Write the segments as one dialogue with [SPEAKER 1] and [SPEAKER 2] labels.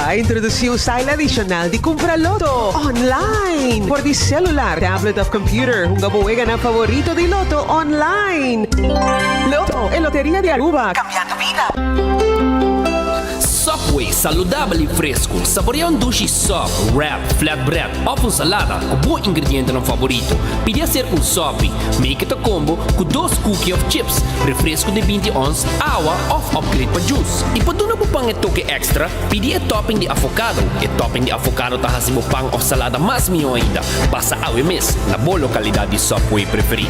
[SPEAKER 1] Arriba introduziu style adicional di Compra Lotto online por di celular, tablet of computer. Un gabuega na favorito di Lotto online. Lotto e Loteria de Aruba. Cambiando vida.
[SPEAKER 2] Subway, saludable e fresco. Saboreia um duche soft, wrap, flatbread ou uma salada com bom ingrediente no favorito. Pedia ser um Subway. Make it a combo com 2 cookies of chips, refresco de 20 ons, água ou upgrade para juice. E para não pang e toque extra, pedia topping de avocado. E topping de avocado tá hasibo pang ou salada mais melhor ainda. Basta awe miss na boa localidade de Subway preferido.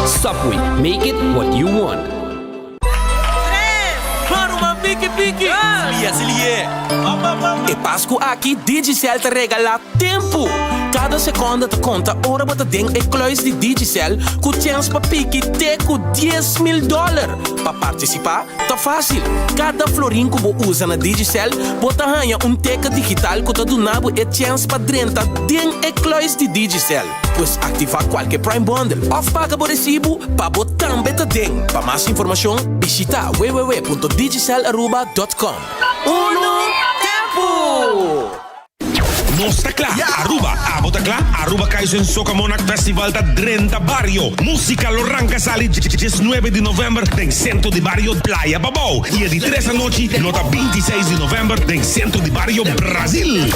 [SPEAKER 2] Subway, make it what you want.
[SPEAKER 3] Pique! Se lié! E Páscoa aqui, Digicel te regala tempo! Cada segunda te conta, ora bota ding e kluis de Digicel, com chance pa pique teco $10,000. Pa participar, tá fácil! Cada florim que você usa na Digicel, bota ganha teca digital que tá donado e chance pa drenta ding e kluis de Digicel. Pois ativar qualquer Prime Bundle, of paga por recibo, pa botar beta ding. Pa mais informação, visita www.digicel.com. Tempo!
[SPEAKER 4] Nosta klaar, Aruba, abota klaar, Aruba Kaizen Soca Monarch Festival da 30 Barrio. Música Loranca Sali, 19 de novembro, tem centro de Barrio Playa Babao. E de 3 da noite, nota 26 de novembro, tem centro de Barrio Brasil.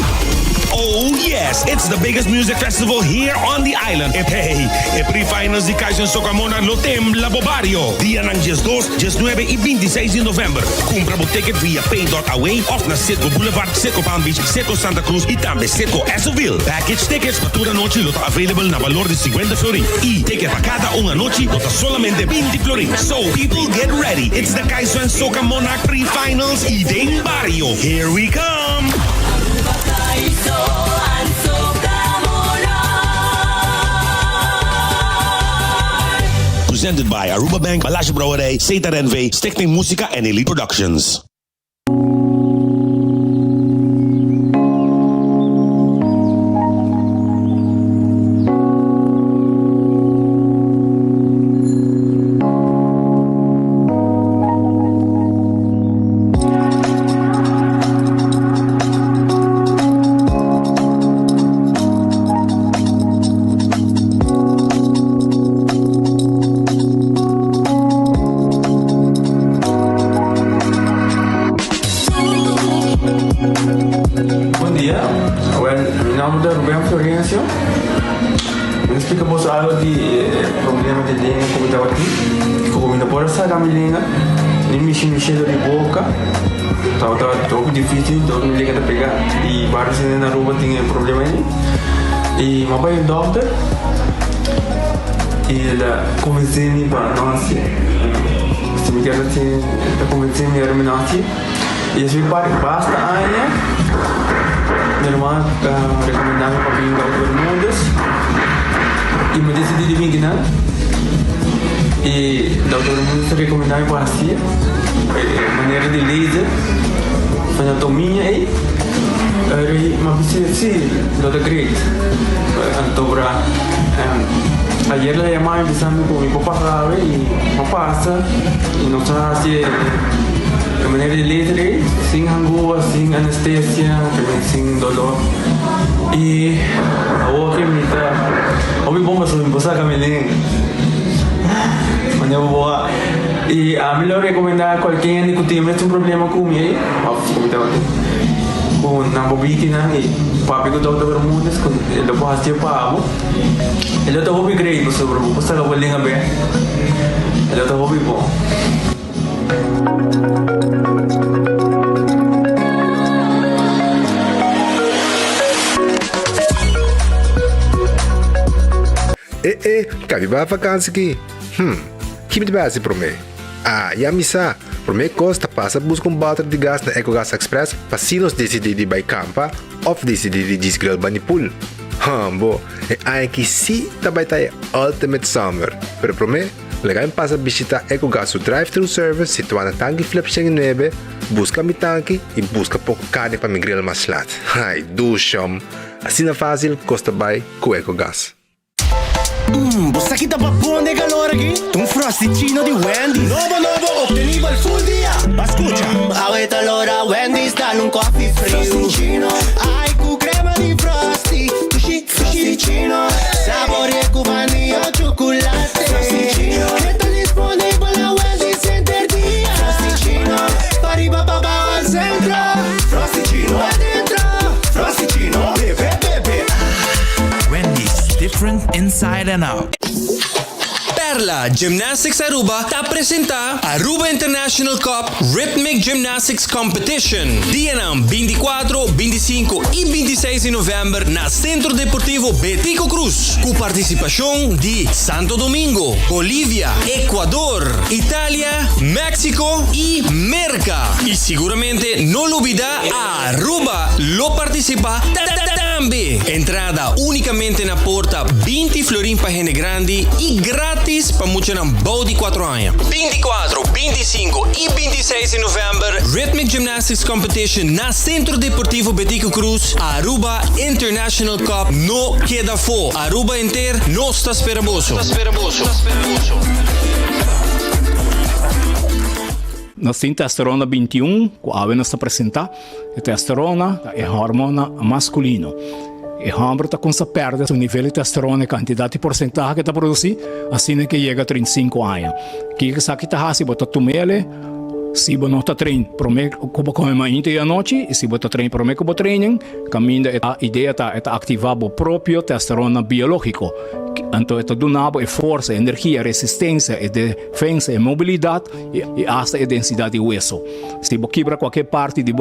[SPEAKER 4] Oh yes, it's the biggest music festival here on the island. Hey, e pre-finals de Kaizen Soca Monarch no tem Labo Barrio. Dia ng 12, 19 e 26 de novembro. Compra o ticket via pay.away of na Citgo Boulevard, Citgo Palm Beach, Citgo Santa Cruz e também Citgo Esoville. Package tickets para toda noite lota available na valor de 50 florin. E ticket para cada uma noite lota solamente 20 florin. So people get ready. It's the Kaizen Soca Monarch pre-finals e Ding Barrio. Here we come. Presented by Aruba Bank, Balash Brouwerij, Zeta NV, Stichting Musica en Elite Productions.
[SPEAKER 5] Cheiro de boca, estava um difícil, todo mundo liga a pegar e vários na Aruba tinham problema aí. E meu pai é doctor e ele convenceu-me para nós, se me quer assim, ele convenceu-me a terminar e assim basta ainda. Minha irmã recomendava para vir para todo mundo e me decidi de vir aqui, e todo mundo recomendava para assim. Maneira de laser, anatomia e mas sim, doutor Greg, então ayer le llamaba empezando con mi papá sabe y me pasa y nos hace de manera de laser sin angua, sin anestesia, sin dolor y ahora que me está, hoy bomba sobre mi esposa Camilén. E a mim eu recomendar a qualquer que tem um problema com ele, com na bobina e papi que doutor Bermudes, ele pode fazer para ele está hobby great sobre o posta que bolhinha bem, ele está hobby bom.
[SPEAKER 6] Cabe ba vakansie aqui? Que me base para mim? E a missa, para mim costa passa buscar bater de gás na EcoGas Express para se nós decidir de ir campa ou decidir de desgrill banipul. Bo, aqui sim também tá Ultimate Summer, pero para mim, legal passa visitar EcoGas o drive-thru service situado na tanque flip 9, busca mi tanque e busca pouco carne para mi grill mais lat. Ai, duchom. Assim é fácil, costa bem com EcoGas.
[SPEAKER 7] Busta kita pa buon de calor aqui. Un frosticino di Wendy's. Novo, obtenibile full dia. Ma scusa, avete allora Wendy's, dale un coffee frio. Frosticino, ai cu crema di Frosty. Frosticino, sapore cu vaniglia o cioccolate. Frosticino, che sta disponibile a Wendy's Center dia. Frosticino, pari papà al centro. Frosticino, è dentro. Frosticino, bebe.
[SPEAKER 8] Wendy's, different inside and out.
[SPEAKER 9] Perla Gymnastics Aruba te apresenta Aruba International Cup Rhythmic Gymnastics Competition. Dia 24, 25 e 26 de novembro na Centro Deportivo Betico Cruz, com participação de Santo Domingo, Bolívia, Equador, Itália, México e Merca. E seguramente não olvida a Aruba lo participa também. Entrada unicamente na porta 20 florin para gente grande e grátis para muitos não bom de 4 anos. 24, 25 e 26 de novembro, Rhythmic Gymnastics Competition na Centro Deportivo Betico Cruz, Aruba International Cup no queda fo. Aruba inteiro não está esperaboso.
[SPEAKER 10] Nós temos testosterona 21, que a nós apresenta. A testosterona é hormona masculino. E o homem está com essa perda, o nível de testosterona, a quantidade de porcentagem que está produzindo, assim que chega a 35 anos. Que está aqui, se você tomar ele, se você não está treinando, para mim, como come mais à noite, e se você está treinando, para mim, como treino, a ideia é ativar o próprio testosterona biológico. Então, é donado força, energia, resistência, defesa, mobilidade e até a densidade de hueso. Se você quebra qualquer parte de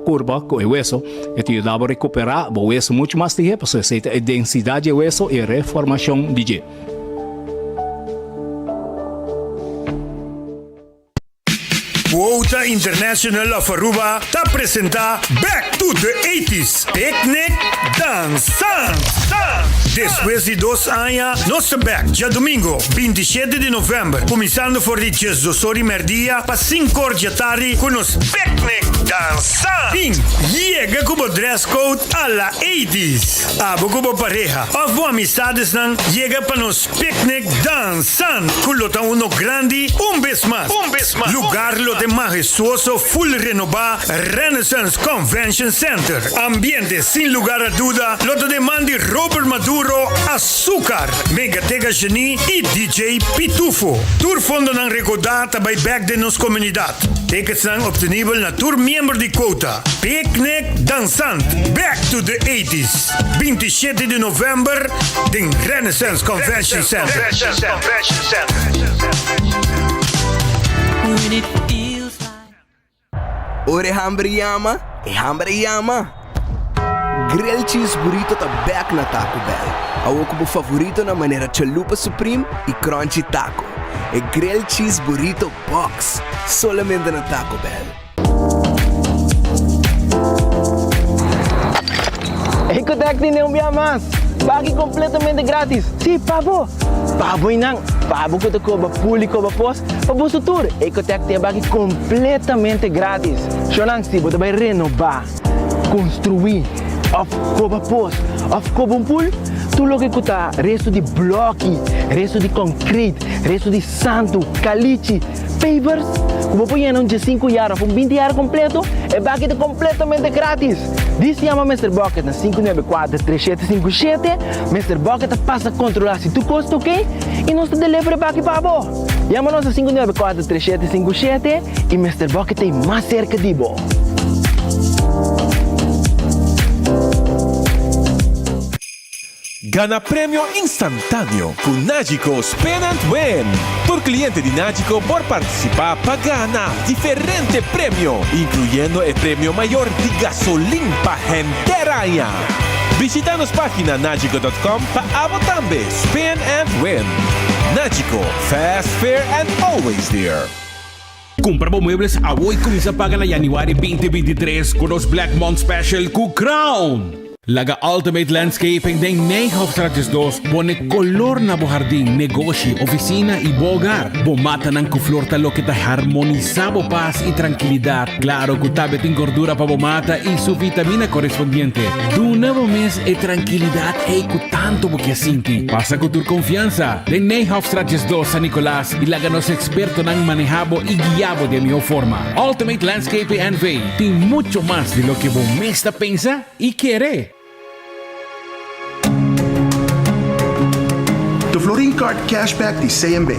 [SPEAKER 10] curva com o hueso, te ajuda a recuperar o hueso muito mais tempo, porque a densidade de hueso e a reformação de gel.
[SPEAKER 11] Quota International of Aruba te apresenta Back to the 80s Picnic Dançante. Depois de 2 anos, nosso back já domingo, 27 de novembro, começando por de 18 merdia para 5 horas da tarde com os Picnic Dançante. Chega com o dress code a la 80s. Abo com a pareja, ou amizades não, chega para nos Picnic Dançante. Com o uno grande, vez mais. Lugar de majestuoso, full renovado Renaissance Convention Center. Ambiente sin lugar a duda, loto de mandi Robert Maduro, Azúcar, Megatega Genie e DJ Pitufo. Tour fondo não recordata by back de nos comunidade. Tickets são obtenível na tour membro de Quota. Picnic Dançante, Back to the 80s. 27 de novembro, em Renaissance Convention Center.
[SPEAKER 12] Ore hambre yama, Grill cheese burrito tá back na Taco Bell. Awo como favorito na maneira chalupa supreme e crunchy taco. E grill cheese burrito box, solamente na Taco Bell.
[SPEAKER 13] Ecotec tem um dia mais. Pague completamente grátis. Sim, pavo. Pavo e não. Pavo que te cobra puli, cobra pós. Pavo sutur. Ecotec tem pague completamente grátis. Xonang, se você vai renovar, construir, of cobra pós, of cobra pool, tu logo que tá resto de bloco, resto de concreto, resto de santo, caliche, pavers. Como põe não de 5 anos, com 20 anos completo, é pague completamente grátis. Diz chama Mr. Bucket na 594-3757. Mr. Bucket passa a controlar se tu custa ok e nós te delivery back para você. Chama-nos a 594-3757 e Mr. Bucket tem mais cerca de você.
[SPEAKER 14] Gana premio instantáneo con Nagico Spin and Win. Por cliente de Nagico por participar para ganar diferente premio, incluyendo el premio mayor de gasolina para gente raya. Visita nuestra página nagico.com para votar Spin and Win. Nagico, fast, fair and always there.
[SPEAKER 15] Compra muebles a hoy comienza a pagar en January 2023 con los Black Month Special con Crown. Laga Ultimate Landscaping deng Nijhoffstraatjes 2. Pone color na bo jardín, negosyo, oficina y bogar. Bomata ng kuflor talo kita harmonizabo paz y tranquilidad. Claro, kutabet en gordura pa bomata y su vitamina correspondiente. Tu nuevo mes e tranquilidad e tanto bo kiasinti. Pasa con tu confianza. Deng Nijhoffstraatjes 2 San Nicolás y laganos experto ng manejabo y guiabo de mejor forma. Ultimate Landscaping and Vey. Tiene mucho más de lo que bomesta pensa y quiere.
[SPEAKER 16] The Florin Card Cashback de CMB.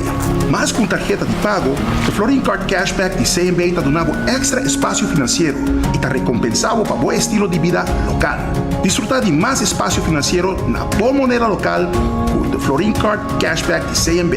[SPEAKER 16] Mas com tarjeta de pago, the Florin Card Cashback de CMB está donando extra espaço financeiro e está recompensado para bom estilo de vida local. Disfrutar de mais espaço financeiro na boa moneda local com the Florin Card Cashback de CMB.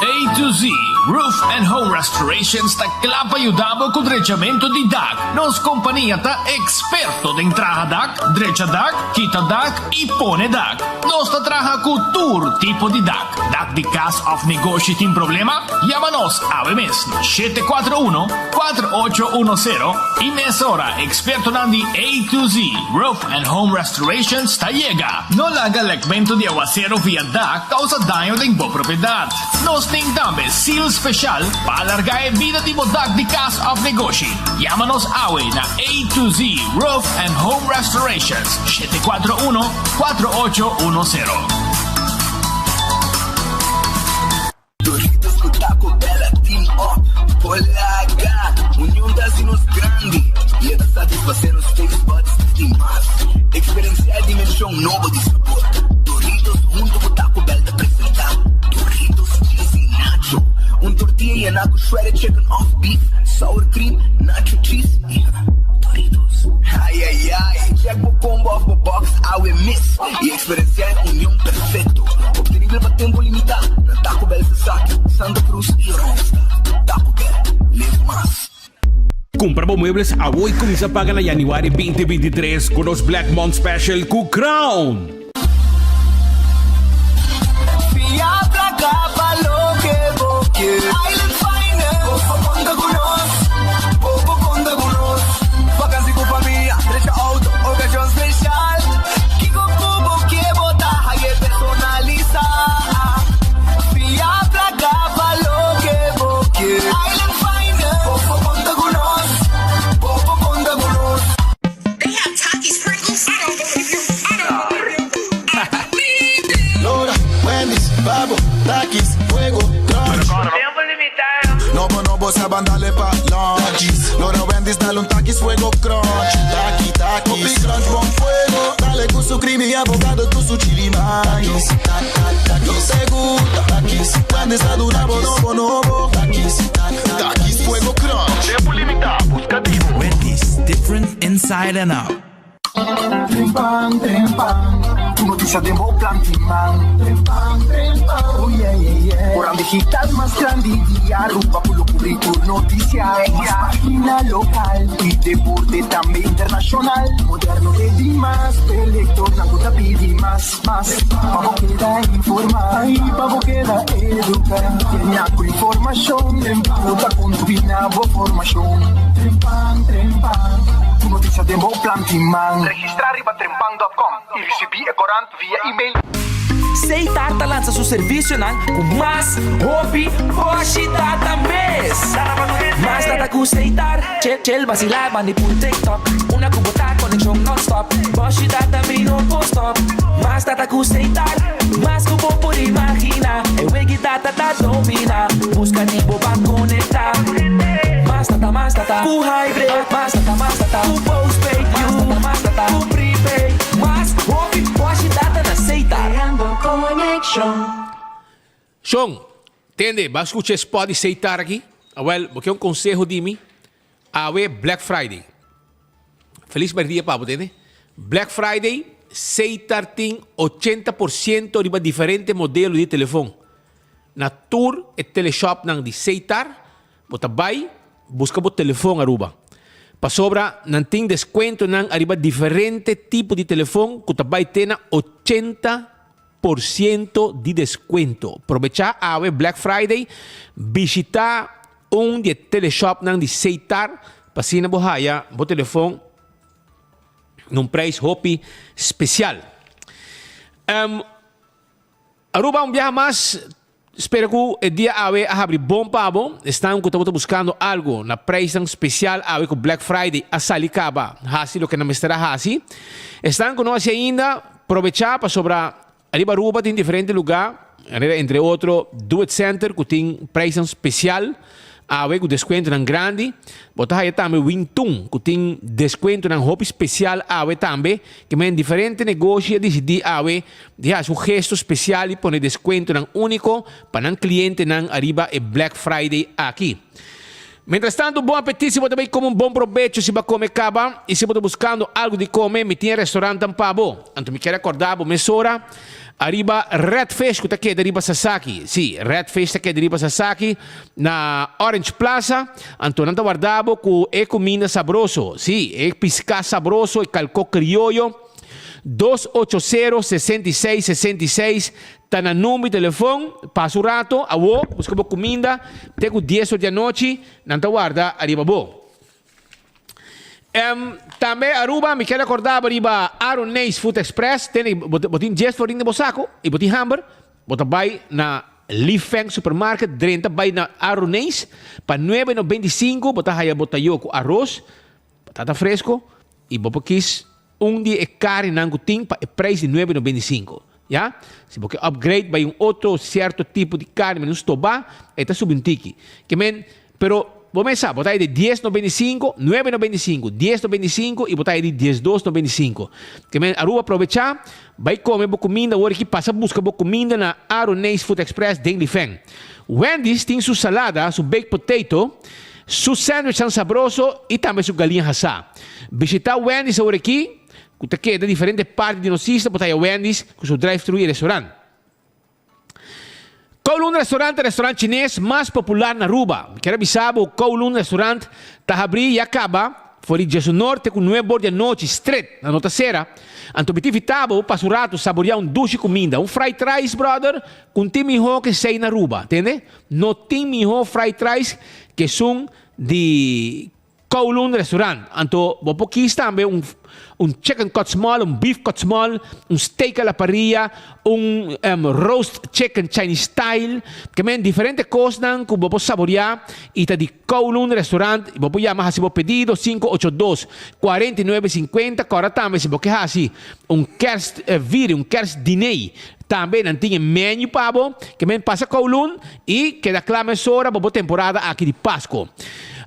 [SPEAKER 17] A to Z Roof and Home Restorations ta klapa ayudabo con drechamento di DAC. Nos compañía ta experto de entraja DAC, drecha DAC, quita DAC y pone DAC. Nos ta traja con tour tipo di DAC. DAC di cast of negosyo tin problema? Llámanos a mes 741-4810 y mesora experto nandi A to Z Roof and Home Restorations ta llega. No laga legmento di aguacero via DAC causa daño de bo propiedad. Nos también seal special para alargar la vida de bodag de casa of negosyo. Llámanos awe na A to Z Roof and Home Restorations 741-4810.
[SPEAKER 12] Doritos no Taco Bell Team Up, Polaga, união das inos grande. E é da satisfazer os taste buds de mais. Experienciar a dimensão nova de sabor. Doritos junto com Taco Bell te apresentar. Doritos cheesy nacho. Tortilla and nacho shredded chicken off beef, sour cream, nacho cheese. Doritos. Ai, ai, ai. Check o combo off the box, I will miss. E experienciar união perfeito. Obtenível para tempo limitado. Na Taco Bell se sabe, Santa Cruz e Rosta. Taco Bell, live más.
[SPEAKER 15] Compra muebles a hoy comienza a pagar en January 2023 con los Black Month Special con Crown.
[SPEAKER 12] Island Finance, Ponda Gunos, Ponda Gunos. Vacancy com família, trecha auto, ocasião especial. Kiko Kubo que botar, hague personaliza. Fia pra cá, falou que boque. Island Finance, Ponda Gunos, Ponda Gunos. They have Takis, Pringles, I don't believe you, I don't believe you.
[SPEAKER 7] Lora, Wendy's, Babo, Takis, Fuego. No se abandale pa' lunch. Lora Wendy's, dale un Takis, fuego crunch. Taki, Takis, crunch, bon fuego. Dale con su creamy abogado, con su chili maíz. No se gusta, Takis. Wendy's, la dura, bonobo. Takis, Takis, fuego crunch. Tiempo limitado, buscativo.
[SPEAKER 8] Wendy's, different inside and out.
[SPEAKER 12] Trempan, tu noticia de Mo Plantiman. Trempan, oh yeah, yeah, yeah. Orang digital más grande día, Aruba por lo currículo, noticias, página local y deporte también internacional. Moderno de Dimas, elector, Nanguta pidi más. Pavo queda informar, ahí pavo queda educar. Tiene con información, puta combina formación. Trempan, tu noticia de Mo Plantiman. Registrar riba trempan.com e receber corante via e-mail.
[SPEAKER 18] Seitar lança seu serviço com mais hobby, hoje data mês. Mais data com Seitar, chel vacilar, manipul TikTok. Una cubota conexão non-stop. Hoje data me no post-stop. Mais data com Seitar, mais cubo por imaginar. É wegi data da domina. Busca tipo pra conectar. Mais data, com hybrid. Mais data, com postpaid. Mais data, com prepaid. Mais hobby, hoje data na Seitar.
[SPEAKER 2] Sean, entende? Vas escuchar spot de Seitar aqui? Well, porque é um conselho de mim. Awe Black Friday. Feliz dia para você, Black Friday, Seitar tem 80% de diferentes modelos de telefone. Na tour e teleshop de Seitar, você vai buscar o telefone Aruba. Para sobra, não tem desconto, não arriba diferente tipo de telefone que você vai ter 80%
[SPEAKER 19] 10% de desconto. Aprovechar a Black Friday, visitar de teleshop ng di Seitar, pasina bohaya, bo telefone, num preço hopi especial. Aruba viaje mais. Espero que o dia ave a abrir bom pavo. Estão que estamos buscando algo na preço especial ave com Black Friday a salicaba. Hasi lo que não me estará hasi. Estão que nós ainda aproveitar para sobrar arriba Aruba tem diferente lugar, entre outro Do It Center que tem preço especial. Ave com desconto nan grande. Botar aí também Wintung que tem desconto nan roupa especial ave também. Que men diferente negócio decidi ave de um gesto especial e pôr desconto nan único para nan cliente nan arriba e Black Friday aqui. Mientras tanto, bom apetite, se você também come bom proveito, se você come caba, e se você buscando algo de comer, me tinha restaurante pavo. Então me quero acordar, bom, mesora. Arriba Red Fish, que está aqui, arriba Sasaki. Sim, Red Fish está aqui, arriba Sasaki, na Orange Plaza. Então, não está guardado com é comida sabroso. Sim, é piscar sabroso, é calco criollo. 280-6666. Está no número de telefone. Passa o rato, busca comida. Tenho 10 horas da noite. Não está guardado, arriba bom. Também Aruba, me quero acordar arriba Aronese Food Express. Botin 10 florin de bosaco e botin hamburger. Bota vai na Lifeng Supermarket, drenta vai na Aronese. Para 9,95, bota aí bota com arroz, batata fresco e bota quis dia carne nangutim para o preço de 9,95. Ja? Se você upgrade vai outro certo tipo de carne, mas não estoba, está subindo tiki. Que men, pero vamos a botar aí de 10,95, 9,95, 10,95 e botar aí de 12,95. Que men, Aruba aproveitar, vai comer boa comida, agora que passa busca boa comida na Aronese Food Express de Lifeng. Wendy's tem sua salada, seu baked potato, seu sandwich saboroso e também sua galinha assada. Visitar Wendy's agora aqui, que queda diferentes partes de nossa lista, botar aí Wendy's com seu drive-thru e restaurante. Kowloon restaurante chinês mais popular na Aruba. Quero avisar o Kowloon restaurante está abrindo e acaba. Foi de Jesus Norte com 9 horas da noite, straight, na nota cera. Então, eu passo o rato, saborear duche comida. Fried rice, brother, com time mijo que sei na Aruba, entende? No time mijo fried rice que são de Kowloon restaurante. Então, vou pôr aqui também chicken cut small, beef cut small, steak a la parrilla, roast chicken Chinese style, que men diferentes coisas que vou saborear e está de Kowloon restaurante, vou chamar assim, vou pedido 582-4950, agora também se vou querer assim, kerst kerst diner, também não tinha menu pavo, que men passa Kowloon e que da clama hora, vou temporada aqui de Páscoa.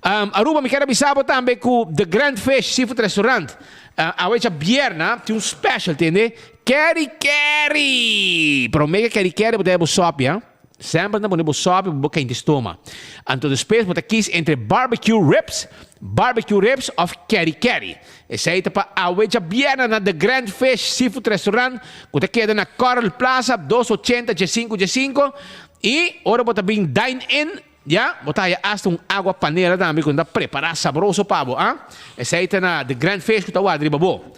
[SPEAKER 19] Aruba me quero avisar também que The Grand Fish Seafood Restaurant a hoje vierna tem special, entende? Keri. Pero mega keri você é sopa, ja? Sempre não podemos sopa, porque ainda estoma. Então depois você quis entre barbecue ribs of keri. Esse aí para a hoje vierna na The Grand Fish Seafood Restaurant, que queda na Coral Plaza 280 G5 e ora você bem dine in. Ja, botar aí hasta água panela também quando preparar saboroso pavo, ah? Esse aí tá na The Grand Fish que tá o adriba bom.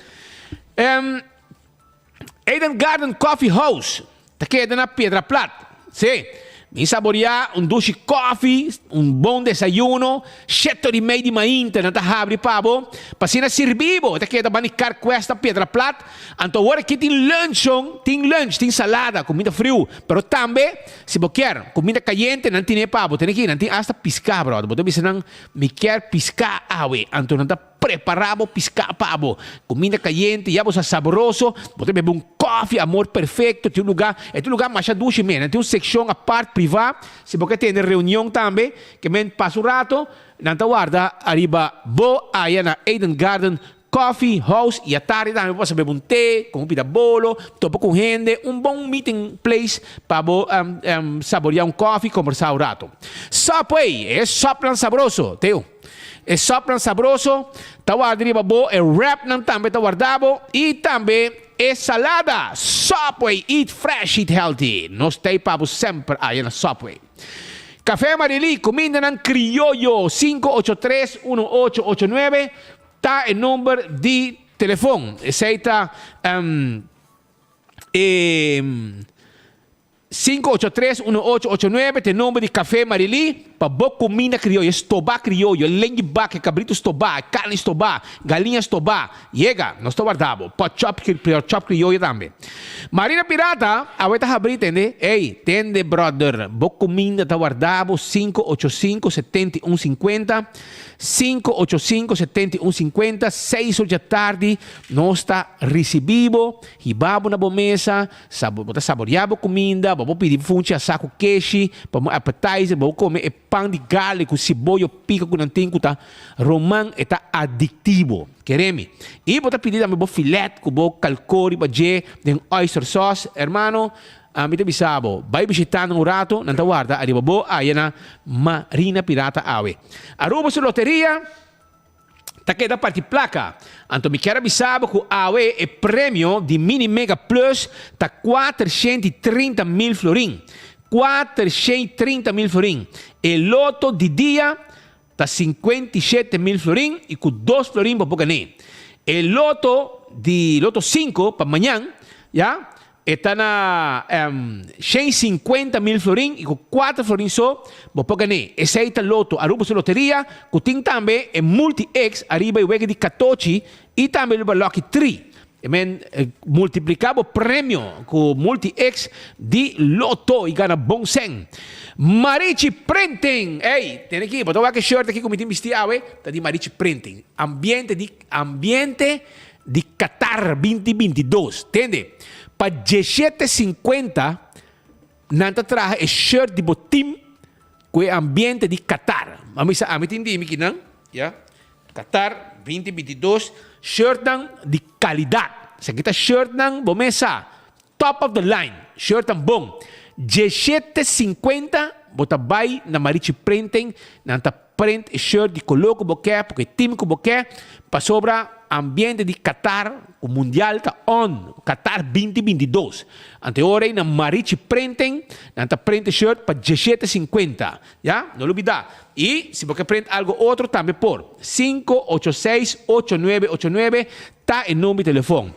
[SPEAKER 19] Eden Garden Coffee House, tá queda na Pedra Plata, sim. Me saborear duche coffee, bom desayuno, 7:30 de manhã, na tá abre pavo, passina servivo, tá queda banicar questa Pedra Plata. Então agora aqui tem lunch, tem salada, comida frio, pero também se você quer comida caliente, não tem pavo, tem aqui, não tem hasta piscar, bro. Você bisa nang me quer piscar awe, então não tá preparado piscar pavo, comida caliente, já você saboroso, você bebe coffee, amor perfeito, tem lugar mais duche mesmo, tem seção a parte privada, se você tem reunião também, que men passa o rato, não tá guarda, arriba, aí na Eden Garden Coffee House, e à tarde também você bebe té, com pida bolo, topo com gente, bom meeting place para saborear coffee, conversar o rato. Subway, é sopran saboroso, teu. É sopran saboroso, tá guardado bo, é wrap também tá guardado, e também é salada. Subway, eat fresh, eat healthy. Nós tem para sempre aí na Subway. Café Marili, comida ng criollo, 583-1889, tá o número de telefone. Esse aí tá 583-1889, tem nome de Café Marili, para boa comida criolla, estobá criollo, lenguibá, que cabrito estobá, carne estobá, galinha estobá, chega, nós estou guardado, chop criollo também. Marina Pirata, a weta abrir, entende? Ei, tende, brother, boa comida tá guardado, 585-7150, 585-7150, 6 horas da tarde, nós está recebido, ribabo na boa mesa, bota saborear a comida, vamos pedir funte a saco queixe, vamos appetizer, vamos comer pão de galho com cebola, pica com nantinho, tá? Romã está adictivo, queremos. E bota pedir também filé, com calcori, bajé, tem oyster sauce, hermano. A mim te bisabo, vai visitando um rato, não tá guarda, arriba bo, aí na Marina Pirata Awe. Aruba sua loteria, tá queda parte placa. Então me quero avisar que a AWE é prêmio de Mini Mega Plus, tá 430 mil florim. 430 mil florim. E loto de dia, tá 57 mil florim e com 2 florim para ganhar. E loto 5 para amanhã, já? Está na 150 mil florim e com 4 florim só, vou ganhar. Esse aí está loto, aruba sua loteria, que tem também é multi-X, arriba e wega de 14, e também o Lucky 3. Multiplicado prêmio com multi-X de loto e ganha bom 100. Marichi Printing. Ei, tem aqui, botou aquele shirt aqui como tem vestido, tá de Marichi Printing. Ambiente de Qatar 2022, entende? Para 17,50 nanta traje shirt de botim com o ambiente de Qatar. A mim entendi aqui, não? Yeah? Qatar 2022, shirt de qualidade. Se kita shirt nang bomesa, top of the line, shirt ang bom. 17,50 bota bay na Marichi Printing, nanta print shirt de color ko boke, porque team ko boke, pa sobra ambiente de Qatar, o mundial tá on, Qatar 2022. Ante ora na Marichi Printing, nanta print shirt pa 17,50, ya? Não olvida. E se você print algo outro também por 586-8989, tá em nome de telefone.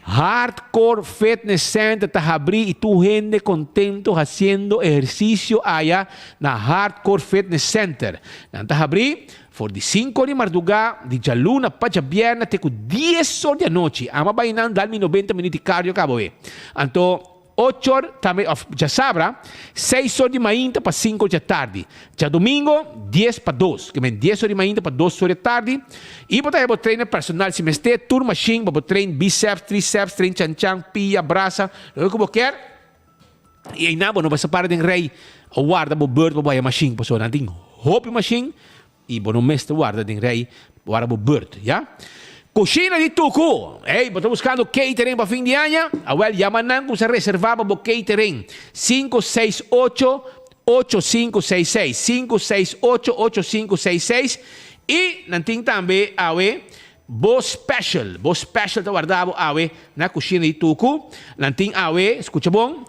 [SPEAKER 19] Hardcore Fitness Center está abrir e tu gente contento haciendo ejercicio allá na Hardcore Fitness Center. Está abrir for de 5 de madrugada, de jaluna para viernes, até 10 horas da noite. Ama bainan dar-me 90 minutos de cardio, acabo de. Então, 8 horas também, já sabra, 6 horas de manhã para 5 horas da tarde. Já domingo, 10 para 2. Que 10 horas de manhã para 2 horas da tarde. E botar o treino personal, se me estiver tour machine, para treino bíceps, tríceps, treino chan-chan, pia, braça, o que você quer. E aí, não vai separar de rei, o guarda, o bird, o machine, para não tem hope machine, e o mestre guarda de rei, o guarda, o bird, já? Coxina de Tucu. Ei, estou buscando catering para fim de ano. Well, llaman como se reservava para catering. 568-8566. 568-8566. E não tem também a Bo Special. Bo Special está guardado na coxina de Tucu. Não tem escuta bom,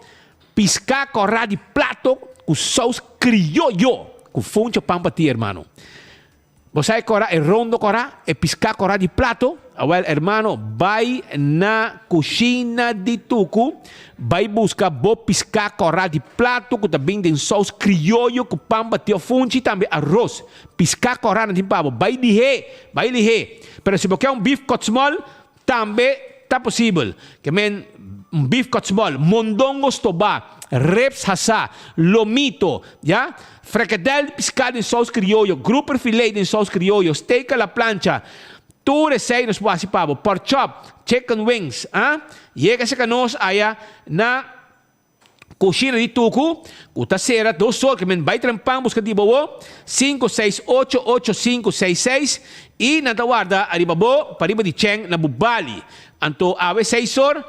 [SPEAKER 19] piscar corrá de plato com sauce criollo. Com fonte pão para ti, hermano. Você corá, rondo corá, piscar corá de plato. Well, hermano, vai na coxina de Tucu, vai buscar bo piscar corá de plato, que também tem sauce criollo, com pão bateu funchi, também arroz. Piscar corá, não tem pavo, vai lihe. Pero se você quer bife cotsmol, também tá possível. Que beef cotsmol, mondongo stobá, reps hassa, lomito, já? Fricadelle piscado em sauce criollo, grouper filet em sauce criollo, steak à la plancha, tu receio nos pasi pavo, pork chop, chicken wings, Llega sa kanos aya na coxina de Tucu, kuta sera, 2 horas, que vai trampar, busca de boa, 568-8566, e na tawarda, arriba pariba de Cheng, na Bubali. Anto, awe 6 horas,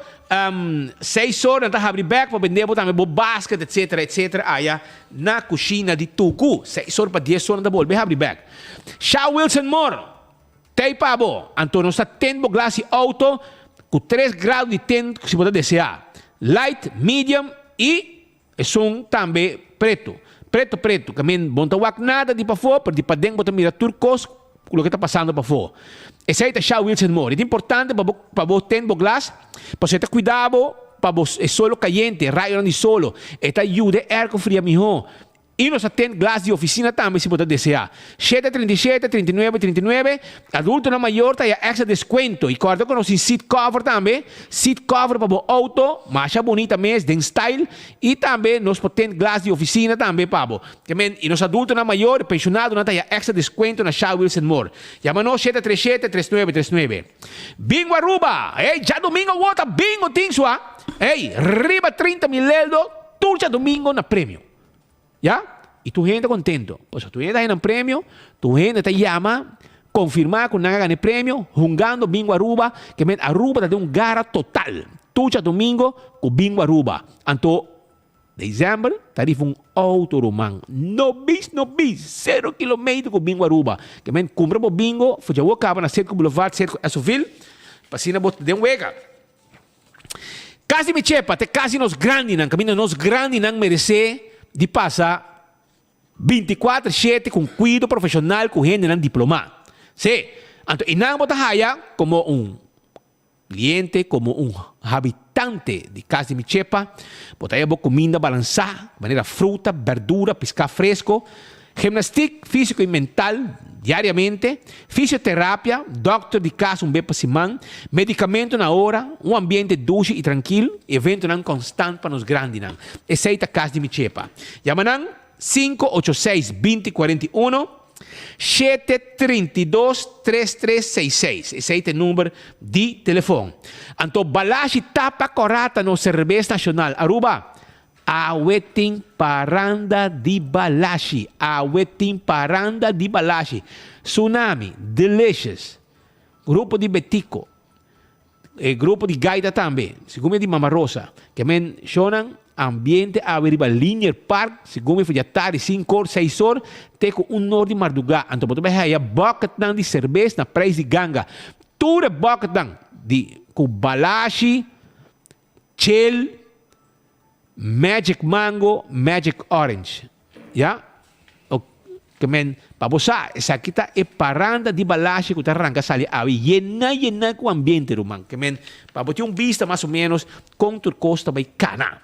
[SPEAKER 19] 6 horas, na abrir back, para vender, também, basket, etc. Aya, na coxina de Tucu, 6 horas para 10 horas, na bolsa, abrir back. Shaw Wilson Moore, tei pabo, anto, não está tendo glass auto, com 3 graus de tento, que se pode desejar. Light, medium, e também preto, que também não está nada de para fora, para de para dentro, para mirar turcos, o que está passando para fora. Esse aí é Shaw Wilson Moore. É importante para você ter glass, para você ter cuidado, é solo caliente, raio de solo. Esta ajuda air com fria mijo. E nós temos glass de oficina também, se você desejar. 737, 39, 39. Adulto na maior, tem extra desconto. E corta com nós seat cover também. Seat cover para o auto, mais bonita mesmo, den style. E também nós temos glass de oficina também, pabo. E nós adulto na maior, pensionado, não tem extra desconto na Shaw Wilson Moore. Chama-nos 737, 39, 39. Bingo Aruba. Ei, já domingo, outra bingo, tem sua. Ei, riba 30 mil euros, tu já domingo na prêmio. ¿Ya? Y tu gente contento. Pues tu gente está en premio, tu gente te llama, confirmar que no gane premio, jugando bingo Aruba, que Aruba te da un gara total. Tucha domingo con bingo Aruba. Anto, diciembre, tarifa un auto román. No bis, 0 kilómetros con bingo Aruba. Que cumpre por bingo, fue yo acaba na Cerco Boulevard, Cerco Azufil, pasina bot de un hueca. Casi me chepa, te casi nos grandinan, camino nos grandinan merece de passar 24/7 com cuidado profissional com gente não diplomado. Sim, então, e não botar raia como cliente, como habitante de casa de Michepa, botar aí comida balançar, maneira fruta, verdura, pescar fresco, gimnastica físico e mental diariamente, fisioterapia, doctor de casa bem para semana, medicamento na hora, ambiente doce e tranquilo, evento não constante para nos grandes. Essa é a casa de Michepa. Chama-nos 586-2041 732-3366. Esse é o número de telefone. Então, Balashi tapa corata no Cerveza Nacional. Aruba, Awetin Paranda di Balashi. Awetin Paranda di Balashi. Tsunami, Delicious. Grupo de Betico. Grupo de Gaida também. Segundo de Mama Rosa. Que mencionam ambiente a veriba Linear Park. Segundo foi tarde 5 horas, 6 horas. Teco de Mardugá. Então, você vai a bucket de cerveja na preço de ganga. Tudo bucket de Balashi, Chill, Magic Mango, Magic Orange. Ya? Kemen, pabosa, esa kita e paranda di Balashi que arranca sali a llena com ambiente rumang. Kemen, pabote vista mais ou menos com tur costa baicana.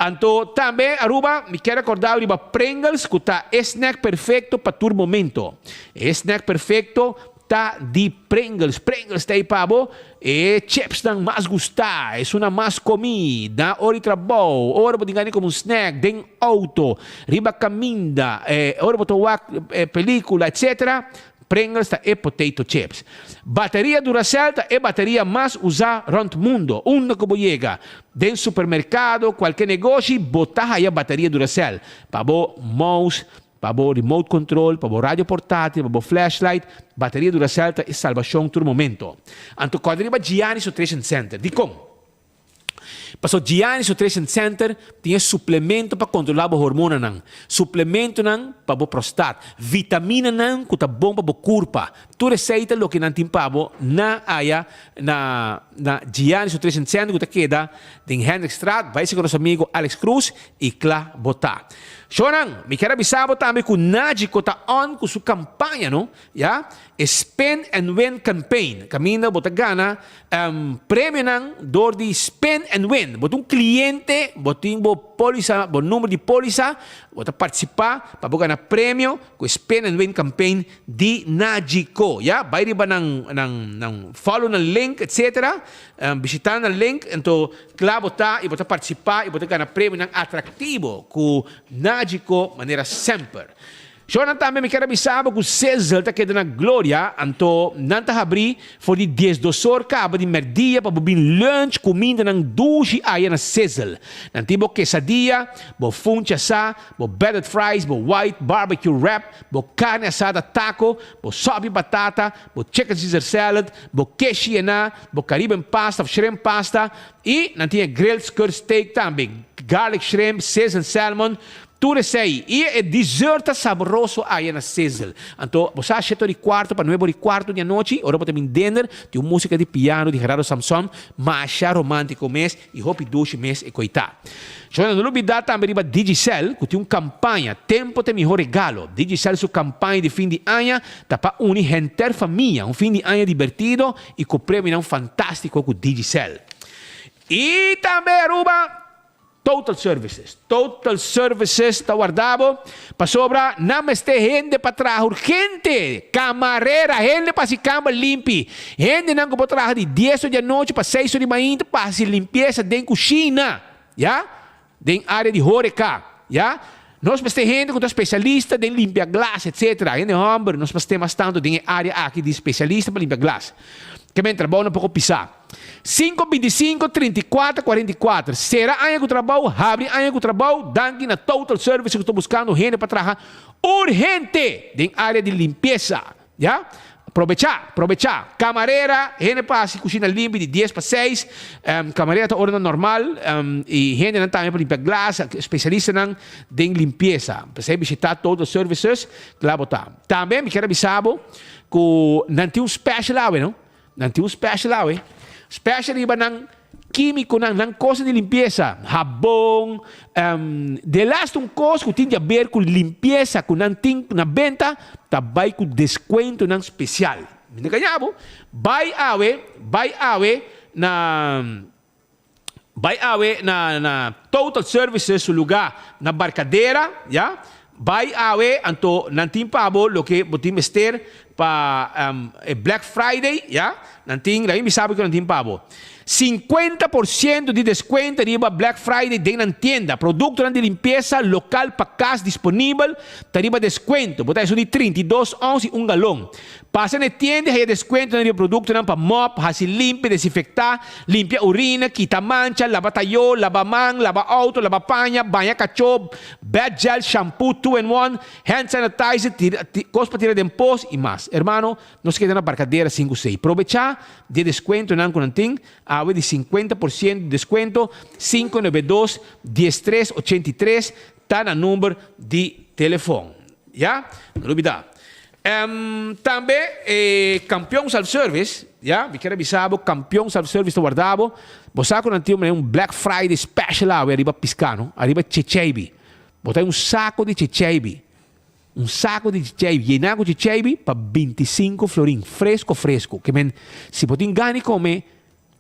[SPEAKER 19] Então, também, Aruba, me quero acordar de Pringles, que está snack perfeito para todo momento. Snack perfeito tá de Pringles. Pringles tem pabo e chips dan mais gustar. É uma mais comida. Ora trabalho. Ora pode ganhar como snack. Den auto. Riba caminda. Ora pode ver película, etc. Pringles está e potato chips. Bateria Duracell está e bateria mais usada rond mundo. Uma que chega den supermercado, qualquer negócio, botar aí a bateria Duracell. Pabo mouse, pabo remote control, pabo rádio portátil, pabo flashlight, bateria Duracell e salvação todo momento. Então, quando arriba Gianni Nutrition Center, di como? Passou Gianni Nutrition Center tinha suplemento para controlar a hormona nang, suplemento nang para a prostate, vitamina nang que tá bom para a curva. Tu receita lo que não tem pabo na área na Gianni Nutrition Center que tá queda em Hendrickstraat, vai ser com nosso amigo Alex Cruz e Clá Botá. Shonang, me quero avisar também que o Nádico está on com sua campanha, não? Yeah? Spend and Win Campaign. Camina, bota gana, prêmio nang, dor de Spend and Win. Bota cliente, bota polícia, bota número de polícia, bota participar, para ganhar prêmio com Spend and Win Campaign de Nádico. Yeah? Vai riba nang follow ng link, etc. Visitar ng link, então, claro, bota e bota participar e bota ganhar prêmio nang atrativo com Nádico, maneira sempre. Jonan também me quero avisar que o César está quedando na glória, então não está abrir, for de 10 horas, acaba de merdia, para beber lunch, comida, não duche aí na César. Não tem quesadilla, bo funcha assada, bo battered fries, bo white barbecue wrap, bo carne assada taco, bo sobe batata, bo chicken Caesar salad, bo queijo ená, bo Caribbean pasta, shrimp pasta, e não tem grilled skirt steak também, garlic shrimp, César salmon, tudo isso aí. E é dessert saboroso aí na César. Então, você acha de quarto para 9h15 da noite, ora para dinner, tem música de piano de Gerardo Samson, mas romântico mês e hope doce mês e coitado. Então, não olvidar também para Digicel, que tem uma campanha, tempo tem melhor regalo. Digicel, sua campanha de fim de ano, está para unir gente família, um fim de ano divertido e com prêmio fantástico com Digicel. E também Aruba Total Services. Total Services está guardado. Para sobra, não este gente para trabalhar urgente. Camarera, gente para se cama limpe. Gente não para trabalhar de 10 da noite para 6 da manhã para se limpeza dentro da cozinha. Já? Dentro área de horeca. Já? Nós temos gente que é especialista em limpar glas, etc. Gente homem, nós temos tanto em área aqui de especialista para limpar glas. Que me trabalho um pouco pisar. 525-34-44. Será que o trabalho? Abre que o trabalho. Danke na Total Service que estou buscando gente para trabalhar urgente em área de limpeza. Já? Aprovechar. Camareira, gente para se cozinha limpa de 10 para 6. Camareira está ordem normal. E gente também para limpar glas. Especialista em limpeza. Para visitar Total Services. Claro, tá. Também me quero avisar que não tem special, não? Não tem special, Special iba ng químico ng coisa de limpeza. Habong, de last coisa que tem a ver com limpeza, com nanting na venta, tabay com desconto ng especial. Hindi kanya po, buy awe na Total Services sa lugar na barcadeira, ya? Buy awe anto nanting pabo lo que botim ester pa Black Friday, ya? Nanting lain sabe que nanting pabo. 50% de desconto riba Black Friday dentro da tienda. Produto de limpeza local para casa disponível, tariba desconto. Botar isso de 32 onças um galão. Passa na tienda e desconto no produto para mop, hasi limpa, desinfectar, limpia urina, quita mancha, lava tayo, lava man, lava auto, lava panha, banha cachorro, bad gel, shampoo 2-in-1, hand sanitizer, cos para tirar de pós e mais. Hermano, nos queda na barcadeira 5-6. Aprovechar de desconto não com nanting, de 50% de desconto, 592-1383, está no número de telefone. Já? Não olvidar. Também, Campeão Self-Service, já? Me quero avisar, Campeão Self-Service está guardado. Você com um Black Friday special, arriba piscano, arriba chechebi. Botar saco de chechebi. Saco de chechebi, llenar com chechebi para 25 florin, fresco. Que se você engane comer,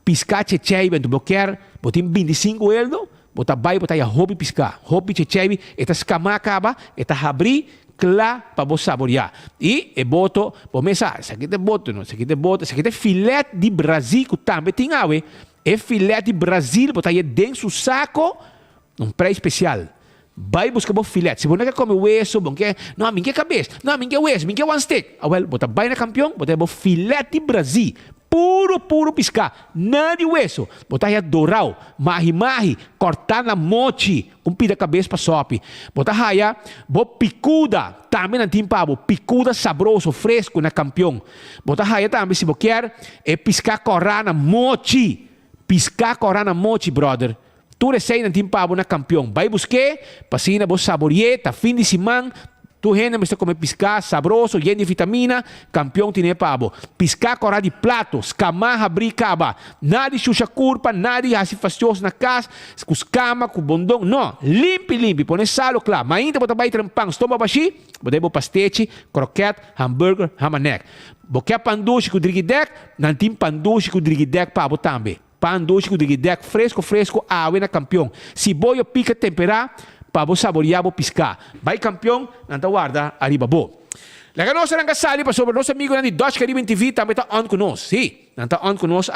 [SPEAKER 19] piscar chechebi, então você botar 25 euros, botar a hobby piscar. Hobby chechebi, esta escama acaba, esta abrir, claro, para você saborear. E boto, vou pensar, isso aqui é boto, não? Isso aqui é filé de Brasil, que também tem água. É filé de Brasil, botar aí dentro do saco, preço especial. Vai buscar o filé. Se você não quer comer hueso, não, me quer cabeça, não, me quer hueso, me quer one steak. Botar vai na campeão, botar o filé de Brasil. Puro piscar, nada de hueso. Botar aí dourado, mahi, cortar na mochi, pida cabeça para sope. Botar aí, picuda, também não tem pavo, picuda sabroso, fresco na campeão. Botar aí também, se você quer, piscar corá na mochi. Piscar corá na mochi, brother. Tu receita não tem pavo na campeão. Vai buscar, passina, você saborear, fim de semana. Tu gente me está comer piscar sabroso, lleno de vitamina, campeão tem pavo. Piscar corá de platos, camarra bricaba. Nada de chucha curpa, nada de facioso na casa, com cama, com bondão. Não, limpe, põe salo, claro. Mas ainda você vai trampar, estoma baixi, você vai pastete, croquete, hambúrguer, hamanek. Você panduche com driguidec, não tem panduche com driguidec pavo também. Panduche com driguidec fresco, água na campeão. Se boio pica temperar, para você saborear, você piscar. Vai campeão, não guarda, arriba bo. Lega nós arranca sali para sobre nosso amigo de Dodge Caribbean TV também está on conosco. Sim, não está on conosco,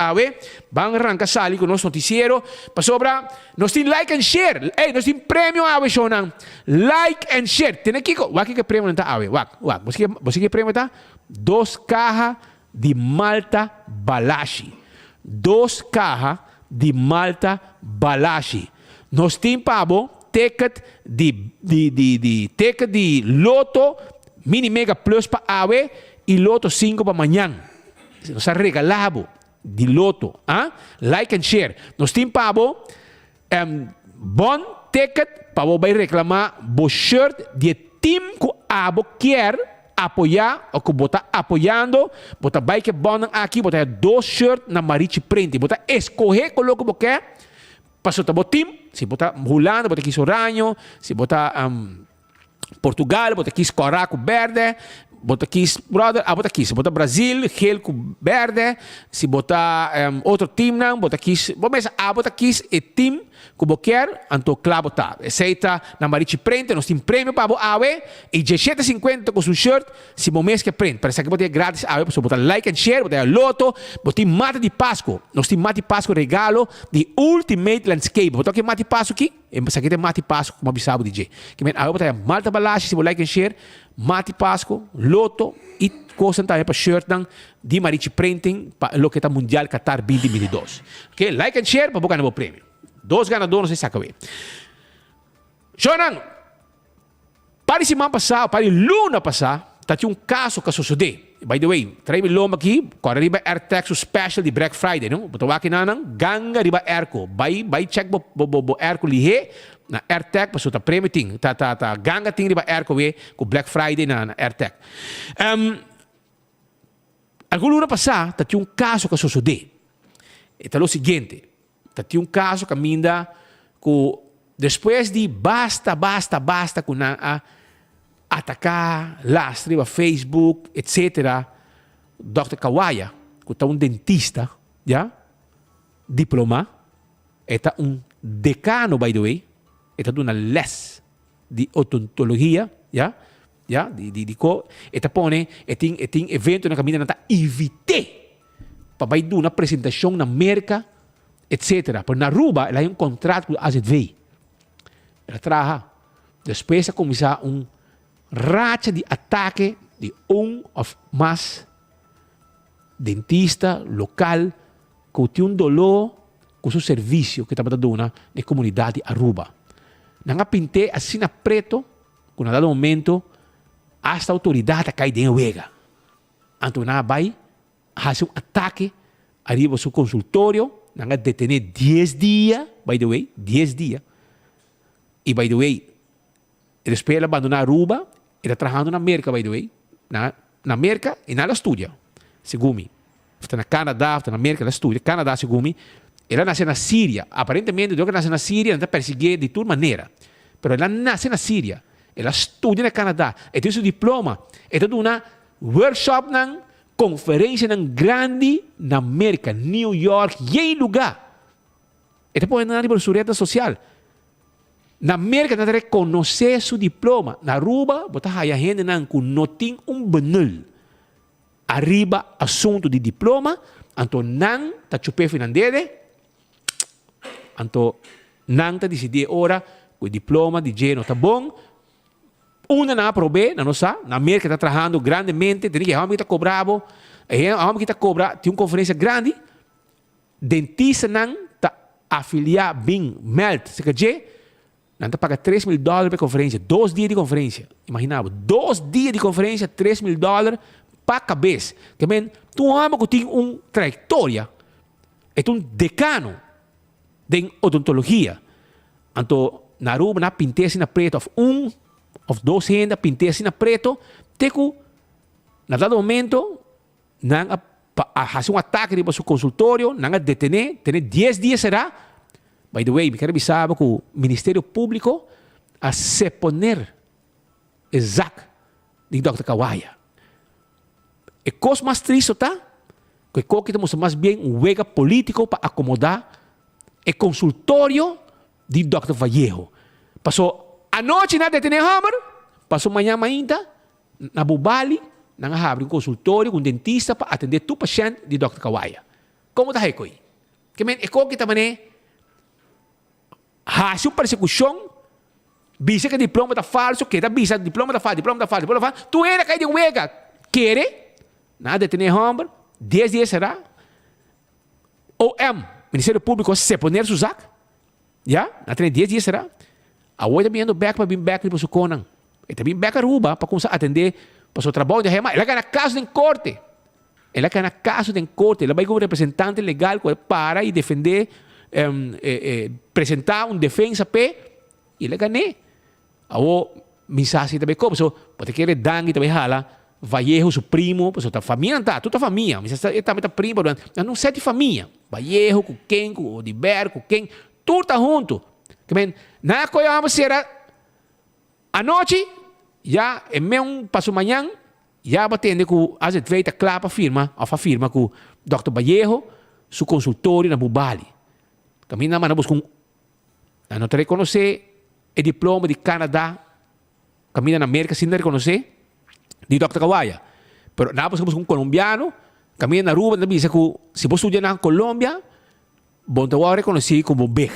[SPEAKER 19] vamos arrancar sali com nosso noticiero. Para sobre, nós temos like and share. Nós temos prêmio, show não. Like and share. Tem aqui, que prêmio não está, você que prêmio está? 2 cajas de Malta Balashi. 2 cajas de Malta Balashi. Nós temos pavo, ticket de Loto Mini Mega Plus para AWE e Loto 5 para amanhã. Nós regalamos de Loto. Like and share. Nós temos pavo, bom ticket para você reclamar o shirt de team que abo quer apoiar ou que você está apoiando. Você vai que bom aqui, você tem 2 shirts na Marichi Print. Você escolher o que você quer. Passou o time, se botar Holanda, botar aqui Soranho, se botar Portugal, botar aqui Coraco Verde, bota quis, brother, bota quis. Se bota Brasil, gel com verde. Se bota outro time, não, bota quis. Vamos bota quis e time que você quer, então claro tá. Aceita na Marichi prende, nós temos prêmio para você e R$17,50 com seu shirt, se você quer prende. Parece que você é grátis, você bota like and share, bota loto, bota mata de Páscoa. Nós temos mata de Páscoa regalo de Ultimate Landscape. Bota aqui mata de Páscoa aqui, essa aqui tem mata de Páscoa, como avisava o DJ. Que men, bota malta balagem, se você like and share, mata de Páscoa, loto e coisa também para shirt de Marichi printing para o que está mundial Qatar 2022. Ok, like and share para você ganhar o prêmio. 2 ganadores se saca bem. Jonan, para semana passada, para luna passada, tinha um caso que sucedeu. By the way, trai loma aqui, quando riba AirTag special de Black Friday, não? Botou aqui nanang, ganga riba airco. Vai check bo airco lihe na AirTag, passo ta prêmio ting, ta ganga ting riba airco we com Black Friday na AirTag. Alguma luna passada, tinha um caso que sucedeu. Então é o seguinte. Tinha um caso que ainda depois de basta com atacar, lastre, Facebook, etc. Dr. Kawaya, que é um dentista, já, diploma, é um decano, by the way, é uma les de odontologia, já, e pone, tem evento na caminho na evite para vai dar uma apresentação na América, etc. Pero na Aruba, ela tem um contrato com a AZV. Ela trabalha. Depois começa racha de ataque de of mais dentista local que tem um dolor com seu serviço que estava dando na comunidade Aruba. Não pinte assim na preto, com dado momento, hasta a autoridade cai dentro da Então, vai fazer um ataque arriba seu consultório, não detener 10 dias, by the way, 10 dias. E, by the way, depois ela abandonar Aruba, ela trabalhando na América, by the way, na América e na estudia. Segundo, está na Canadá, está na América, ela estudia. Canadá, segundo, ela nasceu na Síria. Aparentemente, ela nasceu na Síria, ela está perseguida de toda maneira. Mas ela nasceu na Síria. Ela estudia no Canadá. Ela tem seu diploma. Ela tem uma workshop, conferência grande na América, New York, e em lugar. Ela pode andar por sua rede social. Na América, não reconhecer seu diploma. Na Aruba, você a gente não tem benul. Arriba, assunto de diploma, então não está chupando financeiro, então não está decidindo ora que o diploma de gênero está bom. Una não aprove, não sabe, na América está trabalhando grandemente, tem que a gente está cobrado, a gente está cobrado, tem uma conferência grande, dentista não está afiliado bem, melt, se quer não está pagando $3,000 para conferência, 2 dias de conferência, imaginava, 2 dias de conferência, $3,000 para cabeça, que men, tu ama que tem uma trajetória, é um decano de odontologia, então na Aruba na pintese na preto of 2 hendas, pintei assim na preto, teco, na dado momento, não fazer um ataque para o consultório, não detener, 10 dias será. By the way, me quero avisar que o Ministério Público a se poner exato de Dr. Kawaya. E coisa mais triste, tá? Que temos mais bem um huelga político para acomodar o consultório de Dr. Vallejo. Passou a noite na detener Hammer, passou manhã ainda, na Bubali, na abre um consultório com um dentista para atender tu paciente de Dr. Kawaya. Como está aí? Que men, que também hace uma persecução, visa que diploma está falso, que visa diploma está falso, tu era caído de huelga, quer, nada detener Hammer, 10 dias será, Ministério Público se poner su sac, já, na 10 dias será. A hoje também ando back para vir back para o Conan. E também back a Aruba para começar a atender para o seu trabalho de rema. Ela ganha caso em corte. Ela ganha caso em corte. Ela vai como representante legal para e defender, apresentar uma defesa e ela ganha. A o mensagem também como so pode querer dar e também hala Vallejo seu primo, para sua família não tá, toda a família. Mas essa também tá primo, não sei de família. Vallejo com quem, com Odiber, com quem, tudo está junto. Na coisa vamos ser a noite, já é mesmo passo manhã, já batendo com as it veita clapa firma com Dr. Vallejo su consultório na Bubali. Caminha na busca não te reconhecer o diploma de Canadá. Caminha na América sem reconhecer de Dr. Kawaya. Pero na busca um colombiano, caminha na rua, na bisa que se você estuda na Colômbia, bom te vai reconhecer como big.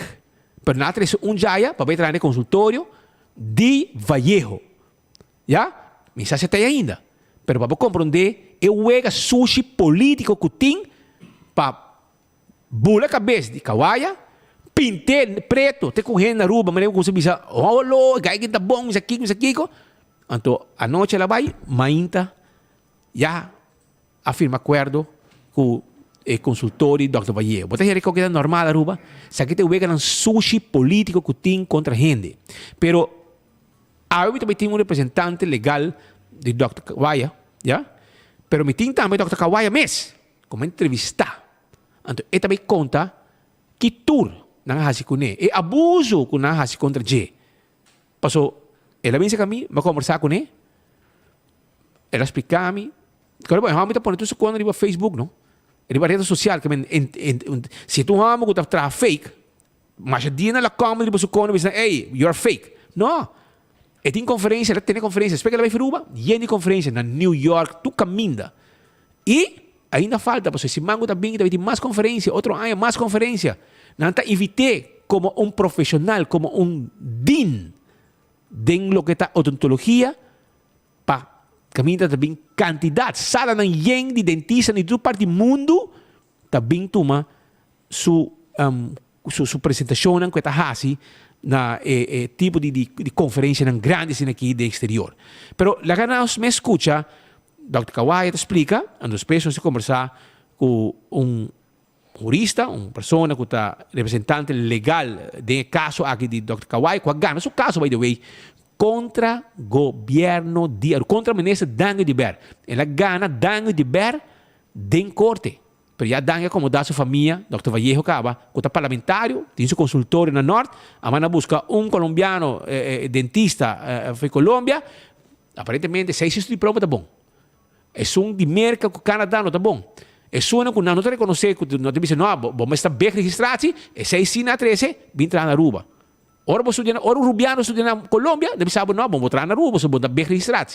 [SPEAKER 19] Pero na tres jaya para entrar no consultório de Vallejo. Já? Misa se tem ainda. Pero para compreender, eu uega sushi político que tem para bula cabeça de Kawaya, pinte preto, te correndo na rua, mas eu consigo dizer, oh, gai que tá bom, isso aqui. Então, a noite ela vai, mainta, já afirma acordo com o consultório Dr. Vallejo. Você já que é normal na rua, se aqui te uega um sushi político que tem contra a gente. Pero, eu também tenho representante legal de Dr. Kawaya, já? Pero me tem também Dr. Kawaya mesmo, como entrevistar. Então, ele também conta que tour não hasi com ele, e abuso que não hasi contra ele. Passou, ela vem a mim, vai conversar com ele, ela explica a mim, claro, bom, eu estou isso quando ele vai Facebook, não? Ele vai rede social, que se tu amo que está fake, mas a dia na câmera ele vai quando ele diz, hey, you're fake. Não. E tem conferência, ela tem conferência, espera que ela vai para Uruba, e tem conferência na New York, tu caminha. E ainda falta, porque se mango também vai ter mais conferência, outro ano mais conferência. Não está evitei como um profissional, como um dean de lo que está odontologia, para caminhar também quantidade, sala na yen de dentista em toda parte do mundo, também toma sua apresentação que está assim, na tipo de conferência grandes aqui do exterior. Pero la que nós me escuta, Dr. Kawaya te explica, a nós pessoas se conversar com jurista, uma pessoa que está representante legal de caso aqui de Dr. Kawaya, que ganha seu caso, by the way, contra governo contra o ministro Daniel Diber. Ela ganha Daniel Diber em corte. Pero já danha como da sua família, Dr. Vallejo Caba, que está parlamentário, tem seu consultório na Norte, a mana busca um colombiano dentista foi Colômbia, aparentemente 6 diploma tá bom. É um de merca que o Canadá não tá bom. É um que não te reconhece, que não te diz, não, bom, está bem registrado, é 6 na 13, vem entrar na Aruba. Ora você estuda, ora o rubiano estuda na Colômbia, deve saber, não, bom, vou entrar na Aruba, você está bem registrado.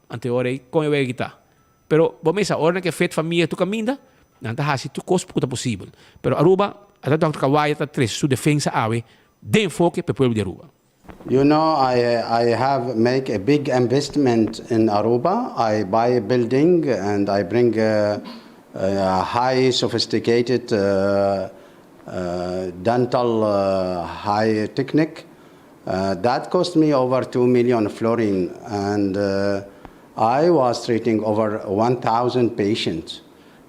[SPEAKER 19] Ante ora aí, como eu vejo que está. Pero vamos a hora que feita família tu caminha, não está assim tu costo puta possível. Pero Aruba, a Dr. Kawaya está tres sua defesa ave de enfoque para o povo de Aruba.
[SPEAKER 20] You know, I have make a big investment in Aruba. I buy a building and I bring a high sophisticated dental high technique. That cost me over 2 million florin and I was treating over 1,000 patients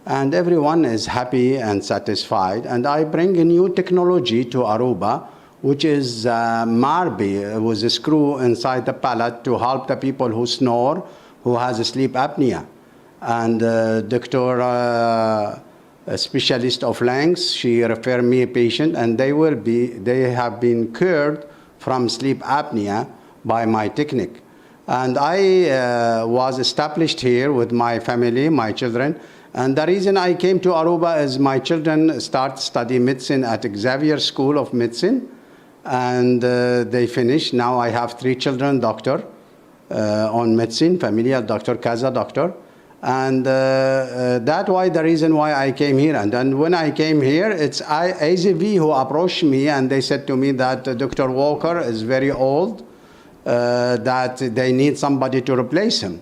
[SPEAKER 20] and everyone is happy and satisfied. And I bring a new technology to Aruba, which is Marby, with a screw inside the palate to help the people who snore, who has sleep apnea. And doctor, a specialist of lungs, she referred me a patient and they have been cured from sleep apnea by my technique. And I was established here with my family, my children. And the reason I came to Aruba is my children start study medicine at Xavier School of Medicine. And they finish. Now I have 3 children, doctor, on medicine, familial doctor, Kaza doctor. And that's why the reason why I came here. And then when I came here, it's AZV who approached me and they said to me that Dr. Walker is very old. That they need somebody to replace him.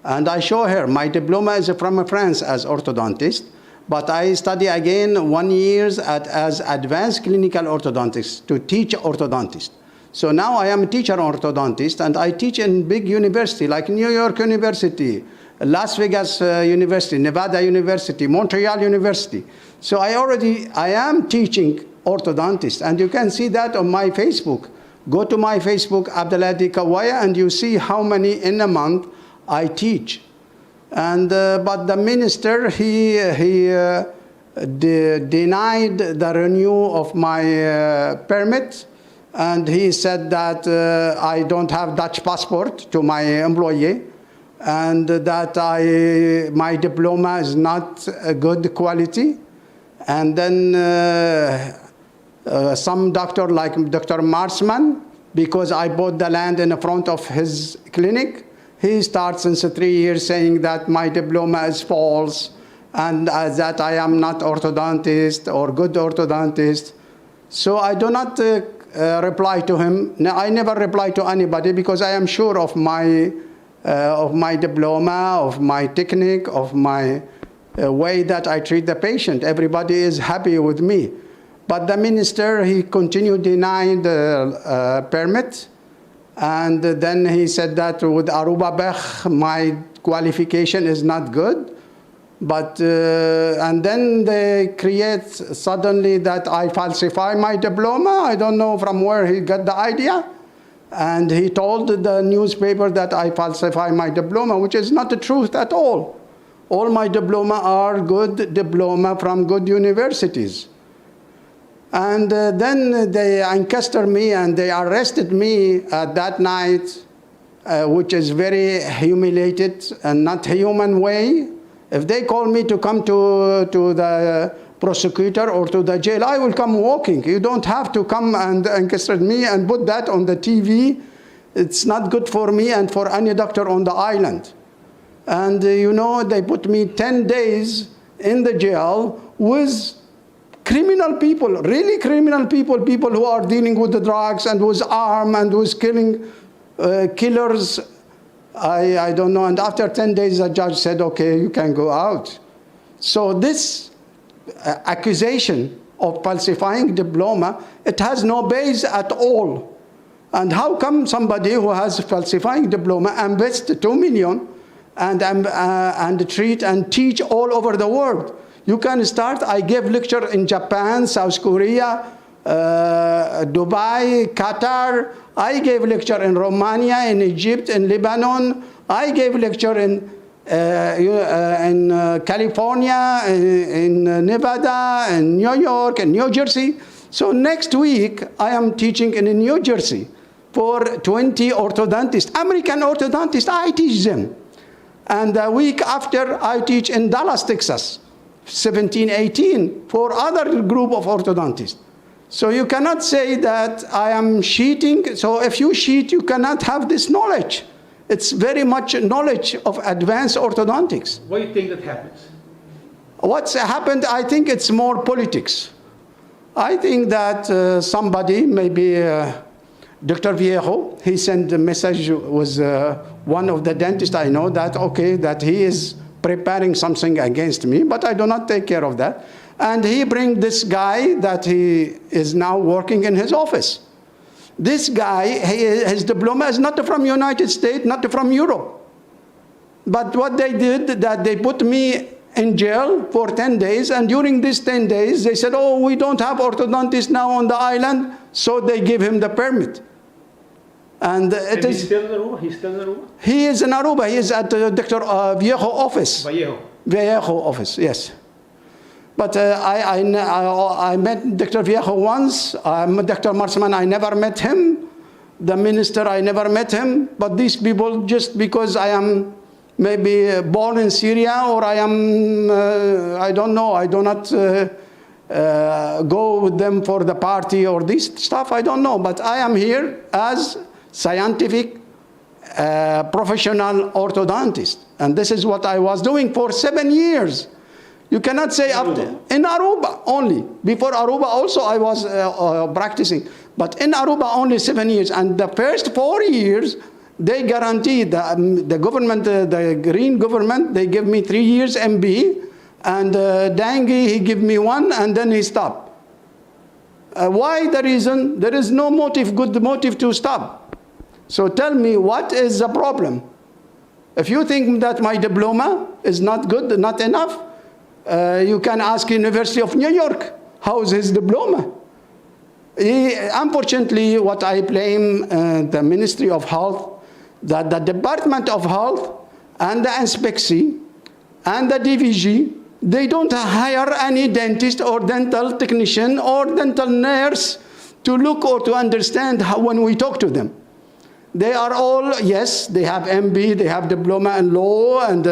[SPEAKER 20] And I show her, my diploma is from France as orthodontist, but I study again 1 year as advanced clinical orthodontist to teach orthodontist. So now I am a teacher orthodontist and I teach in big university like New York University, Las Vegas University, Nevada University, Montreal University. So I am teaching orthodontist and you can see that on my Facebook. Go to my Facebook, Abdelhadi Kawaya, and you see how many in a month I teach. And but the minister he denied the renewal of my permit, and he said that I don't have Dutch passport to my employee, and that my diploma is not a good quality. And then some doctor like Dr. Marsman, because I bought the land in the front of his clinic, he starts since 3 years saying that my diploma is false and that I am not orthodontist or good orthodontist. So I do not reply to him. I never reply to anybody because I am sure of my diploma, of my technique, of my way that I treat the patient. Everybody is happy with me. But the minister, he continued denying the permit. And then he said that with Aruba Bech, my qualification is not good. But, and then they create suddenly that I falsify my diploma. I don't know from where he got the idea. And he told the newspaper that I falsify my diploma, which is not the truth at all. All my diploma are good diploma from good universities. And then they encaster me and they arrested me that night, which is very humiliated and not human way. If they call me to come to the prosecutor or to the jail, I will come walking. You don't have to come and encaster me and put that on the TV. It's not good for me and for any doctor on the island. And you know, they put me 10 days in the jail with criminal people, really criminal people, people who are dealing with the drugs and who's armed and who's killing killers. I don't know. And after 10 days, the judge said, okay, you can go out. So this accusation of falsifying diploma, it has no base at all. And how come somebody who has falsifying diploma invests 2 million and treat and teach all over the world? You can start. I gave lecture in Japan, South Korea, Dubai, Qatar. I gave lecture in Romania, in Egypt, in Lebanon. I gave lecture in California, in Nevada, in New York, in New Jersey. So next week, I am teaching in New Jersey for 20 orthodontists, American orthodontists. I teach them. And the week after, I teach in Dallas, Texas, 17, 18, for other group of orthodontists. So you cannot say that I am cheating. So if you cheat, you cannot have this knowledge. It's very much knowledge of advanced orthodontics.
[SPEAKER 19] What do you think that happens?
[SPEAKER 20] What's happened, I think it's more politics. I think that somebody, maybe Dr. Viejo, he sent a message with one of the dentists I know that, okay, that he is preparing something against me, but I do not take care of that. And he bring this guy that he is now working in his office. This guy, his diploma is not from United States, not from Europe. But what they did, that they put me in jail for 10 days, and during these 10 days, they said, oh, we don't have orthodontists now on the island, so they give him the permit. And
[SPEAKER 19] he's still in Aruba? He's still in Aruba?
[SPEAKER 20] He is in Aruba. He is at Dr. Viejo office. Viejo office, yes. But I met Dr. Viejo once. Dr. Marsman, I never met him. The minister, I never met him. But these people, just because I am maybe born in Syria or I am, I don't know, I do not go with them for the party or this stuff, I don't know. But I am here as scientific professional orthodontist. And this is what I was doing for 7 years. You cannot say in Aruba only. Before Aruba also I was practicing. But in Aruba only 7 years. And the first 4 years, they guaranteed, the government, the green government, they give me 3 years MB. And Dangi, he give me 1 and then he stopped. Why the reason? There is no motive, good motive to stop. So tell me, what is the problem? If you think that my diploma is not good, not enough, you can ask University of New York, how is his diploma? Unfortunately, what I blame the Ministry of Health, that the Department of Health and the inspection and the DVG, they don't hire any dentist or dental technician or dental nurse to look or to understand how, when we talk to them. They are all, yes, they have MB, they have diploma in law and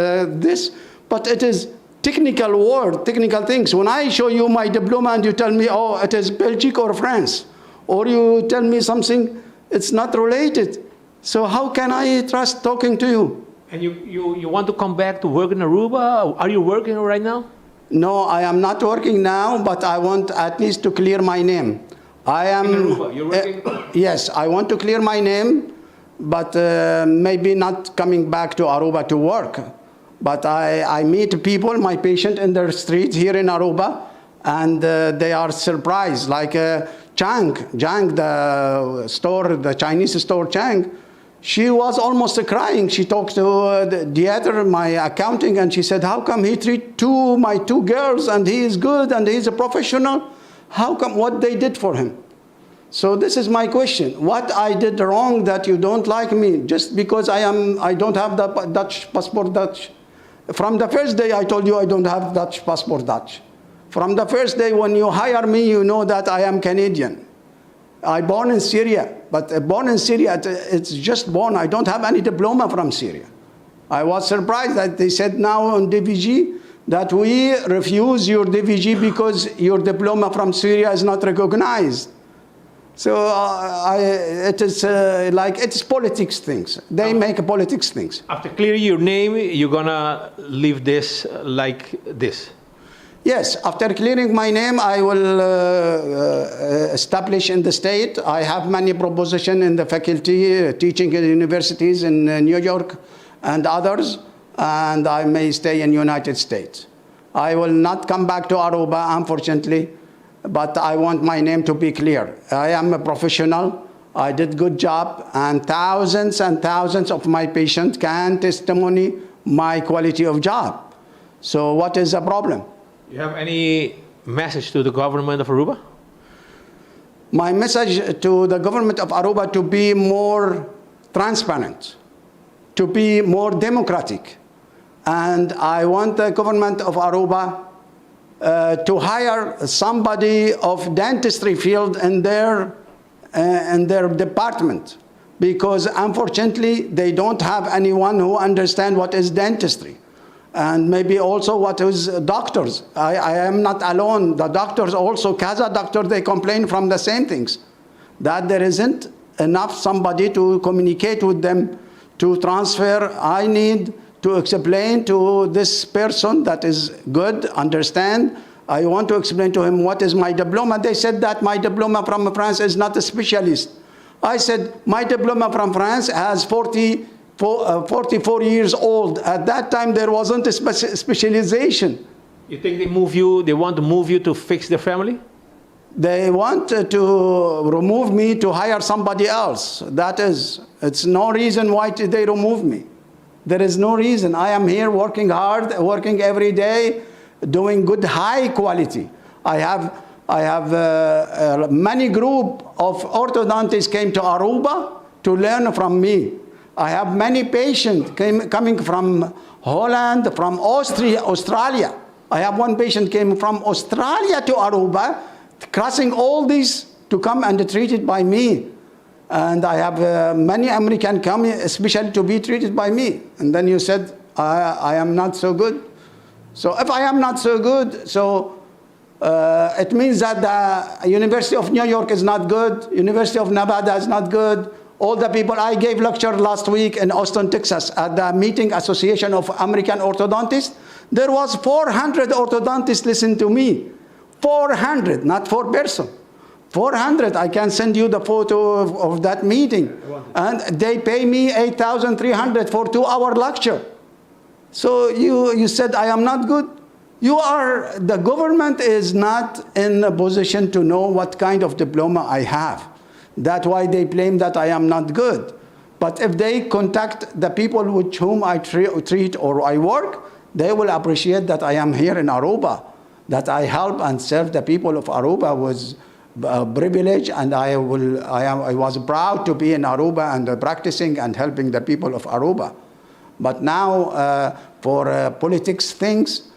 [SPEAKER 20] this, but it is technical word, technical things. When I show you my diploma and you tell me, oh, it is Belgium or France, or you tell me something, it's not related. So how can I trust talking to you?
[SPEAKER 19] And you want to come back to work in Aruba? Are you working right now?
[SPEAKER 20] No, I am not working now, but I want at least to clear my name. I am.
[SPEAKER 19] In Aruba, you're working?
[SPEAKER 20] Yes, I want to clear my name, but maybe not coming back to Aruba to work. But I meet people, my patient in the street here in Aruba, and they are surprised. Like Chang, the store, the Chinese store Chang, she was almost crying. She talked to the other, my accounting, and she said, how come he treat my two girls and he is good and he's a professional? How come, what they did for him? So this is my question. What I did wrong that you don't like me just because I don't have the Dutch passport Dutch? From the first day I told you I don't have Dutch passport Dutch. From the first day when you hire me, you know that I am Canadian. I born in Syria, but born in Syria, it's just born. I don't have any diploma from Syria. I was surprised that they said now on DVG that we refuse your DVG because your diploma from Syria is not recognized. So it is like, it's politics things. They make politics things.
[SPEAKER 19] After clearing your name, you're gonna leave this like this?
[SPEAKER 20] Yes, after clearing my name, I will establish in the state. I have many propositions in the faculty, teaching in universities in New York and others, and I may stay in United States. I will not come back to Aruba, unfortunately, but I want my name to be clear. I am a professional. I did good job, and thousands of my patients can testimony my quality of job. So what is the problem?
[SPEAKER 19] You have any message to the government of Aruba?
[SPEAKER 20] My message to the government of Aruba to be more transparent, to be more democratic. And I want the government of Aruba to hire somebody of dentistry field in their department, because unfortunately they don't have anyone who understands what is dentistry. And maybe also what is doctors. I am not alone. The doctors also, Kaza doctor, they complain from the same things. That there isn't enough somebody to communicate with them, to transfer. I need to explain to this person that is good, understand. I want to explain to him what is my diploma. They said that my diploma from France is not a specialist. I said, my diploma from France has 44 years old. At that time, there wasn't a specialization.
[SPEAKER 19] You think they want to move you to fix their family?
[SPEAKER 20] They want to remove me to hire somebody else. It's no reason why they remove me. There is no reason. I am here working hard, working every day, doing good, high quality. I have many group of orthodontists came to Aruba to learn from me. I have many patients coming from Holland, from Australia. I have one patient came from Australia to Aruba, crossing all these to come and treated by me. And I have many Americans coming, especially to be treated by me. And then you said, I am not so good. So if I am not so good, so it means that the University of New York is not good, University of Nevada is not good. All the people, I gave lecture last week in Austin, Texas, at the meeting Association of American Orthodontists. There was 400 orthodontists listen to me. 400, not 4 person. 400, I can send you the photo of that meeting. And they pay me $8,300 for 2-hour lecture. So you said I am not good? The government is not in a position to know what kind of diploma I have. That's why they claim that I am not good. But if they contact the people with whom I treat or I work, they will appreciate that I am here in Aruba, that I help and serve the people of Aruba with privilege, and I was proud to be in Aruba and practicing and helping the people of Aruba. But now, for politics things,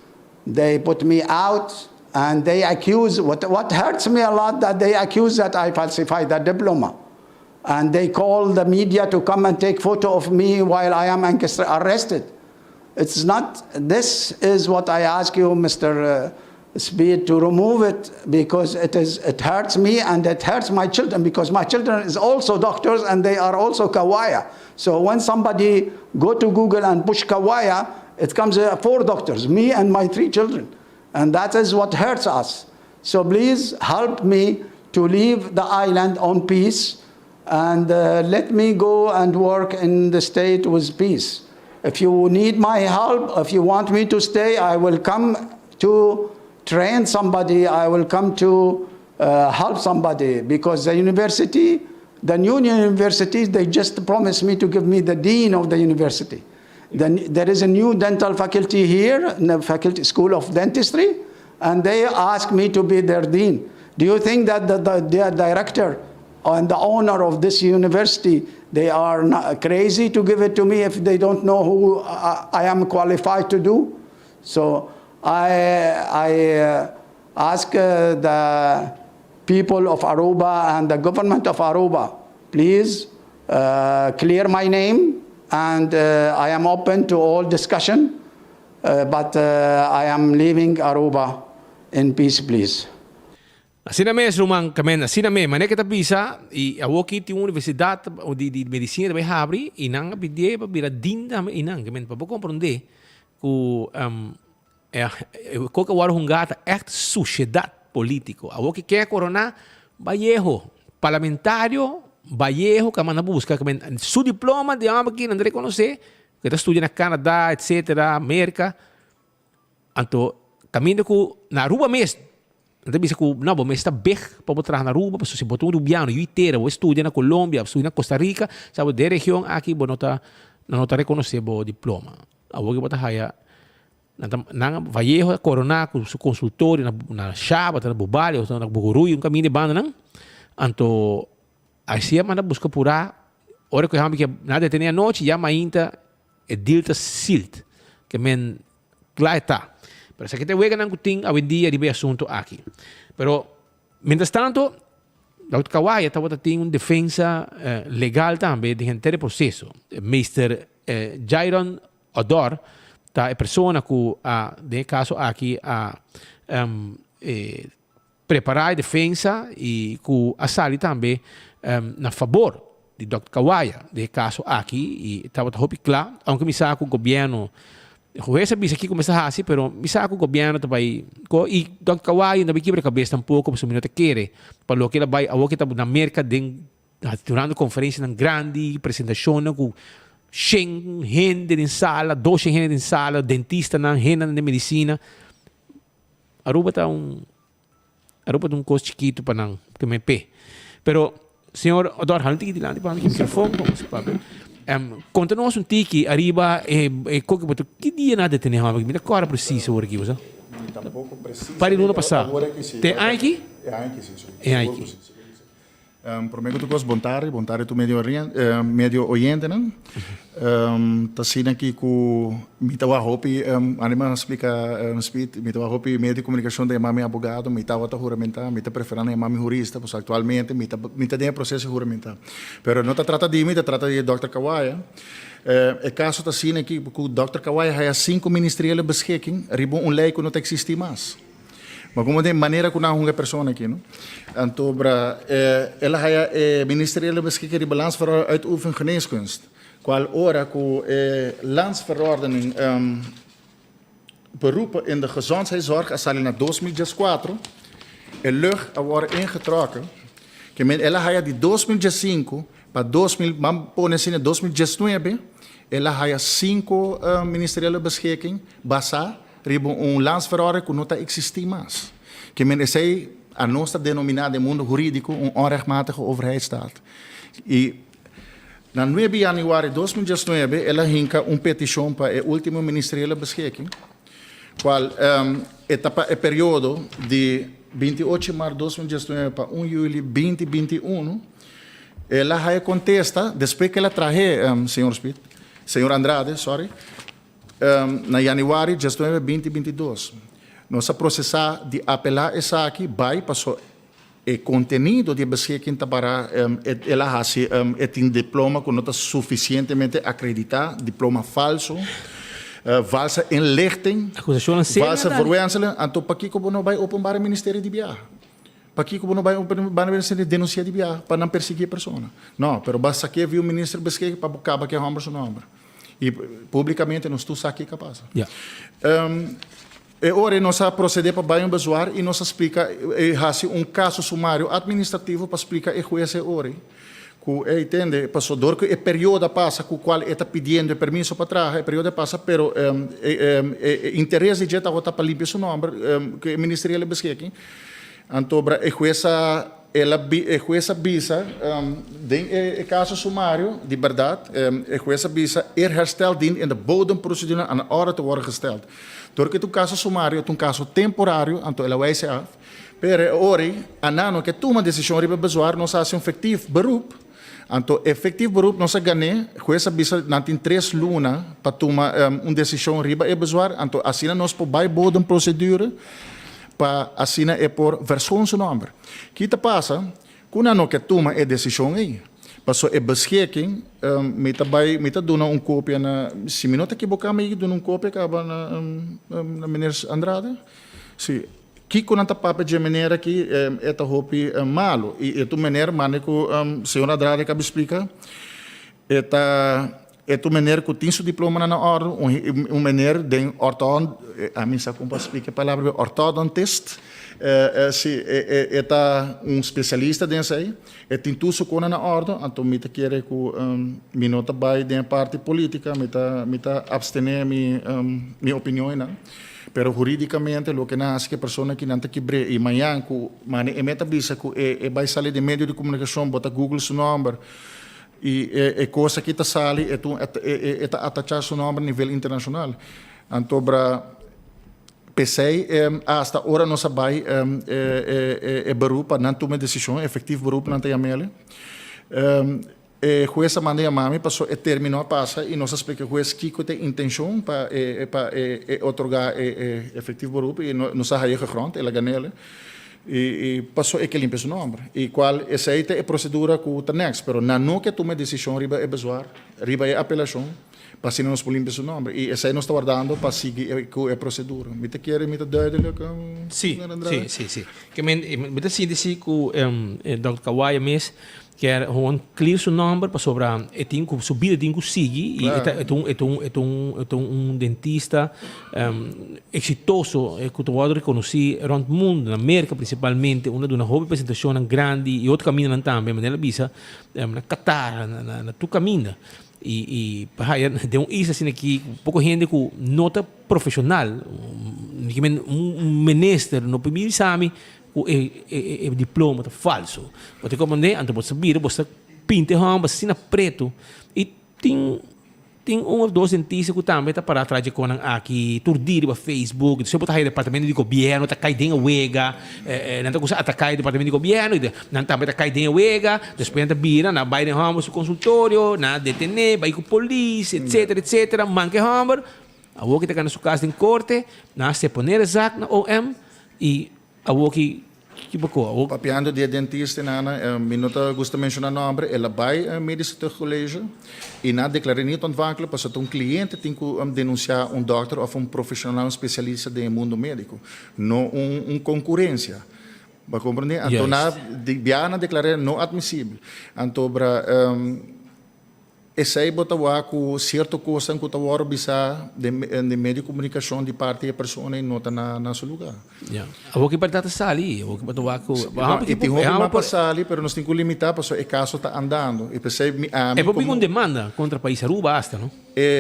[SPEAKER 20] they put me out. And they accuse, what hurts me a lot, that they accuse that I falsified the diploma. and they call the media to come and take photo of me while I am arrested. It's not, this is what I ask you, Mr. Speed, to remove it, because it hurts me and it hurts my children, because my children is also doctors and they are also Kawaya. So when somebody go to Google and push Kawaya, it comes 4 doctors, me and my 3 children. And that is what hurts us. So please help me to leave the island on peace, and let me go and work in the state with peace. If you need my help, if you want me to stay, I will come to train somebody, I will come to help somebody, because the university, the new universities, they just promised me to give me the dean of the university. Then there is a new dental faculty here, in the faculty school of dentistry, and they asked me to be their dean. Do you think that the director and the owner of this university, they are not crazy to give it to me if they don't know who I am qualified to do? So I ask the people of Aruba and the government of Aruba, please clear my name, and I am open to all discussion, but I am leaving Aruba in peace, please.
[SPEAKER 19] Siname rumang kamen siname mane kita bisa I awoki ti universidad o di medicina de habri inang bidie pa bira dinda inang kamen pa comprende ku ko ka war hungata echt sociedad político awoki que corona Vallejo parlamentario Vallejo que mana busca kamen su diploma de aqui não reconocer que está estudia na Canadá etc América anto caminho ku na Aruba mesmo. Então, bisa ko, não, mas está bem para botar na Aruba, para se botar um rubiano, eu inteira, eu estudo na Colômbia, eu estudo na Costa Rica, sabe, de região aqui, não está reconhecer o diploma. A que botar haya, na Vallejo, Corona, com o consultório, na Chava, na Bubalha, na Bugurui, caminho de banda, não? Então, assim, manda buscar por aí, hora que eu que nada tem a noite, já ainda é Delta Silt, que men, lá está. Pero sa kita wega nang kuting awin dia di ba asunto aqui. Pero mientras tanto, Dr. Kawaya estava tendo defesa legal também de gente processo. Mr. Jairon Odor, tá é pessoa que de caso aqui preparar a defesa e que a sali também na favor de Dr. Kawaya, de caso aqui e estava hopi claro, aunque me saco o governo Jueza bisa aqui começar assim, pero bisa ako gobyerno também e Dr. Kawaya na biquibra cabeça tampouco para sumir te querer para lo que ela vai awo kita na América durante conferência ng grande apresentação com 100 gente em sala, 200 gente em sala, dentista na gente de medicina. Aruba tá custo chiquito para não que me pé. Pero senhor Odor, halti que dilante para o microfone, como se pode. Conta-nos tiki arriba que dia nada tem a me agora preciso aqui você
[SPEAKER 21] tampouco precisa
[SPEAKER 19] para no passar tem aqui
[SPEAKER 21] é aqui Prometo que tu cos bontare tu medio oriente não tá sendo aqui com mitawa hopi anima explica speed mitawa hopi meio de comunicação de mami abogado mitawa tá juramentar mita preferando mami jurista pois atualmente mita tem processo juramentar pero não tá trata de mim trata de Dr. Kawaya é caso tá sendo aqui que o Dr. Kawaya há 5 ministeriële beschikking ribo lei que não existe mais. Maar como de maneira que não uma pessoa aqui, não? Então, ela é ministeriële beschikking die balansverordening uitoefenen geneeskunst. Qual hora que landsverordening beroepen in de gezondheidszorg, als al in 2004, lucht worden ingetrokken. Que ela de 2005 para 2019, ela 5 ministeriële beschikking, basa ribo landsverordening que não existe mais. Que men is a nossa denominada mundo jurídico onrechtmatige overheidsstaat. E na 9 januari 2019 ela hinka petição para a última ministeriële beschikking, qual etapa período de 28 de março 2019 para 1 de julho 2021, ela contesta, depois que ela traje, senhor Andrade, sorry, na januari 2022. Nós processar de apelar essa aqui, vai para e contenido de beschikking para ela hasi um diploma que não está suficientemente acreditado, diploma falso, valse inlichting, valse verwenselen, en toen pakje kom bij openbare ministerie die biar. Pakje kom bij openbare ministerie denuncia die biar, para não perseguir persona. Não, pero basta que viu o ministro beschikking para buscar que homem seu nome. E publicamente não estou aqui capaz.
[SPEAKER 19] Yeah.
[SPEAKER 21] E ora nós proceder para bem bezoar e nós explica há caso sumário administrativo para explicar e juez ora que entende passou dor que o período passa com o qual está pedindo permisso para trás o período passa pero interesse de jeta vota para limpar seu nome que o ministério beschikking antobra e jueza bisa de caso sumário de verdade e jueza bisa herstel dient in de bodemprocedure aan de orde te worden gesteld. Door que tu caso sumário é um caso temporário, então ela vai ser af. Pero ori, anano que toma decisão riba bezoar, nós fazemos efetivo beroep. Então efetivo beroep nós ganhamos, jueza bisa nantin 3 luna para tomar decisão riba e bezoar, então assim nós por vai bodemprocedure para assim é por versão seu nome. Que te passa, quando ano que toma a decisão aí. Passou é beschikking, me tá dando cópia na, se me não te equivocar, me dando cópia acaba na meneer Andrade. Sim, que quando tá papo de maneira que é tá hopi malo e tu maneira maneco senhor Andrade acaba explica, é tu maneira que tem seu diploma na ordem, maneira de ortodon, a mim sabe como explica a palavra ortodontist. Se está especialista dentro aí, tem tudo com na ordem, então me quer que me nota vai da parte política, me tá abstener minha opinião, não. Pero juridicamente lo que nasce que pessoa que não te quebre e manhã que mane e meta bisa que vai sair de meio de comunicação, bota Google seu nome e coisa que tá sali é tá atachar seu nome a nível internacional, então pensei, hasta agora não sabe beroep, não toma decisão, efetivo beroep não tem amele. Jueza mandei a mami, passou e terminou a passa e nós explica juez que tem intenção para otorgar efetivo beroep e não sabe a grond, ela ganhou e passou e que limpa seu nome. E qual essa é a procedura que está next, pero não que toma decisão riba é bezoar, riba é apelação. Para se não limpar seu nome. E essa aí nós está guardando para seguir com a procedura. Me te quer, me te duidelijk?
[SPEAKER 19] Sim. Que me te sinto que o Dr. Kawaya mesmo quer gewoon clear seu nome para sobre subida tem que seguir e é um dentista exitoso que tu pode reconhecer around o mundo, na América principalmente, uma de uma representação grande e outro caminho também, mas ela visa na Qatar, na tu caminho. E de isso assim aqui pouco gente com nota profissional ministro no primeiro exame com diploma falso porque como né então você vira você pinta você assina preto e tem ou dois dentistas que também está para trás de conan aqui turdir para Facebook você botar aí departamento de governo tá caindo uega não tá coisa atacar departamento de governo não também tá caindo uega depois tá vira na baile ramos consultório na detener vai com polícia etc manque hammer a wo que tá na sua casa em corte na se poner exato na OM e a wo que
[SPEAKER 21] papiando de dentista nana minuta gusta mencionar nome ela vai medische college e na declara niet ontvankelijk pas het cliente tem que denunciar dokter of profissional especialista do mundo médico não concorrência vai compreender então na biana declarar não admissível então essa aí bota com certo coisa que tá bisa de meio de comunicação de parte da pessoa e nota na seu lugar.
[SPEAKER 19] A que para sali, a que para com
[SPEAKER 21] e tem uma para sali, pero nós temos que limitar porque o caso está andando e pensei
[SPEAKER 19] é por uma demanda contra o país Aruba basta, não?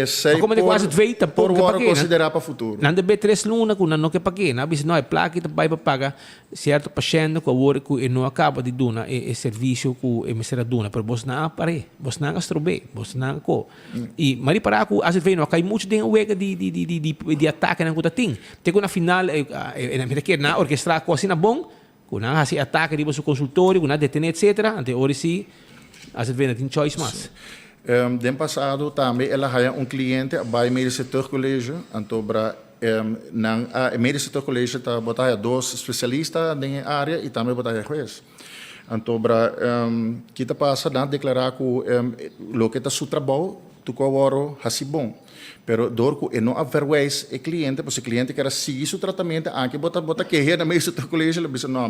[SPEAKER 21] Sei
[SPEAKER 19] como de quase feita
[SPEAKER 21] por considerar para o futuro.
[SPEAKER 19] Não deve 3 luna com não que pague, não bis não é placa que vai para pagar certo paciente com o que não acaba de dona e serviço que é mesera dona, pero você não apare, você não gastrobe, você não co. E mari para que às vezes não cai muito de uega de ataque na coisa tem na final na que na orquestra coisa na bom, com na assim ataque de seu consultório, com na detener etc. Ante ora sim às vezes não tem choice mais.
[SPEAKER 21] Den passado também ela tinha cliente vai medische college então na medische college tá botar 2 especialistas na área e também botar juiz Antobra, kita passa a declarar que lo que está su trabalho, tu coboro hasibom. Pero dorco e não averwais e cliente, porque o cliente quer seguir seu tratamento, anche bota que na meio do colégio, ele diz não,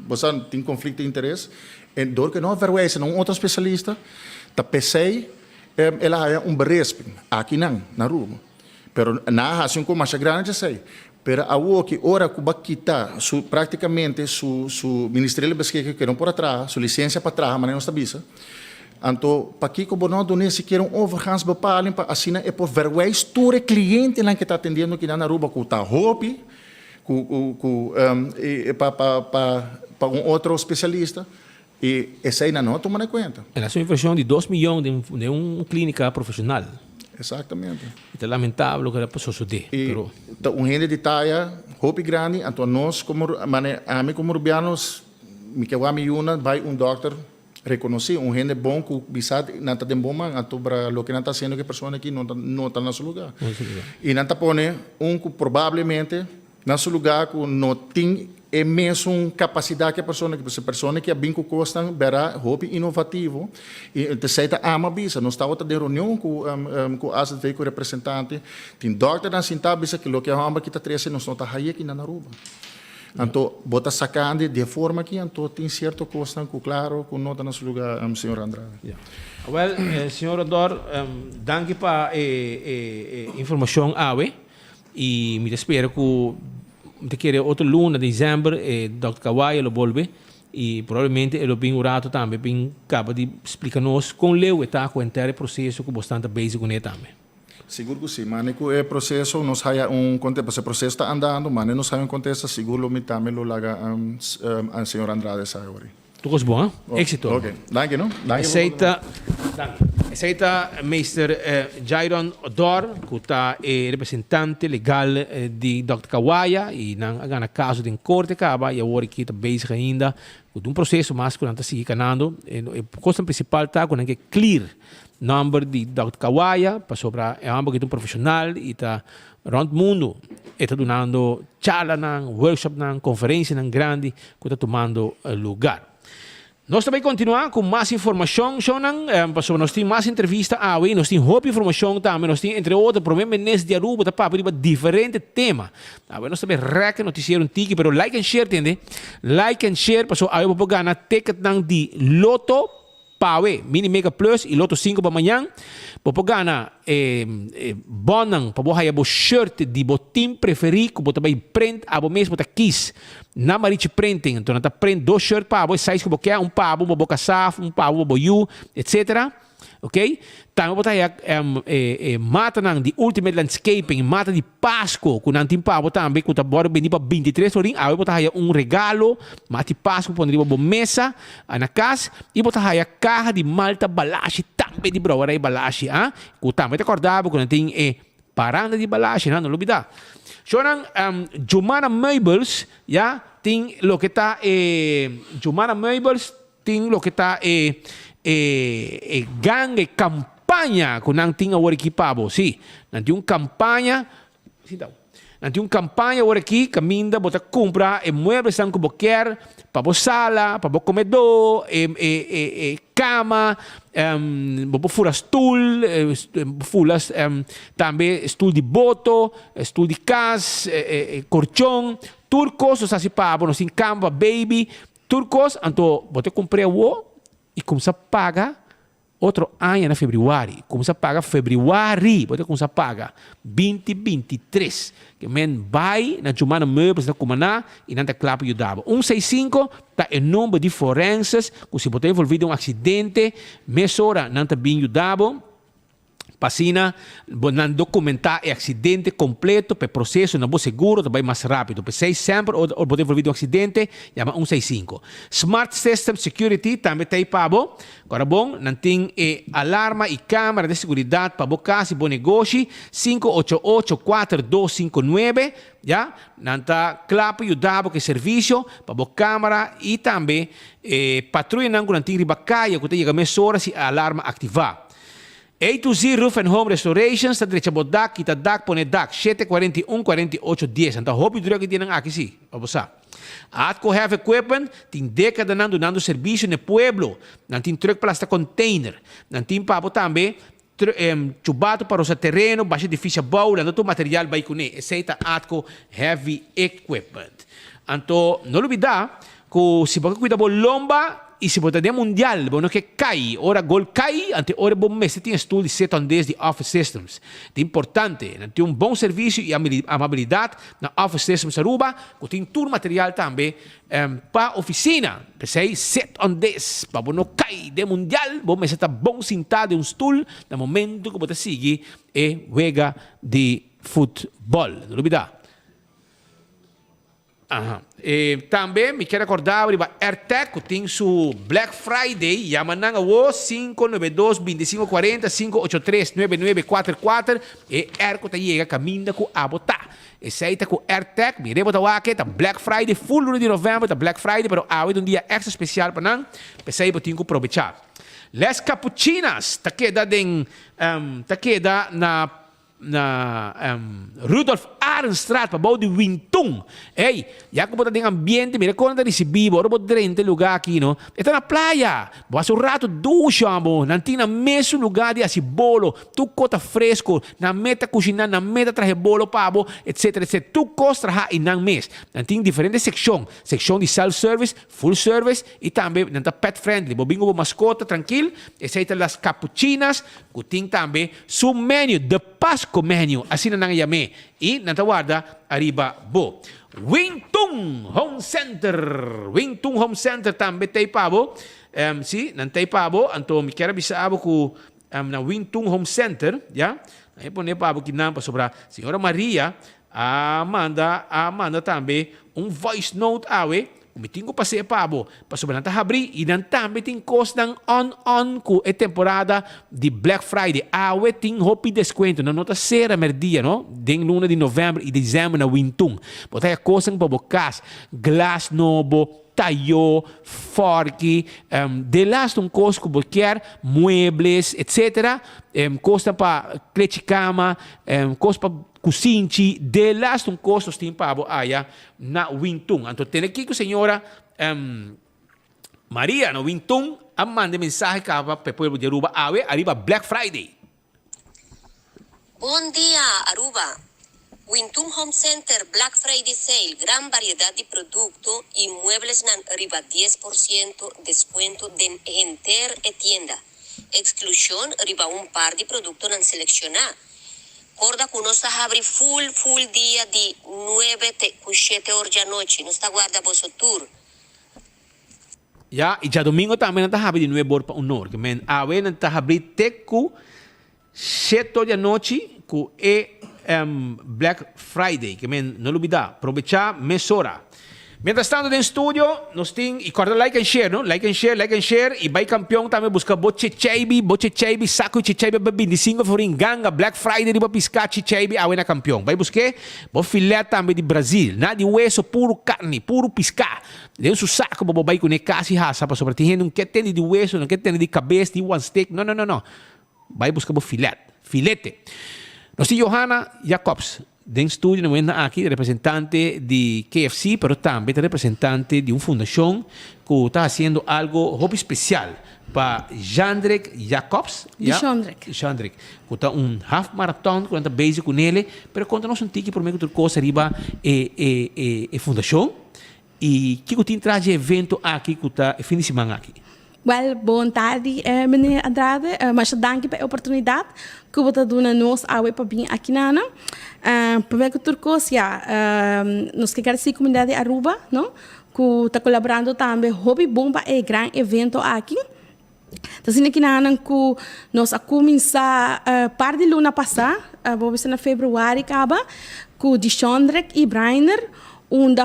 [SPEAKER 21] você tem conflito de interesse, e dorco não averwais, não outro especialista, tá pensei, ela é beresp, aqui não, na rua. Pero na assim como mais grande já sei. Pero a o que ora que vai quitar praticamente su ministério de que não por atrás, sua licença para trás, mas não está bisa. Então, para que como não donar se quer overgangsbepaling para assinar é por verwijs todo cliente lá que está atendendo aqui na Aruba com tá hopi, para outro especialista e essa aí não toma em conta.
[SPEAKER 19] É uma inversão de 2 milhões de uma clínica profissional.
[SPEAKER 21] Exatamente.
[SPEAKER 19] É lamentável que era para suceder.
[SPEAKER 21] Pero gente de talla hopi grande, então nós como como rubianos, me que vai doctor reconheci gente bom que bisad nanta de bom man ato para lo que nanta sendo que pessoa aqui não está no seu lugar. E nanta pone que provavelmente no seu lugar que não tem é mesmo capacidade que a pessoa que é bem com custa verá hobby inovativo e te seita ama bisa não estava de reunião com as veículo representante tem doctor na sinta bisa que lo que a amba que tá trece não está aí aqui na Aruba. Então, bota sacando de forma que então tem certo custo, claro, com nota no seu lugar, senhor Andrade.
[SPEAKER 19] Well, senhor Ador, danke para informação awe e me espero que te querer outro luna de dezembro, Dr. Kawaya lo volve e provavelmente ele bem urato também bem capaz de explicar-nos com leu está com o processo que bastante básico com ele também.
[SPEAKER 21] Seguro que sim, mas o processo nos há contexto, o processo está andando, mas nos há contexto, seguro que também lo laga ao senhor Andrade Sayori.
[SPEAKER 19] Tudo bom, éxito.
[SPEAKER 21] Ok, danke, não?
[SPEAKER 19] Aceita Mr. Jairon Odor, que está representante legal de Dr. Kawaya e na caso de corte acaba e agora que está bezig ainda com processo mas que está seguindo canando. O custo principal está com que clear number de Dr. Kawaya para sobre que é profissional e está rond mundo está dando charla workshop conferência grande que está tomando lugar. Nós também continuamos com mais informação, nós temos mais entrevistas, nós temos outra informação também, nós temos, entre outros, problemas de Aruba, para diferentes temas. Nós também reca noticiário tiki, mas like and share, entende? Like and share, para aí eu vou ganhar ticket de Loto Pawe, Mini Mega Plus e Loto 5 para amanhã. Vou ganhar bonang, para você ter shirt de botim preferido, para também print, abo mesmo para kiss. Na Marichi Printing, então nós print 2 shirts para você, size que você quer, para você boca saf, para você etc. Ok? Também você mata de Ultimate Landscaping, mata de Páscoa, com nantim para você também, que você pode vender para 23 horas, aí você regalo, mata de Páscoa, para você mesa na casa, e você tem caixa de malta balashi, também de broa, balashi, que também te acordava, quando tem paranda de balashi, não olvidar. Sonan Jumana Meubles, ya, tem lo que está Jumana Meubles, tem lo que está gangue campanha com não tinha o equipado, sim, não tinha uma campanha, não tinha uma campanha agora aqui, caminha, bota comprar muebles que você quer, para a sala, para o comedor, cama, fura stool, fulas também stool de boto, stool de casa, colchão, turcos, você sabe, nós temos cama, baby, turcos, então você compra o e começa a pagar outro ano na fevereiro, começa a pagar fevereiro, você começa a pagar 2023, que men vai na Jumana Meubles na Cumaná e não está claro que ajudava. 165 está em número de forenses, que se você envolvido em um acidente, mesora não está bem ajudado. Passina, não documentar o acidente completo, para o processo não é seguro, também mais rápido. Para ser sempre, ou poder envolver um acidente, chama 165. Smart System Security, também tem para bom. Agora bom, não tem alarma e câmera de segurança para boa casa e bom negócio, 588-4259, já? Não está claro para ajudar o serviço, para boa câmera e também patrulha não tem ribacaia, que tem que mesura se a alarma ativar. A2Z Roof and Home Restoration, está direita a DAC, kita DAC, pone DAC, 741-4810. Então, hope que tienen aqui, sim, vamos lá. Atco Heavy Equipment, tem década dando serviço no pueblo. Não tem truck para esta container. Não tem pabo também. Chubato para o terreno, baixa difícil bom, dando todo material vai com ele. Esse é Atco Heavy Equipment. Então, não olvidar que se você cuida da lomba, e se você tem mundial, você que cai, ora gol cai, ante ora bom mês tem estudo de 7 10 de Office Systems. É importante, tem bom serviço e amabilidade na Office Systems Aruba, que tem todo material também para oficina. Pensei 7 10, para você não cair de mundial, bom mês está bom sentado em stool, no momento que você sigue e juega de futebol. Não olvidar. Também me quero recordar que AirTech tem seu Black Friday, yaman o 592-2540-583-9944 e AirCo te chega caminho com a botar. Esse aí tá com AirTech, me rebota aqui, tá Black Friday, full de novembro, tá Black Friday, pero hoje é um dia extra especial para nós, esse aí eu tenho que aproveitar. Les Capuchinas, tá queda na Rudolf Ahrenstraat, para de Wintun. Ei, já que você tem ambiente, mira quando você vive, você pode ter lugar aqui, não? Está na praia, você um rato ducha, não tem na mesmo lugar de assim bolo, tu cota fresco, na meta cozinhar, na meta trazer bolo, pavo, etc, etc. Tu costa e não mes. Não tem diferentes secções, secção de self-service, full service e também não tá pet friendly. Bobingo mascota tranquilo, esse aí tá las capuchinas, que tem também seu menu de Pasco menu, assim na yame. E nanta guarda arriba bo. Wingtung Home Center. Wingtung Home Center também tem pabo. Si, nantay pabo. Anto mi kera bisabo ko na Wingtung Home Center, ya. Aí pone pabo kinampa sobra Senhora Maria manda também voice note awe. Umiting ko pa siya pabo. Pasobra nanta habri, inan também tem cost ng on ko temporada de Black Friday. Awe ting hopi descuento. Na nota sera merdia, no? Den luna de novembro e dezembro na Wintun. Botaya kosang pabocas, glass novo, tayo, forky, de last um costo qualquer, muebles, etc. Costa para cama, costa para kusinchi, de last um costo tem pabo aya na Wintun. Então tem aqui que a senhora Maria na Wintun manda mensagem para o povo de Aruba, awe arriba Black Friday.
[SPEAKER 1] Bom dia, Aruba. Wintun Home Center Black Friday Sale, gran variedad de producto y muebles nan arriba 10% descuento de enter e tienda. Exclusión arriba un par de producto nan seleccionar. Corda que nós está abre full dia de 9 a 7 horas da noite. Nós está guarda vosso tour.
[SPEAKER 19] Ya, e já domingo também não está abre de 9 horas para 1 hora. Men, awe não está abre teco 7 horas da noite com Black Friday. Que men, não olvidar, aproveitar mesora. Mientras tanto, en studio, nos tem, e corda like and share, no? Like and share, e vai campeão também busca boche cheibi, saco cheibi, 25 forin ganga, Black Friday, riba piscar cheibi, awe na campeão. Vai buscar, bo filé também de Brasil, nada de hueso, puro carne, puro piscar. Deu su saco, bo vai com ne casi hasa, para sobre tem não quer ter de hueso, não quer ter de cabeça, de one steak, não. Vai buscar bo filete. Nós tem Johanna Jacobs. Den studio no é aqui representante de KFC, pero também representante de uma fundação que está fazendo algo muito especial para Jandrek Jacobs. Jandrek. Que está half marathon, que está basic com ele, pero conta-nos tiki por meio de outra coisa arriba fundação. E que tem traz de evento aqui que está fim de semana aqui.
[SPEAKER 22] Well, boa tarde, meneer Andrade. Mas dank pela oportunidade que você deu a nós para vir aqui na primeiro turcos, nós queremos a comunidade Aruba, não? Que está colaborando também, hobby bom para o grande evento aqui. Então, assim que nós começar par de luna passada, vamos na fevereiro acaba, com Dishondrek e Brainer. Onde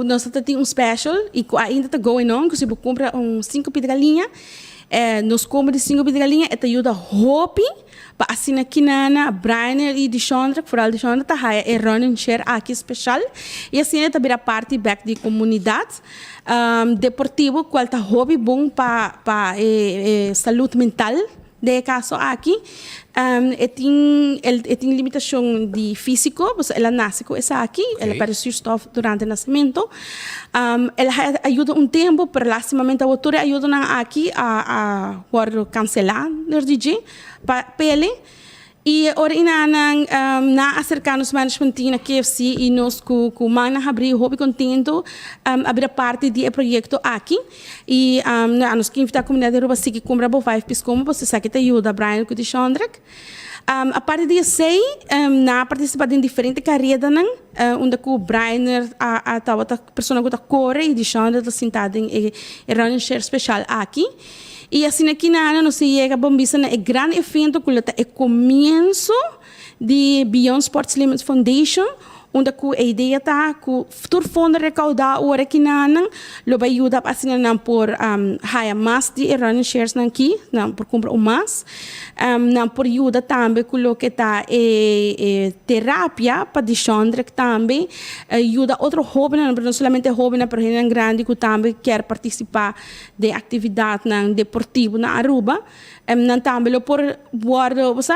[SPEAKER 22] nós temos special e ainda está going on, que se você compra 5 pés de galinha, nós compramos 5 pés de galinha e te ajuda a hopi para assim aqui na Brainer e de Chandra, por de Chandra tá é running share aqui especial e assim é também a parte back de comunidade deportivo qual tá hobby bom para saúde mental de caso aqui, tem limitação de físico, porque ela nasce com essa aqui, ela perde surstof durante o nascimento. Ela ajuda tempo, pero lastimamente a autora ajuda aqui a cancelar o DJ, pele. E ora na acercar-nos management na KFC e nós com mana abrir hobby contento abrir parte do projeto aqui e nós que invitar a comunidade Aruba que compra bo 5 pis como você sabe que te ajuda Brian com o Chandrak a parte de sei na participar em diferentes carreiras onde o Brian a pessoa que está corre e de Chandrak está sentada em running share especial aqui. E assim aqui nós chega bombisa na grande evento que é começo de Beyond Sports Limits Foundation, onde a ideia está que todo fundo recaudar o hora que lo vai ajudar assim por hire mais de running shares aqui, por comprar mais, por ajuda também com o que está terapia para deixar também ajuda outro jovem, não somente jovem, mas gente grande que também quer participar de atividade deportiva na Aruba. Também por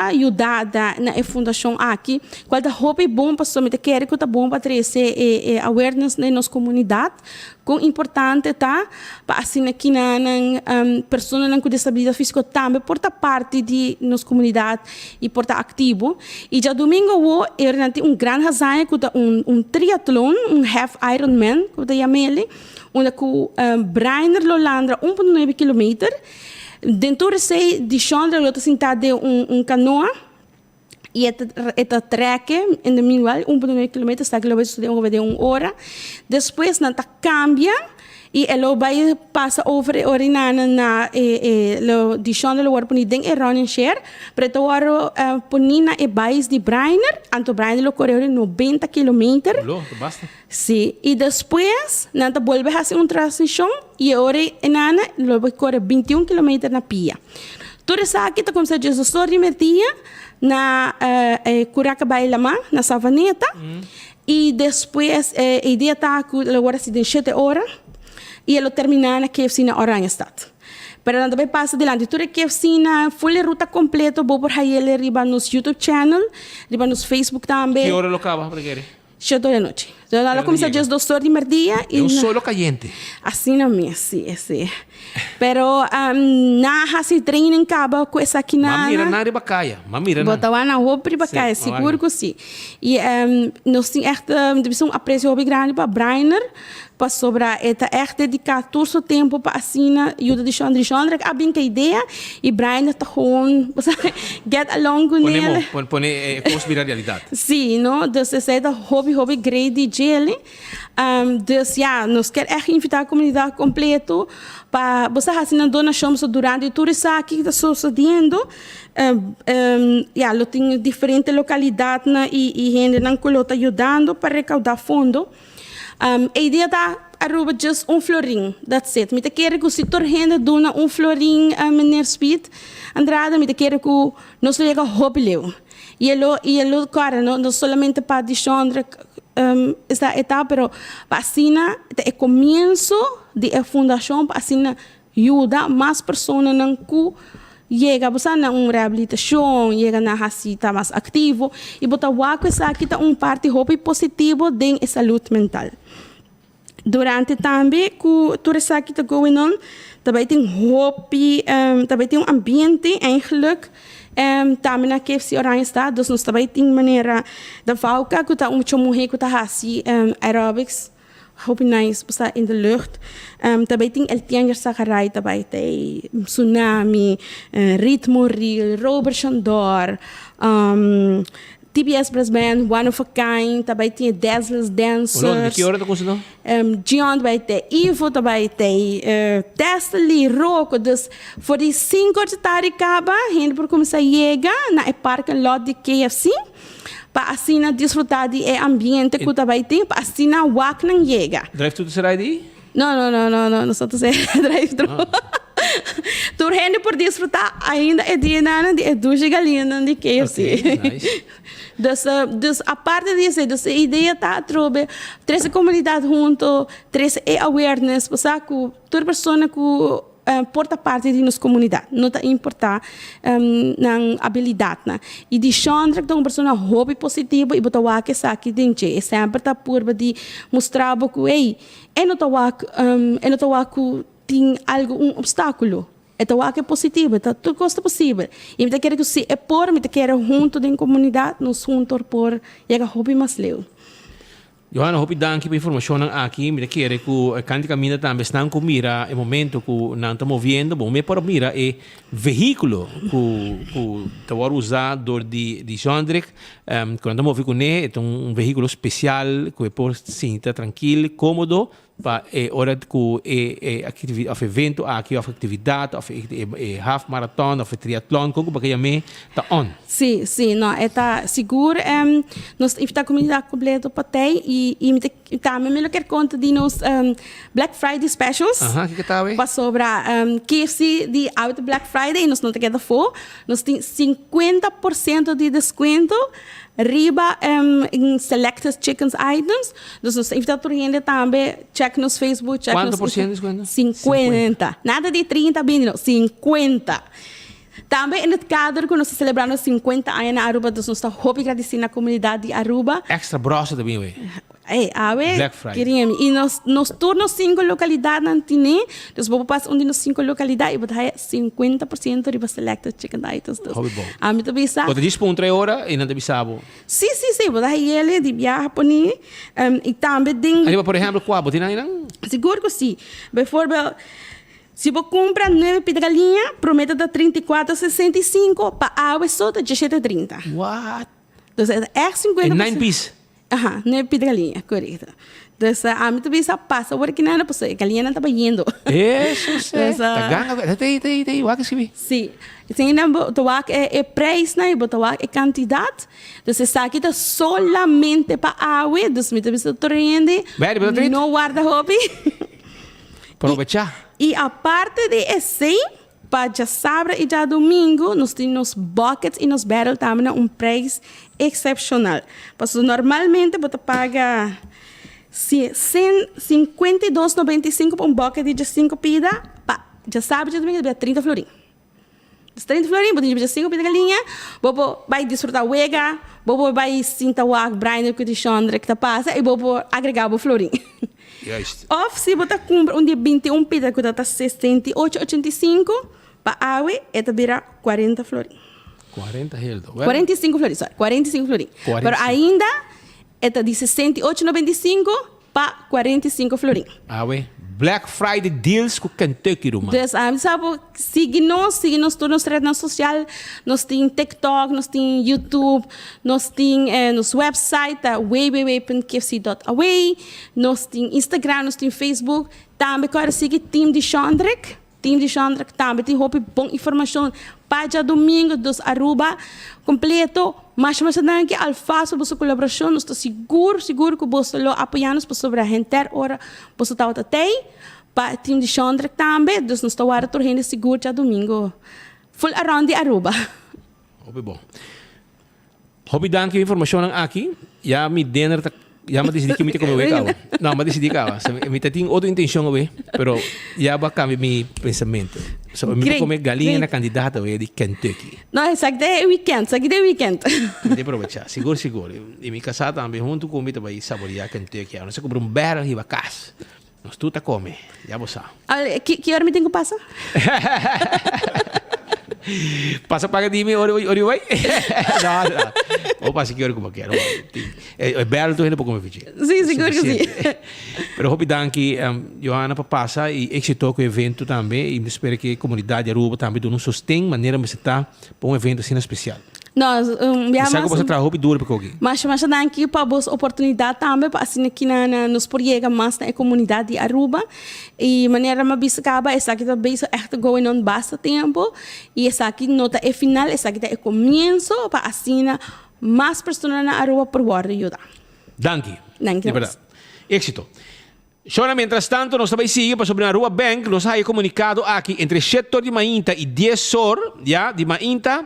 [SPEAKER 22] ajudar na fundação aqui, qual é hobby bom para somente quer que tá bom para trazer awareness na nossa comunidade, com importante tá para assim aqui pessoas com disabilidade física também porta parte de nossa comunidade e porta ativo. E já domingo eu tenho grande razão que tá triatlon, half Ironman, que tá chamele, onde o Brainer Lolandra 1.9 km. Dentro de Chandra, eu estou sentada em canoa e esta trek, em meanwhile, 1.9 km, está que eu vou estudar de 1 hora. Depois, nós cambia e ela vai passar over orinana na de Chandra, ela vai pôr dentro de running share, para então pôr na base de Brainer, anto Brainer correu 90 km.
[SPEAKER 19] Basta.
[SPEAKER 22] Sim, e depois, nós voltamos a fazer uma transição e agora, nós vamos correr 21 km na pia. Tudo isso aqui está como se diz, eu estou remetida na Curacabailama, na Savaneta, e depois, a ideia está que agora se tem 7 horas, e ela termina na KFC na Oranjestad. Pero nada vai passar adiante. Tudo KFC na full ruta completa, vou por aí ele riba nos YouTube channel, riba nos Facebook também.
[SPEAKER 19] Que hora lo acaba, Pregueri?
[SPEAKER 22] 7 da noite. Então, ela começa às 2 horas de dia.
[SPEAKER 19] É um solo caliente.
[SPEAKER 22] Assim não é, sim. Pero, na hasi training acaba com essa aqui na...
[SPEAKER 19] Mamira na ribacaia. Mamira na.
[SPEAKER 22] Botawa na roupa ribacaia, seguro que sim. E nós temos echt um apreço grande para Brainer, para sobrar, echt dedicar todo o seu tempo para assinar ajuda de Chandra, a bem que ideia, e Brainer está gewoon, get along com ele.
[SPEAKER 19] Pone conspirar realidade.
[SPEAKER 22] Sim, não? Então, esse é hobby great DJ. Então, nós queremos echt invitar a comunidade completa para você fazer uma donação durante tudo isso aqui que está sucedendo. Eu tenho diferentes localidades e gente que está ajudando para recaudar fundo. A ideia está Aruba just florim, that's it. Me te quero que o setor gente dona florim a meneer Speed, Andrada, me te quero que nós chega hobby leu. E ele cara, não somente para deixar esta etapa, pero para assim é começo de fundação para assim ajuda mais pessoas que chega a uma reabilitação, chega na racita mais ativo e botar o que essa aqui tá parte hobby positivo de saúde mental. Durante também que tudo isso aqui está going on, também tem hobby, também tem ambiente eigenlijk. Também na KFC Oranjestad, dus nós também tem maneira da falca que tá mulher que tá assim aerobics, hobby nice, está in de lucht. Também tem el tianguer Saharai, também tem Tsunami, Ritmo Reel, Robert Chandor, TBS Brass Band, One of a Kind, também tem Dazzlers Dancers.
[SPEAKER 19] Que hora tá conseguindo?
[SPEAKER 22] John também tem Ivo, também tem Testali, Rocco. Dus voor die 5 horas de tarde acaba, gente por começar a chegar na parque lot de KFC, para assim desfrutar do ambiente que também tem, para assim a walk não chega.
[SPEAKER 19] Drive-thru será aí?
[SPEAKER 22] Não, só tu sei drive-thru. Tu gente por desfrutar ainda é dia de duas galinhas de KFC.
[SPEAKER 19] Okay, nice.
[SPEAKER 22] Dus a parte disso, a ideia está a trazer a comunidade junto, trazer awareness, para que toda pessoa que porta parte de nossa comunidade. Não está importar na habilidade. E de Chandra, que é uma pessoa hobby positiva e botar o que aqui dentro. E sempre está por de mostrar que, ei, não está que tem algum obstáculo. Então, o que é positivo, então, tudo coisa possível. E eu quero que se é por, eu quero junto da comunidade, nos juntos por, e hobby mais leu.
[SPEAKER 19] Johanna, hopi danki pa informação aqui, mira quero que canti caminha também estão com mira, é momento que não estamos movendo, bom, me para mira é veículo que está usado de Jandrek, quando estamos com ele, é um veículo especial que pode sentir tranquilo, cômodo, para hora que of evento aqui, of atividade, of half marathon, of triathlon, como para que a me tá on.
[SPEAKER 22] Sim, não, está seguro, nós está comunidade completa para ter e também me quero conta de nos Black Friday specials.
[SPEAKER 19] Que tá aí?
[SPEAKER 22] Para sobre KFC de out Black Friday, nós não te queda for, nós tem 50% de desconto riba em selected chicken items. Nós nos invitamos a gente também check nos Facebook, check
[SPEAKER 19] quanto
[SPEAKER 22] nos
[SPEAKER 19] por cento de desconto?
[SPEAKER 22] 50. Nada de 30, 20, não, 50. Também no quadro que nós celebramos 50 anos na Aruba, nós estamos muito agradecidos na comunidade de Aruba.
[SPEAKER 19] Extra brossa também, ué.
[SPEAKER 22] Black Friday. E nos turnos 5 localidades não tem, nós vamos passar onde nos 5 localidades e botar 50% de selected chicken items.
[SPEAKER 19] Hobby bom.
[SPEAKER 22] A mim também sabe.
[SPEAKER 19] Você diz por 3 horas e não te bisabo.
[SPEAKER 22] Sim, botar ele de viajar por aí e também tem.
[SPEAKER 19] Ali, por exemplo, qual? Botina aí não?
[SPEAKER 22] Seguro que sim. Por exemplo, se você compra 9 pita galinha, promete dar 34,65 para água só de 17,30.
[SPEAKER 19] What?
[SPEAKER 22] Então, é 50%.
[SPEAKER 19] 9 pieces?
[SPEAKER 22] 9 pita galinha, correto. Então, a mim também passa, agora que não é possível, a galinha não está indo.
[SPEAKER 19] Isso, sim. Tá ganhando, tem, o que escrevi?
[SPEAKER 22] Sim. Tem é preço, né? É quantidade. Então, você aqui está solamente para água, então, me também está treinando. Não guarda hobby.
[SPEAKER 19] Aproveitar.
[SPEAKER 22] E a parte de esse, para já sábado e já domingo, nós temos buckets e nos barrels também preço excepcional. Porque normalmente você paga $52,95 por bucket de 5 pida, já sábado e domingo, 30 florinhos. 30 florinhos, você tem 5 pida galinha, você vai desfrutar o wega, você vai sentar o brainer que te Chandra que passa e você agregar o florinho. Ou se você compra de 21 pita que está 68,85 para água, esta vira 40 florinhos. 45 florinhos, sorry. 45 florinhos. Mas ainda, esta de 68,95 para 45 florinhos.
[SPEAKER 19] Black Friday deals com Kentucky, Ruma.
[SPEAKER 22] Então, sabe, siga-nos todas nas redes sociais. Nós temos TikTok, nós temos YouTube, nós temos nosso website, www.kfc.away, nós temos Instagram, nós temos Facebook. Também quero seguir o time de Chandrek. Também tem boa informação para domingo dos Aruba completo. Mas não que ao fazer a colaboração, nós estamos seguro que você lo apoiamos para sobre a gente hora você está até para o time de Chandra também, então nós estamos agora seguro já domingo. Full around de Aruba.
[SPEAKER 19] Bom. Hobby danke informação aqui. Já me dinner já me decidi que me te comer o não, mas decidi que me tenho outra intenção mas já vai cambiar meu pensamento. So, me comer galinha na candidata de Kentucky.
[SPEAKER 22] Não, isso aqui é weekend.
[SPEAKER 19] De aproveitar, seguro. E me casar também junto com o vai saborear Kentucky. Não sei comprar barrel e vacas. Nós tudo come, já você sabe.
[SPEAKER 22] Que hora me tenho que passar?
[SPEAKER 19] Passa para mim, ori vai? Não. Ou passa que hora como quero. É belo tu ainda para comer vídeo.
[SPEAKER 22] Sim, seguro que sim.
[SPEAKER 19] Pero hope danke Johanna para passar e êxito com o evento também e espero que a comunidade Aruba também dê sustém maneira de estar para evento assim especial.
[SPEAKER 22] Nós
[SPEAKER 19] sabe que você trabalha duro para alguém.
[SPEAKER 22] Mas danke para a oportunidade também para assim que nos porega mais na comunidade de Aruba e maneira mais bisa acaba essa aqui também echt going on bastante tempo e essa aqui nota é final essa aqui é começo para assim mais pessoas na Aruba por guardar ajuda.
[SPEAKER 19] Danke. De verdade. Éxito. Só mientras tanto, nós também seguimos sobre a Aruba Bank, nos ha comunicado aqui entre 7 de Mainta e 10 horas, já, de Mainta,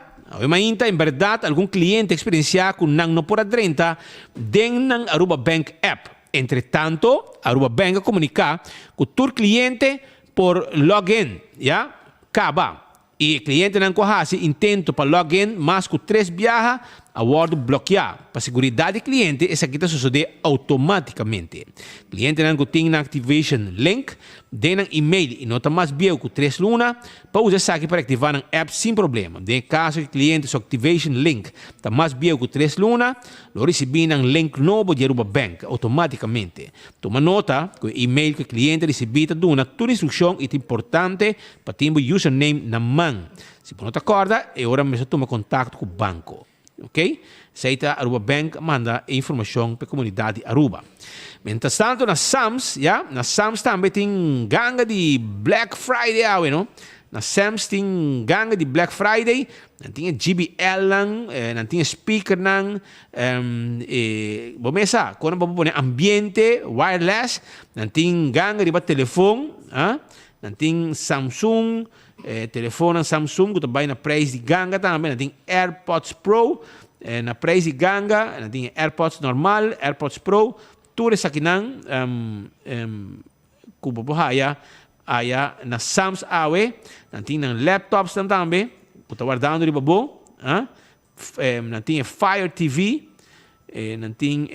[SPEAKER 19] em verdade, algum cliente experienciar com não por 30 dentro da Aruba Bank app. Entretanto, a Aruba Bank comunica que o teu cliente por login, ya, acaba. E o cliente não corre intento para login, mas com 3 viajas, a word bloquear. Para segurança do cliente, essa aqui está sucedendo automaticamente. O cliente não tem na activation link, tem um e-mail e nota mais bem com 3 luna, para usar isso aqui para ativar um app sem problema. De caso que o cliente seu activation link está mais bem com 3 luna, lo recebi um link novo de Aruba Bank automaticamente. Toma nota que o e-mail que o cliente recebeu está dando toda a instrução é importante para ter o username na mão. Se você não acorda, é hora mesmo tomar contato com o banco. Ok? Seita Aruba Bank manda informação para a comunidade Aruba. Mientras tanto, na Sams, ja? Na Sams também tem ganga de Black Friday, não? Na Sams tem ganga de Black Friday, não tem GBL, não tem speaker, não. Vamos ver, quando vamos pôr ambiente, wireless, não tem ganga de telefone, não tem Samsung, telefone Samsung, que também na preço de ganga também, tem AirPods Pro, na preço de ganga, tem AirPods normal, AirPods Pro, tudo isso aqui não, que haya na Samsung awe, tem laptops também, que está guardando de babo, tem Fire TV, tem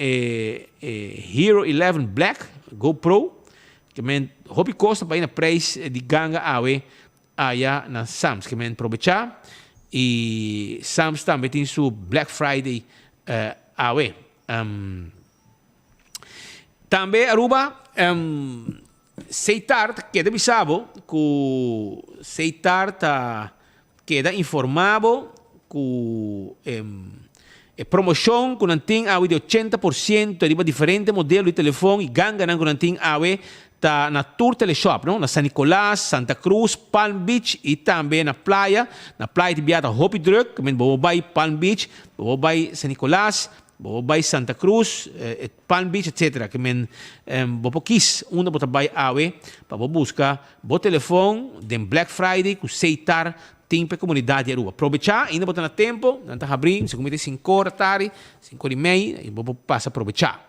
[SPEAKER 19] Hero 11 Black, GoPro, que men hobby costa para na preço de ganga awe aya na Sams que men aproveitar e Sams também tem su Black Friday awe também Aruba Seitar queda bisabo que Seitar tá queda informado que promoção que não tem awe de 80% de diferente modelo de telefone e ganga não tem awe tá na Tour Teleshop, não? Na San Nicolás, Santa Cruz, Palm Beach e também na praia de Biata Hopi Drug, que men bobai Palm Beach, bobai San Nicolás, bobai Santa Cruz, Palm Beach, etc. Que men bobo quis onde botar bai awe para buscar bo telefone de Black Friday que Seitar tem para a comunidade de Aruba. Aproveitar, ainda botar na tempo, não tá abrindo, se comete 5 horas tarde, 5 horas e meia, e bobo passa aproveitar.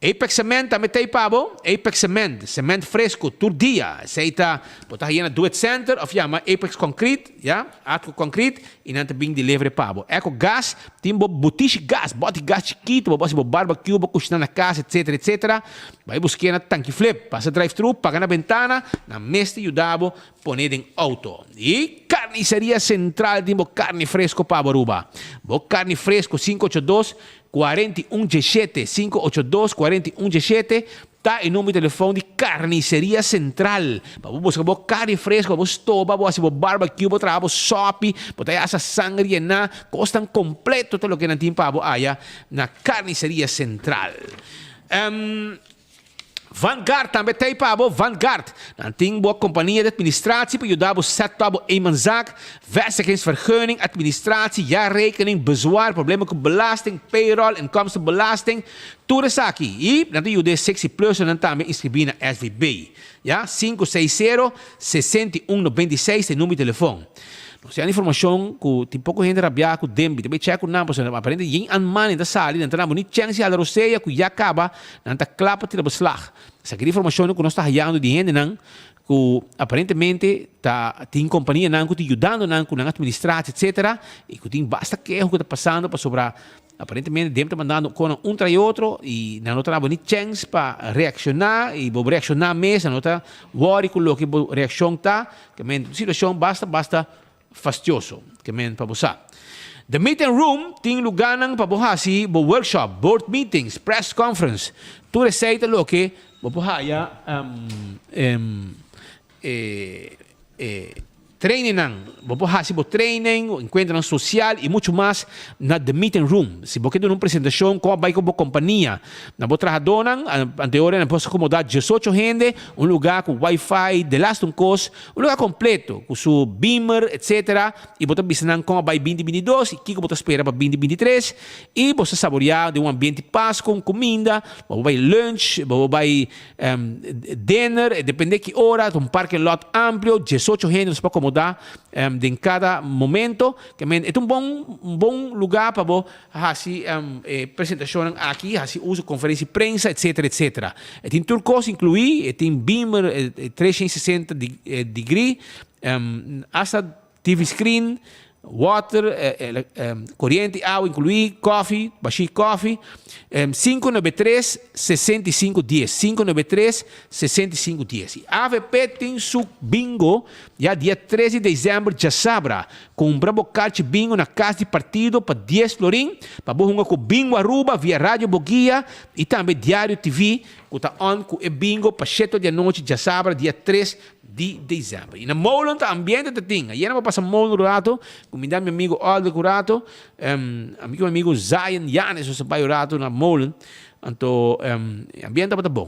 [SPEAKER 19] Apex Cement também tem pabo. Apex Cement fresco, todo dia. Aceita, botar aí na Do It Center, ou chama Apex Concrete, ja? Atco Concrete, e não tem delivery pabo. Eco Gas, tem botiche gas, bote gás chiquito, bote barbecue, cozinhar na casa, etc. Vai buscar na tanque flip, passa drive-thru, paga na ventana, na mesa ajudabo, poner em auto. E carniceria central, tem carne fresco pabo Aruba. Carne fresco 582 4117 582 4117 tá em nome de telefone de Carniceria Central. Para buscar carne fresca, para estopa, para barbecue, para trabalhar sopi, para essa sangre na costan completo todo o que não tem para aí na Carniceria Central. Vanguard também tem para Vanguard. Não tem boa companhia de administratie para ajudar a zetten op een zaak, vestigingsvergunning, administratie, jaarrekening, bezwaar, problemen met belasting, payroll, inkomstenbelasting, tudo isso aqui. E não tem ajuda 60 plus não também inscrever na SVB. Ja, 560-6196 é número de telefone. Não sei a informação que tem pouco gente rabiar com dembi, também checo não, porque aparentemente em anman da sala, não tem bonito chance a roceia que já acaba, não tá clapa tira beslag. Essa aqui informação que nós está hallando de gente não, que aparentemente tá tem companhia não que te ajudando não com administração, etc. E que tem basta queijo que está passando para sobrar. Aparentemente, dentro está mandando com trai outro e não está bonito chance para reaccionar e vou reaccionar mesmo, não está worry com o que a reação está, que a situação basta fastidioso, que men para você. The meeting room tem lugar nang pabuhasi, bo workshop, board meetings, press conference. Tu receita lo que pabuhaya training nang, pabuhasi bo training, encontro social e muito mais na the meeting room. Se você tem uma apresentação com a companhia, na bo trabajador nang anterior na posso acomodar 18 gente, um lugar com Wi-Fi, de last cost, um lugar completo, com seu beamer, etc. E você bisa com a 2022 e que você espera para 2023 e você saborear de um ambiente paz com comida, você vai lunch, você vai dinner, depende de que hora, um parque lot amplo, 18 gente para acomodar acomodar em cada momento. Que é um bom lugar para você fazer apresentação aqui, fazer uso conferência de prensa, etc, etc. Tem turcos incluir, tem beamer 360 degree, hasta TV screen, water, corrente, água, incluir coffee, baixar coffee, 593-6510, 593-6510. AVP tem su bingo, já dia 13 de dezembro, já sabra, com um brabo carte bingo na casa de partido para 10 florim, para bohunga com bingo Aruba, via rádio Boguia, e também diário TV, que está on com o bingo, para 7 de noite, já sabra, dia 3 de dezembro. E na molen tá ambiente da tinga. E não passa molen rato, convidar meu amigo Aldo Curato, amigo Zion Yanes o sabai rato na molen. Então, ambiente tá bom,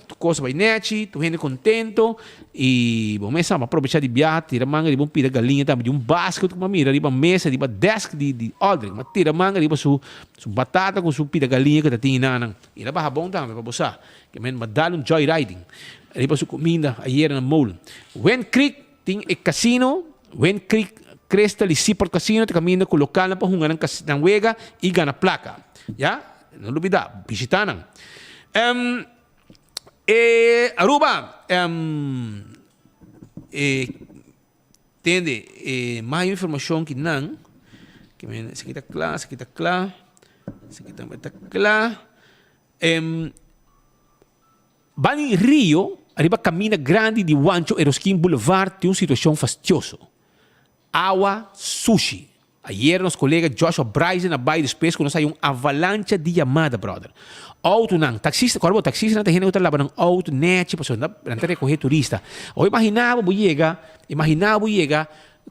[SPEAKER 19] tu coisa vai nete, tu gente contento e bom, mas sama aproveitar de viajar, tira manga de bom pira galinha também de basket com mira, de mesa, de desk de Aldrin, mas tira manga de su batata com su pira galinha que tá tinha e lá bah bom também para você, que men madal joyriding. Riba su comida ayer na mall. Wen Creek tem casino, Wen Creek cresta li Seaport Casino, te caminha com local na pahunga ng wega e gana placa. Ya? Não olvidar, visitanan. Aruba, tende mais informação que não, que se kita claro. Bani Rio, arriba caminha grande de Wancho Eroskin Boulevard, tem uma situação fastidiosa. Água, sushi. Ayer, nosso colega Joshua Bryson, na Baía dos Pescos, nós saiu uma avalanche de chamada, brother. Auto não, taxista, quando o taxista não tem gente que está lá, um auto, net, para não recorrer turista. Ou imaginava, vou chegar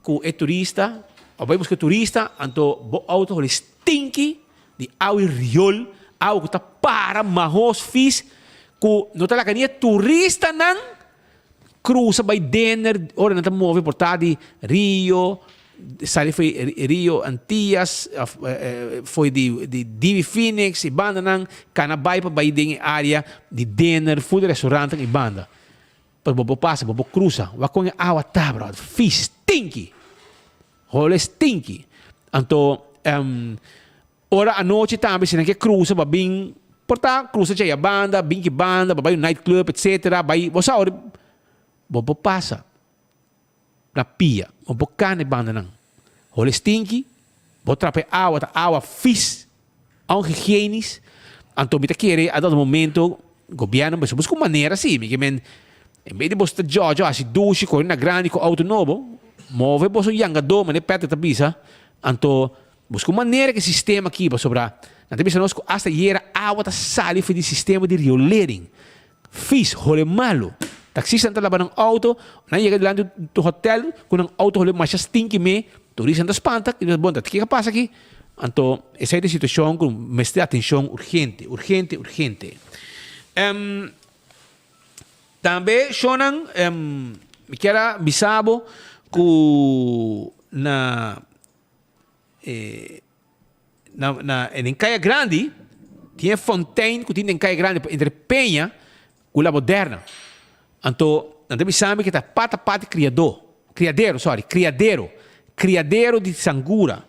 [SPEAKER 19] com o turista, ou vai buscar turista, então, o auto, ele stinky de água e riol, água que está para, marros, fiz, que não está lá, que turista não cruza by dinner, ora não está movendo por de Rio, sali foi Rio Antillas, foi de Divi Phoenix, e banda não, canabay pa by ding área de dinner, food restaurant e banda. Pag bobo passa, bobo cruza, wakong awa ta, bro, fish stinky, hole stinky. Anto, ora a noite também, se não quer cruza, babing, porta cruza siya banda, binki banda, babay nightclub, etc. Bay, você ora, bobo passa na pia, bobo cane banda nang. Hole stinky, bobo trape awa fish, onhygienisch. Anto mita kere, a dado momento, governo, mas busca maneira assim, que men, em vez de você Jojo, assim, duche, com na grande, com auto novo, move você yanga do, mas peta tabisa, anto busca maneira que sistema aqui, para sobrar. Na tabisa nós, hasta hiera água tá sali foi de sistema de riolering. Fish, hole malo. Taxista anda lá ng auto, na chega lá do hotel, com um auto hole mais stinky me, turista anda espanta, que bom, o que passa aqui? Então, essa é a situação com mestre atenção urgente. Também, Shonan, me quero bisabo que em Caia Grande, tinha fontaine que tinha em Caia Grande, entre Penha e La Moderna. Então, não deve saber que está pata criadeiro de Sangura.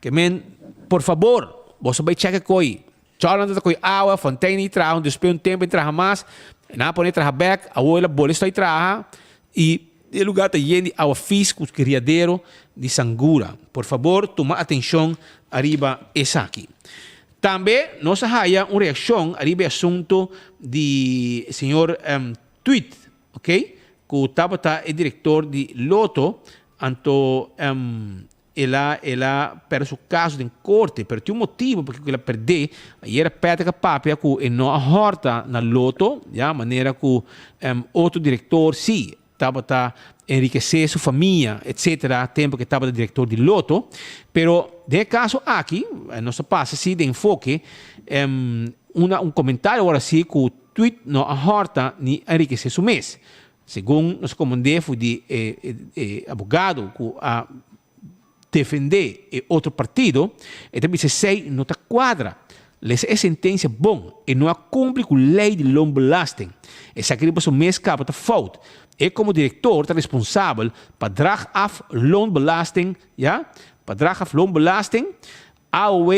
[SPEAKER 19] Que men, por favor, você vai checar coi. Choran da coi água, fontaine traha, depois tempo traha mais, na pone traha back, a oila bola está traha e o lugar está cheio de água fisco, criadeiro de Sangura. Por favor, toma atenção arriba essa aqui. Também nós haya uma reação arriba assunto de senhor Tweet, ok? Que o Tabata é diretor de Loto, então ela per su caso em corte, per um motivo porque ela perdeu, e era peta que papia que não ahorta na Loto, já maneira que outro diretor sim estava enriquecer sua família, etc. Tempo que estava diretor de Loto, pero de caso aqui nossa passa assim de enfoque comentário agora sim que o tweet não ahorta nem enriquecer seu mês, segundo nosso comandante foi de advogado que a defender outro partido, e também se sei não está quadra. É sentença bom e não cumpre com a lei de loan belasting. Essa aqui depois o mês capa está falta. ik como diretor está responsável para drag af loonbelasting, ja? Para drag af loonbelasting, AOW,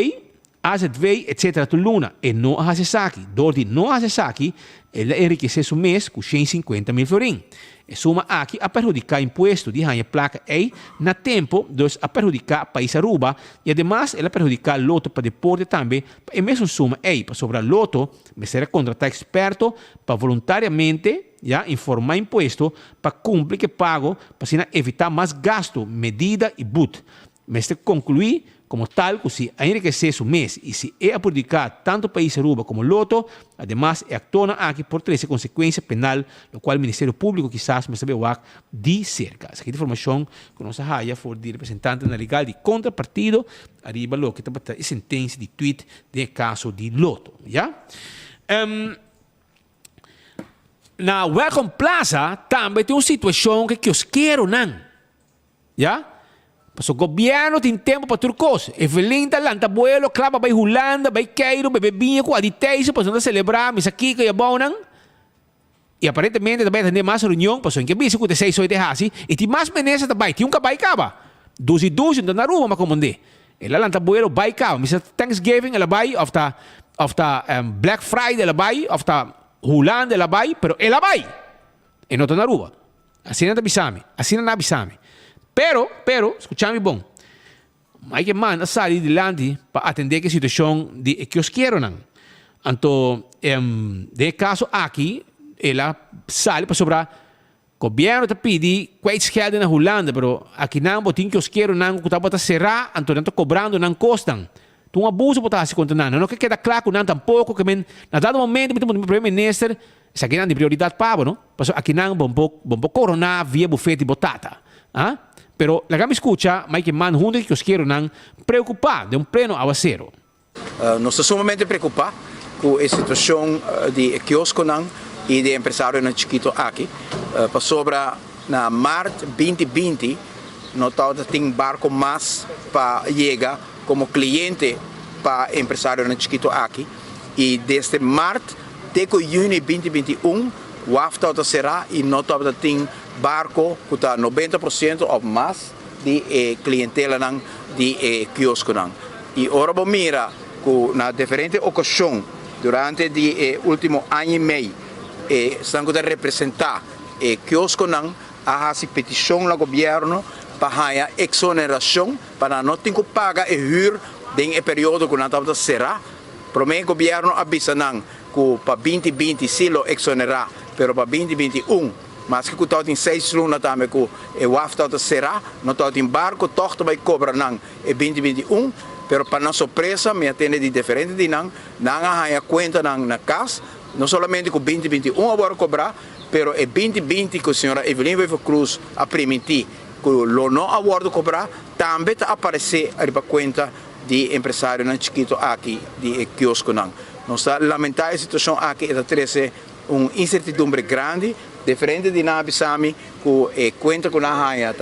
[SPEAKER 19] AZW, etc. to luna. E não a Hasesaki. Door die não a Hasesaki, ela enriquece su mês com 150 mil florin. E suma aqui a perjudicar imposto de ranha placa E na tempo, dus a perjudicar país Aruba e además ela perjudicar loto para deporte também. E mesmo suma E para sobrar loto, me será contratar experto para voluntariamente já informar imposto para cumprir que pago para evitar mais gasto, medida e but. Mas concluir como tal, que se enriquecer su mês e se é a prejudicar tanto o país Aruba como Loto, además é actona aqui por trazer consequência penal, o qual o Ministério Público quizás me sabe de cerca. Essa informação que nós haja for de representante na legal de contrapartido, arriba lo que está para a sentença de tweet de caso de Loto, já? Na Welcome Plaza também tem uma situação que eu quero não, já? Mas o governo tem tempo para turcos. Evelyn talanta abuelo, clava vai Holanda, vai Cairo, vai vinho, com a diteixa, para celebrar, mas aqui que é bom não. E aparentemente também tem mais reunião, para em que bisa com 6 horas de hasi, e tem mais menesa também, tem cabai caba. 12 na rua, mas como de. Ela lanta abuelo vai caba, mas Thanksgiving ela vai, of Black Friday ela vai, of Holanda ela vai, pero ela vai. E não está na rua. Assim não avisame. Pero, escúchame bom. Hay que mandar sair delante para atender a situação de que eu quero não. Então, de caso aqui, ela sai para sobrar. O governo está pedindo kwijtschelden na Holanda, pero aqui não botin que eu quero não, que está para serrar, então não está cobrando não costam. Tu abuso para estar se condenando. Não queda claro não tampouco que na dado momento temos um primeiro-ministro, essa aqui não de prioridade para, não? Porque aqui não vamos coronar via bufete botata, ah? Pero la gama escucha, mas que man junto que os quero não preocupar de pleno aguacero.
[SPEAKER 3] Nós estamos sumamente preocupados com a situação de quiosco e de empresário na Chiquito aqui. Para sobra na março 2020, nós temos barco mais para chegar como cliente para empresário na Chiquito aqui. E desde março até junho 2021, o AFTA será e nós temos barco que está 90% ou mais de clientela de quiosco. E ora vamos mirar que na diferente ocasião durante o último ano e meio estamos a representar quiosco a petição ao governo para a exoneração para não ter que pagar e hur em período que nós será. Para o governo avisa que para 2020 se lo exonerar, pero para 2021 mas que está em 6 lunas também que o AFTA será, não está em barco, todo vai cobrar em 2021, pero para nossa surpresa, me atende de diferente de não há conta na casa, não somente com 2021 agora cobrar, pero é 2020 que a senhora Evelyn Weaver Cruz a permitir que o não agora cobrar, também está aparecer a conta de empresário na Chiquito aqui, de quiosco não. Nós lamentamos a situação aqui, está trazendo uma incertidumbre grande, diferente de Nabisami, que conta com a raia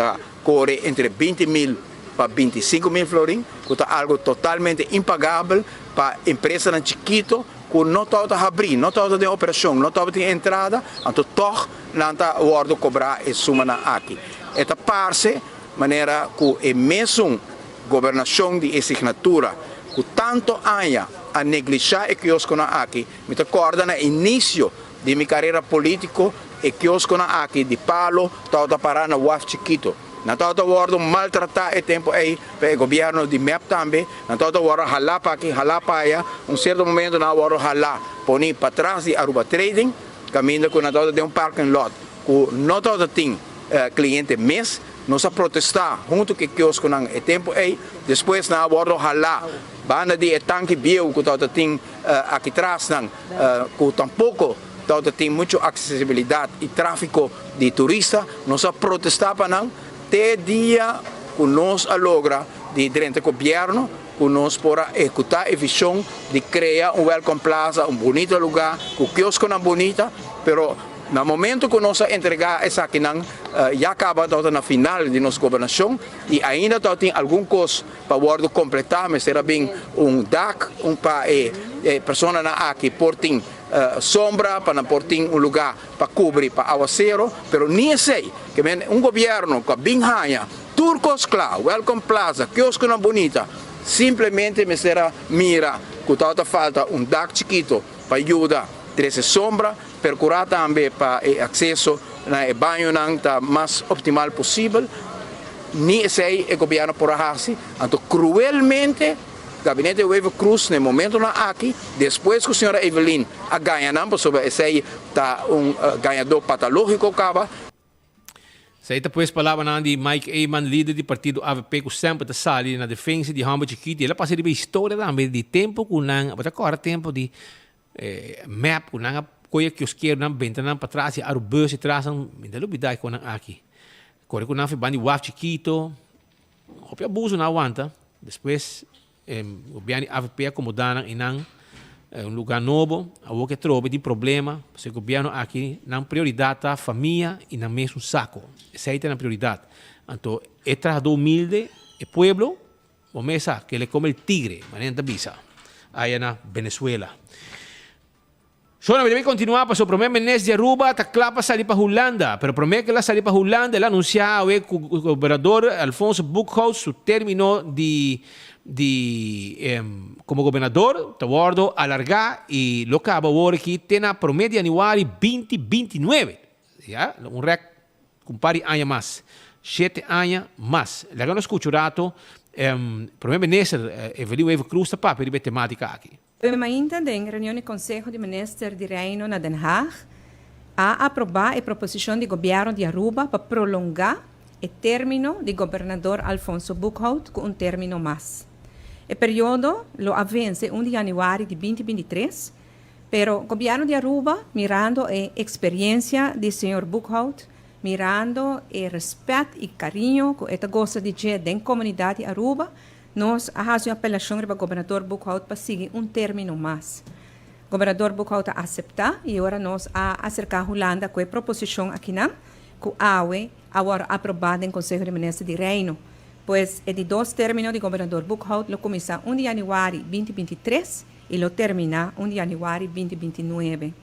[SPEAKER 3] corre entre 20 mil para 25 mil florin, que é algo totalmente impagável para a empresa na Chiquito, que não está a abrir, não está a operação, não está a entrada, então toch não está a cobrar a suma aqui. Esta parte, maneira que é mesmo governação de assinatura, que tanto há a negligenciar o quiosco aqui, me recorda no início de minha carreira política, e quiosco aqui de Palo, estava parar na UAF Chiquito. Não estava maltratar o tempo aí, o governo de MEP também, não estava ralar para aqui, ralar para aí, certo momento não estava ralar, pôr para trás de Aruba Trading, caminho que não estava de parking lot, que não estava tem cliente mês, nós a protestar junto com o quiosco no tempo aí, depois não estava ralar, banda de tanque bio que estava tem aqui atrás, que tampouco tem muita acessibilidade e tráfego de turistas, nós a protestar para não até dia que nós logra de dentro do governo, que nós podemos executar a visão de criar welcome plaza, bonito lugar, com quiosco bonita, pero no momento que nós entregar essa aqui já acaba na final de nossa governação e ainda tem algum coisa para completar, mas será bem DAC, para pessoas aqui portem sombra, para portar um lugar para cobrir para aguaceiro, pero nem sei que governo com a Binhaya, Turcos Claro, Welcome Plaza, quiosco na bonita, simplesmente me será mira que falta dak chiquito para ajudar a sombra, procurar também para acesso na banho tá mais optimal possível. Nem sei o governo por assim, então cruelmente o gabinete Wave Cruz no momento na aqui, depois que a senhora Evelyn a ganha não, sobre esse tá ganhador patológico acaba.
[SPEAKER 19] Sa ita pues palavra na di Mike Eyman, líder do partido AVP, que sempre está sali na defesa de Hamburg Chiquiti. Ela passa de história também de tempo que não, agora tempo de map que não coisa que os querem não benta não para trás e arubus e trás não me dá lubidai com não aqui. Corre com não foi bandi waf Chiquito, hopia abuso não aguanta. Depois o bem AVP acomodando e não lugar novo, a que trobe de problema, se o governo aqui não prioridade a família e não mesmo saco. Essa é a prioridade. Então, é trabalhador humilde, é pueblo, o mesa que ele come o tigre, manenta bisa, aí na Venezuela. Só deve continuar para o primeiro ministro de Aruba, está claro para sair para a Holanda, mas o primeiro que ela sair para a Holanda, ela anunciou que o governador Alfonso Boekhout, o término como governador, está guardo alargar e lo acaba agora que tem na promédio anual 2029. Já? Um rec compare anos mais. 7 anos mais. Legal, nós escutamos o primeiro ministro Evelyn Wave Cruz está para a temática aqui.
[SPEAKER 4] Ainda em reunião do Conselho de Ministros de Reino na Den Haag, a aprovar a proposição do governo de Aruba para prolongar o término do governador Alfonso Boekhout com término mais. O período lo avance 1 de janeiro de 2023, pero o governo de Aruba, mirando a experiência do senhor Boekhout, mirando o respeito e carinho que ele gosta de ter da comunidade de Aruba, nós fazemos uma apelação para o governador Boekhout para seguir término mais. O governador Boekhout aceitar e agora nós acercar a Holanda com a proposição aqui não, que agora aprovada em Conselho de Ministros de Reino, pois é de 2 términos do governador Boekhout, lo começa 1 de janeiro de 2023 e lo termina 1 de janeiro de 2029.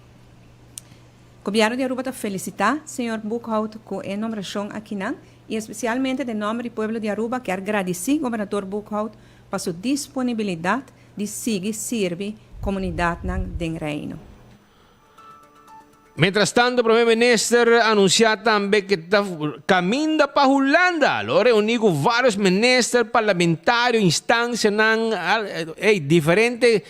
[SPEAKER 4] O governo de Aruba está felicitar o senhor Boekhout com a nomeação aqui não, e especialmente de nome do povo de Aruba, que agradecer ao governador Boekhout para sua disponibilidade de seguir servir a comunidade do reino.
[SPEAKER 19] Mientras tanto, o primeiro-ministro anunciou também que está caminhando para a Holanda. Lo reuniu com vários ministros, parlamentários, instâncias, diferentes.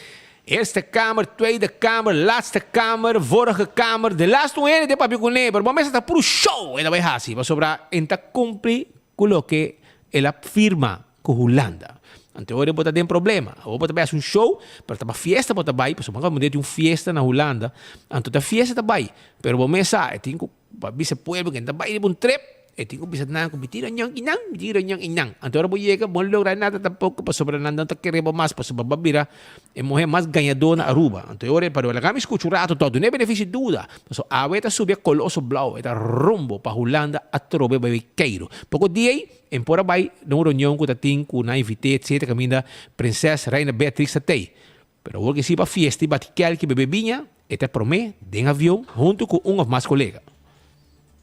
[SPEAKER 19] Eerste Kamer, Tweede Kamer, Laatste Kamer, Vorige Kamer. De laatste ene de papi com ele. Mas o está puro show. Ele vai assim. Mas sobre enta cumprir com o que ela firma com a Holanda. Então, agora pode ter problema. Agora pode ter show, para ter uma fiesta, pode ter, porque vamos ter uma fiesta na Holanda. Então, a fiesta está bem. Mas o mesa, eu tenho que ver pueblo que está bem de um trip. Eu tenho que ver nada com tira nyang inang. Então, agora vou chegar, não lograr nada tampouco, para sobre nada, não queremos mais, para sobre babira, é morrer mais ganhador na Aruba. Então, agora, para o lagami escuchurato todo, não é benefício de dúvida. Mas, a veta subir colosso blau, está rumbo para a Holanda, a trobe babiqueiro. Pouco dia, em por aí, numa reunião que tem com na invité, etc., caminha princesa Reina Beatriz Tatei. Pero agora que se para fiesta e batiquel que bebebinha, até promete, de avião, junto com ou mais colegas.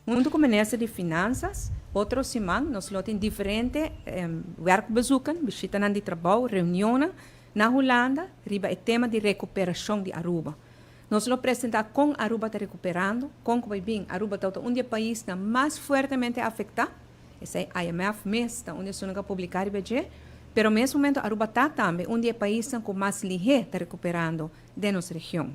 [SPEAKER 4] Junto com o Ministério de Finanças, outro semana, nós temos diferentes werkbezoeken, visitas de trabalho, reuniões na Holanda, riba o tema de recuperação de Aruba. Nós vamos apresentar com Aruba está recuperando, com que vai bem, Aruba está um dos países mais fortemente afetado. Esse é IMF mesmo, onde se não publicar o BG, mas nesse momento Aruba está também um dos países com mais ligeiro está recuperando de nossa região.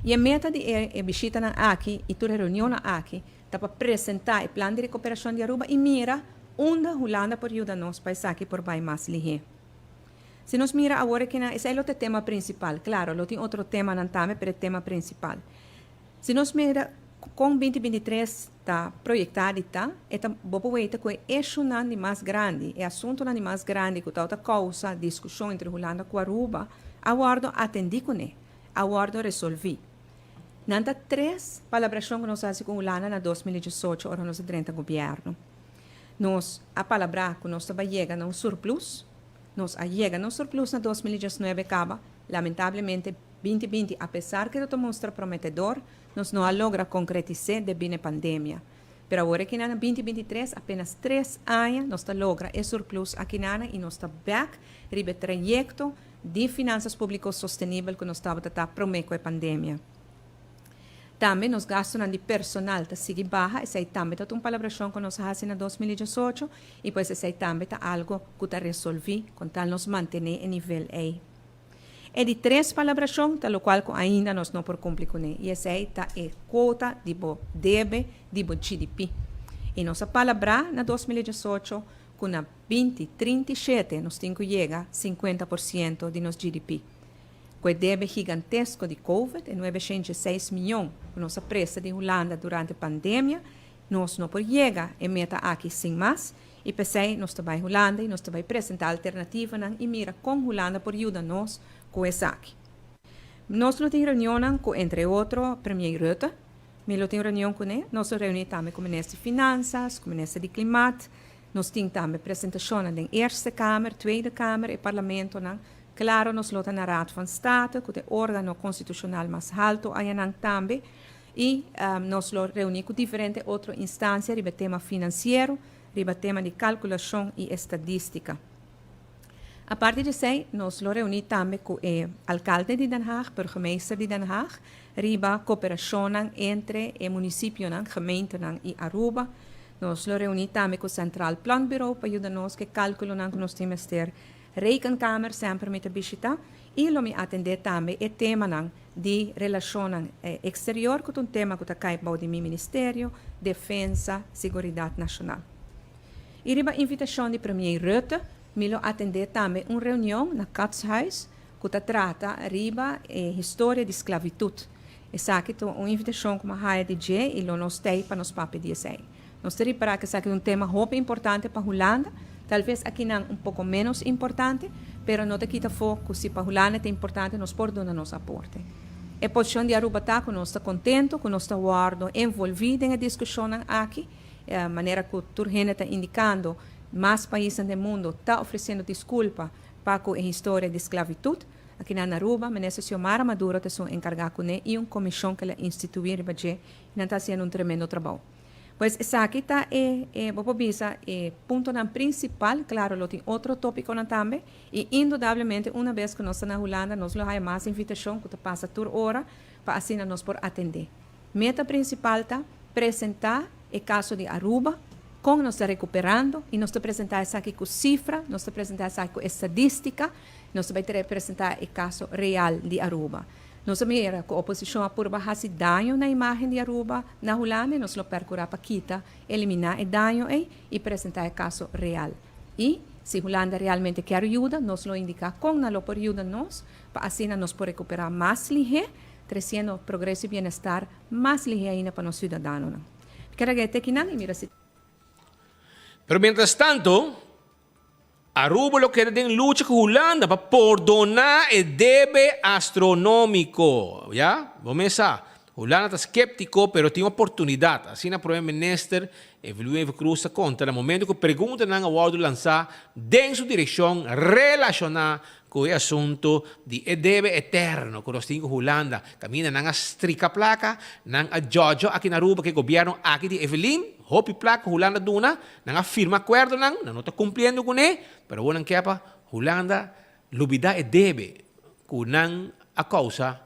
[SPEAKER 4] E a meta de visita aqui e toda reunião aqui está para apresentar o plano de recuperação de Aruba e mira onde a Holanda pode ajudar nós para aqui por baixo mais ligeiro. Se nós mira agora que esse é o tema principal, claro, tem outro tema também, mas é o tema principal. Se nós mira com 2023 está projetado está bobo que o eixo não mais grande, é assunto não mais grande que está causa discussão entre Holanda e Aruba, agora atendi com ele, agora resolvi. Nanda 3 palabração que nós fazemos com Holanda na 2018, ora nós durante o governo. Nós a palavra que nós estava chegando a surplus, nós a chega no surplus na 2019 acaba, lamentavelmente 2020, a pesar que esto muestra prometedor, nos no logra concretizar debido a la pandemia. Pero ahora que en 2023, apenas 3 años, nos logra el surplus aquí y nos está back el trayecto de finanças públicas sostenibles que nos estaba prometiendo la pandemia. Também nos gastos de personal sigue baja, esse aí também está uma palabração que nós fazemos em 2018 e depois esse aí também está algo que está resolvido, com tal nos manter em nível A. É de 3 palabrações, tal qual ainda nós não por cumprir com ele. E esse aí está a quota de debe de GDP. E nossa palavra na 2018, com na 2037, nós temos que chegar a 50% de nosso GDP. Com o débito gigantesco de Covid, de 906 milhões, com nossa pressa de Holanda durante a pandemia, nós não podemos chegar a meta aqui sem mais, e pensei, nós estamos em Holanda e nós estamos apresentar alternativa e mira com Holanda por ajudar-nos com isso aqui. Nós não temos reunião com, entre outros, Premier Rutte, mas nós temos reunião com ele, nós reunimos também com o Ministro de Finanças, com o Ministro de Climato, nós temos também apresentação na Eerste Kamer, Tweede Kamer e Parlamento, claro, nós lotamos na Raad van State, que é o órgão constitucional mais alto, também, e nós reunimos com diferentes outras instâncias, sobre o tema financeiro, sobre o tema de calculação e estadística. A partir disso, nós reunimos também com o alcalde de Den Haag, burgemeester de Den Haag, sobre a cooperação entre o município, gemeente e Aruba. Nós reunimos também com o Centraal Planbureau para ajudar-nos a calcular que nós temos que ter Rekenkamer sempre met de visita e lo me atender também o tema de relação exterior que é um tema que está caibau de meu ministério, defesa, seguridade nacional. E riba invitação de Premier Rutte, me lo atender também uma reunião na Katshuis que trata riba história de esclavitud. Essa aqui é uma invitação que a de J e lo nos tem para nos papel de sei. Nós temos para que essa é um tema muito importante para a Holanda. Talvez aqui não um pouco menos importante, mas não te quita foco se para Holanda é importante, nós podemos dar nosso aporte. A posição de Aruba está que nós está contente, que nós está envolvido na discussão aqui, a maneira que o Turgene está indicando, mais países do mundo estão oferecendo desculpa para a história de esclavitud. Aqui na Aruba, o ministro Xiomara Maduro está encarregado com ele e uma comissão que ele instituiu e não está fazendo um tremendo trabalho. Pois essa aqui está o ponto principal, claro, lo tem outro tópico também, e indudablemente, uma vez que nós estamos na Holanda, nós temos mais invitação que passa por hora, para assim nós por atender. Meta principal está apresentar o caso de Aruba, como nós estamos recuperando, e nós estamos apresentar essa aqui com cifra, nós estamos apresentar essa aqui com estadística, nós vamos apresentar o caso real de Aruba. Nós mira que a oposição apurba hasi daño na imagem de Aruba na Holanda, nós lo percurar para quitar, eliminar o daño e apresentar o caso real. E se Holanda realmente quer ajuda, nós lo indicar como lo por ajuda nós, para assim nós por recuperar mais ligeiro, trazendo progresso e bem-estar mais ligeiro ainda para os cidadãos. Quero que te e mira se.
[SPEAKER 19] Pero mientras tanto, Aruba lo que den lucha con Holanda para perdonar el debe astronómico. ¿Ya? Vamos a Holanda está escéptico, pero tiene oportunidad. Así na primer minister Luis Cruz contra el momento que preguntan a Eduardo lanzar en su dirección relacionada con el asunto de debe eterno que los tiene Holanda. Camina na strica placa, na a Giorgio aquí na Aruba que gobierno aquí de Evelyn, hopi placa Holanda duna, na firma acuerdo na no está cumpliendo con él, pero bueno que apa Holanda lubida e debe con a causa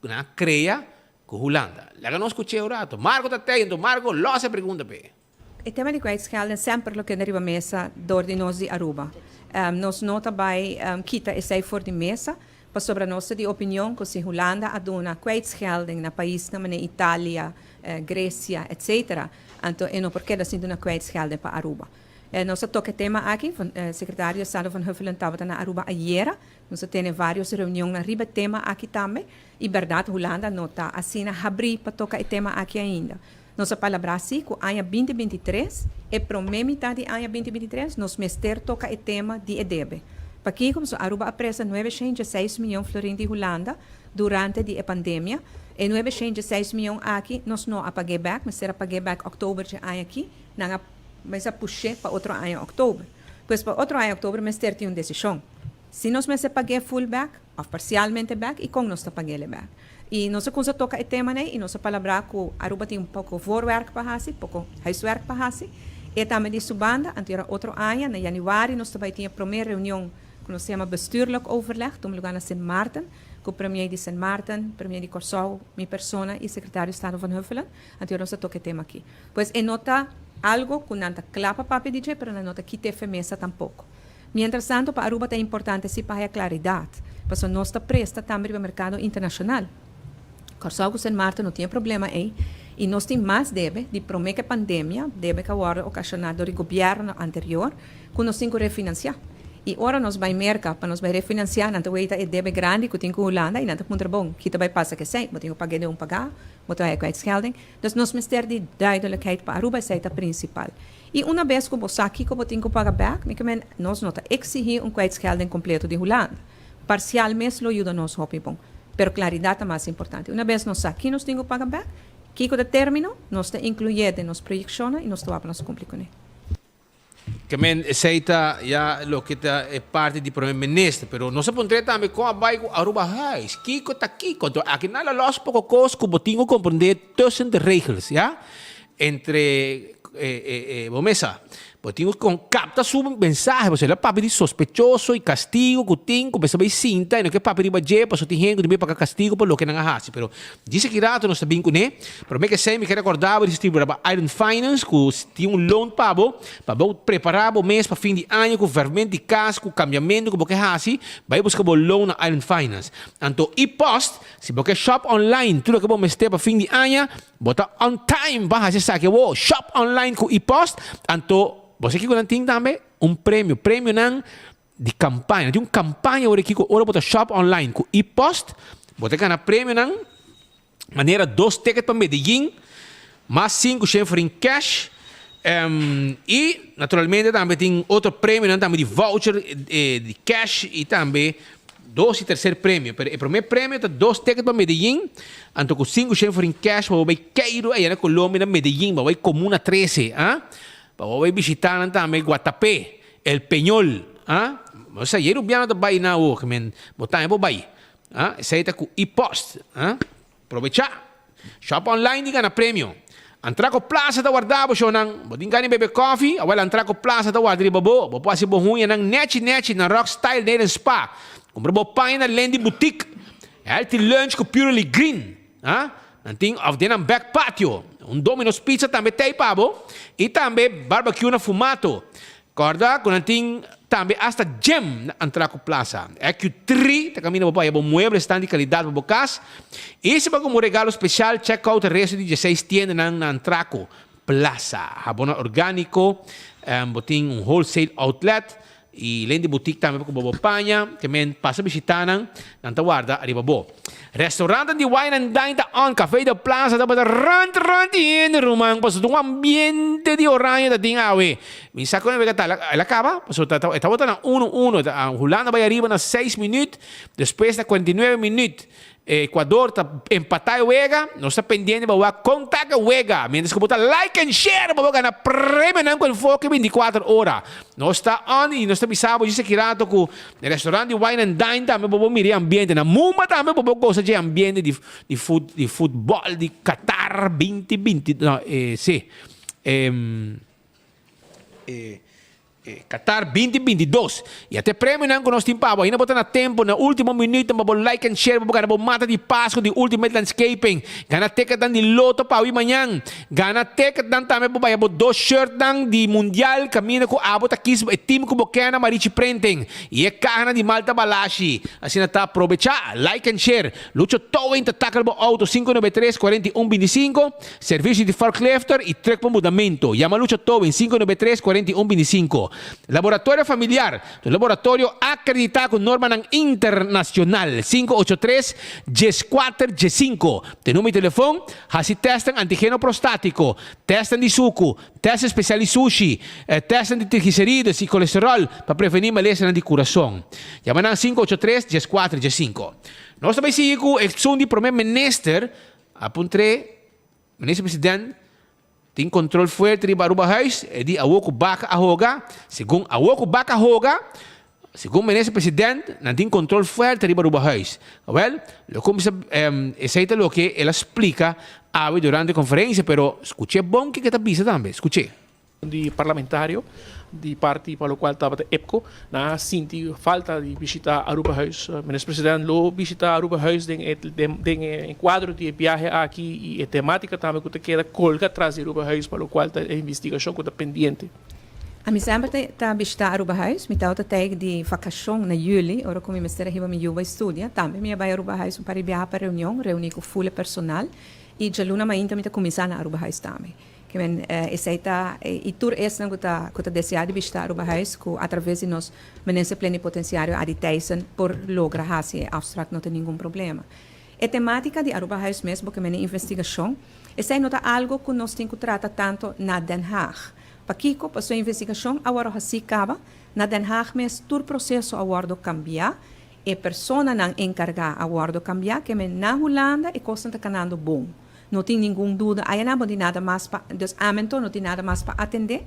[SPEAKER 19] na crea con Holanda. La que no escuché un rato. Marco está tendo, Marco lo se pregunta pe.
[SPEAKER 4] O tema de kwijtschelden is sempre lo que arriba mesa door de nós de Aruba. Nós nota bij kita is voor de mesa, pas sobre nossa de opinião que se Holanda aduna kwijtschelding na país na Itália, Grécia, etc. Então, e não porque assim duna kwijtschelding para Aruba. Nós toca tema aqui, secretário de Estado van Huffelen estava na Aruba ayer. Nós temos várias reuniões na riba tema aqui também. E verdade, Holanda não está assim a abrir para tocar o tema aqui ainda. Nossa palavra assim, que ano 2023, e para a metade do ano 2023, nós mester toca o tema de EDB. Para aqui, como a Aruba apressa 906 milhões de florins de Holanda durante a pandemia, e 906 milhões aqui, nós não apaguei back, mas será apaguei back outubro de ano aqui, mas a puxar para outro ano outubro. Pois para outro ano outubro, mas ter uma decisão. Se nós me paguei full back, parcialmente back e com nós pagele back. E nós começamos a tocar o tema né, e nós falamos que Aruba tem pouco voorwerk para fazer, pouco huiswerk para fazer. E também de subanda, anterior outro ano, em januário, nós também tínhamos a primeira reunião que nós chamamos bestuurlijk overleg, toen we gaan naar Sint Maarten, com o premier de Sint Maarten, premier de Corsau, minha persona e secretário de Estado van Huffelen, anterior nós toca o tema aqui. Pois é nota algo que não está claro para o DJ, mas não nota que te firmeza tampouco. Mientras tanto, para Aruba é importante se para a claridade, porque nós está presta também para o mercado internacional. Corsau com Sint Maarten não tinha problema aí, e nós temos mais deve de prometer que a pandemia deve que agora ocasionada do governo anterior, que nós temos que refinanciar. E agora nós vamos mercar para nós refinanciar, não tem é deve grande que tem que Holanda e não tem muito bom, que também passa que sei, mas tem que pagar de pagar, mas tem que kwijtschelding. Dus nós ministério de duidelijkheid para Aruba é a principal. E uma vez que você aqui que tem que pagar back, nós não exigir kwijtschelding completo de Holanda. Parcialmente lo ajuda nós hopi bom, pero claridade é mais importante. Uma vez nós aqui nós temos que pagar back, que o término nós está incluído nas projeções e nós estamos complicando.
[SPEAKER 19] Que men aceita ya lo que é parte do primeiro ministro, pero não se pondrá também com a bairro Aruba Reis, Kiko tá Kiko, aqui nada los pouco coisa que botinho compreender tussen de regras, ja, entre bomesa. Botinho com capta su mensagem, você é papo de sospechoso e castigo, cutinho, começa a ver cinta, e não que papo de baje, para tem gente que para castigo por lo que não hace, pero disse que rato nós também com né, pero me que sei me que recordava desse tipo para Iron Finance, que tinha loan para preparar o mês para fim de ano, com fermento de casa, com cambiamento, com o que hace, vai buscar o loan na Iron Finance. Então, e post, se você shop online, tudo que você mester para fim de ano, bota on time, para fazer saque, shop online com e post, então você que não tem também prêmio não de campanha, tem campanha agora que agora bota shop online com e-post, você ganha prêmio não, maneira 2 tickets para Medellín, mais 5 sempre em cash, e naturalmente também tem outro prêmio não, também de voucher de cash e também 2 e terceiro prêmio. O primeiro prêmio é 2 tickets para Medellín, então com 5 sempre em cash, vai Cairo, aí na Colômbia, Medellín, vai Comuna 13, vai visitar também Guatapé, El Peñol, Mas ayer ubiano da bay na o, que men botar po bay. Essa aí tá com e-post, aproveitar. Shop online diga na prêmio. Entrar com plaza da guardabo siya nang bodingani bebe coffee, awal entrar com plaza da guardri babo, bo pasi bo hunya nang nechi na rock style nail spa. Compra bo pain na Lendi boutique. Healthy lunch com purely green, Nanting of den ang back patio. Domino's pizza também tem pabo e também barbecue na fumato. Corda com nanting também hasta gem na Antraco Plaza. É que o 3 tá caminho para o mueble stand de qualidade para bocas. E se como regalo especial check out o resto de 16 tiendas na Antraco Plaza. Abono orgânico, botin wholesale outlet e Lendi boutique também com bobo panha, que men passa visitando na guarda arriba bo. Restaurante de wine and dine da on Café da Plaza da rant in rumang paso um ambiente de oranha da dingawe. Mi sacco ne vegata la cava, paso estava na 1-1, a Holanda vai arriba na 6 minutos, depois na 49 minutos. Equador está empatado Wega, não está pendente para contact Wega, mientras que botar like and share para ganhar prêmio não com foco 24 horas. Não está on e não está bisabo disse que rato com o restaurante Wine and Dine também para mirar ambiente na Mumba também para gostar de ambiente de futebol de Qatar 2020, não, Qatar 2022. E até prêmio não que nós temos para ainda botar na tempo, na último minuto, para like and share, para ganhar mata de Páscoa de Ultimate Landscaping. Ganhar ticket de loto para hoje manhã. Ganhar ticket também para ganhar 2 shirts de Mundial, caminho com a bota aqui, e time com Bocana, Marichi Printing. E é carne de Malta Balashi. Assim está, aproveitar, like and share. Lucho Towing, tackle auto 593-4125. Serviço de forklifter e truck para mudamento. Llama Lucho Towing 593-4125. Laboratório familiar, o laboratório acreditado com norma internacional 583-G4-G5. Tem número de telefone, assim testam antígeno prostático, testam de suco, testam especial de sushi, testam de triglicéridos e colesterol para prevenir malestar de coração. Llaman 583-G4-G5. Nós também seguimos com o de primeiro ministro, apuntrei, ministro presidente, tem controle forte de Aruba Reis, de Awoko Baka Ahoga. Segundo Awoko Baka Ahoga, segundo ministro presidente, não tem controle forte riba Aruba House. Well, lo como essa é o que ela explica durante a conferência, pero escutei bom que está bisa também, escutei.
[SPEAKER 5] Di parlamentario di parti para lo qual estava EPCO na sinti falta di visita Aruba House. Ministro presidente lo visita Aruba House den quadro de viaje aqui e temática também que queda colga atrás de Aruba House para lo qual a investigação que está pendiente.
[SPEAKER 4] A mi sempre está visitar Aruba House, mi tauta teg di vacação na juli, ora como ministério riba mi juba studia, também mi vai Aruba House para viajar para reunir com full personal e já luna mainta mi ta começar na Aruba House também. Que men essaita e tur essa que tá deseado visitar Aruba House que através de nós ministro plenipotenciário Adi Tyson por lograr assim abstract não tem nenhum problema. A temática de Aruba House mesmo que men investigação, essa é nota algo que nós temos que tratar tanto na Den Haag. Pakiko, para sua investigação, agora assim acaba, na Den Haag, mas todo o processo agora cambiar, e a pessoa não encargar agora cambiar, que na Holanda e costa está canando bom. Não tem nenhuma dúvida, aí não tem nada mais para, não tem nada mais para atender.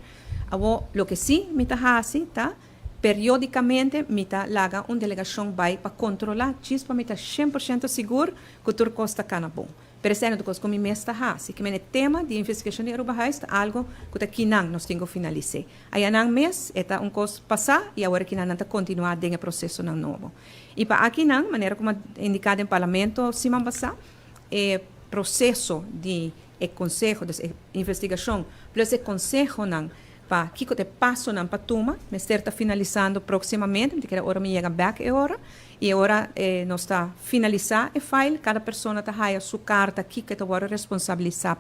[SPEAKER 4] Agora, o que sim, me está assim, tá? Periodicamente, me está laga uma delegação vai para controlar, diz para me estar 100% seguro que o turco está canando bom. Pero essa é uma coisa que me está assim, que o tema de investigação de Aruba House é algo que aqui não nós temos que finalizar. Aí não mês é uma coisa passar e agora que não está continuar dentro do processo não novo. E para aqui não, maneira como indicado em parlamento semana passada, é processo de conselho de investigação, plus o conselho não para que te passo não para toma, mas está finalizando proximamente, porque agora me chega back agora. E agora nós está finalizar o file, cada pessoa está a sua carta aqui que agora responsabilizar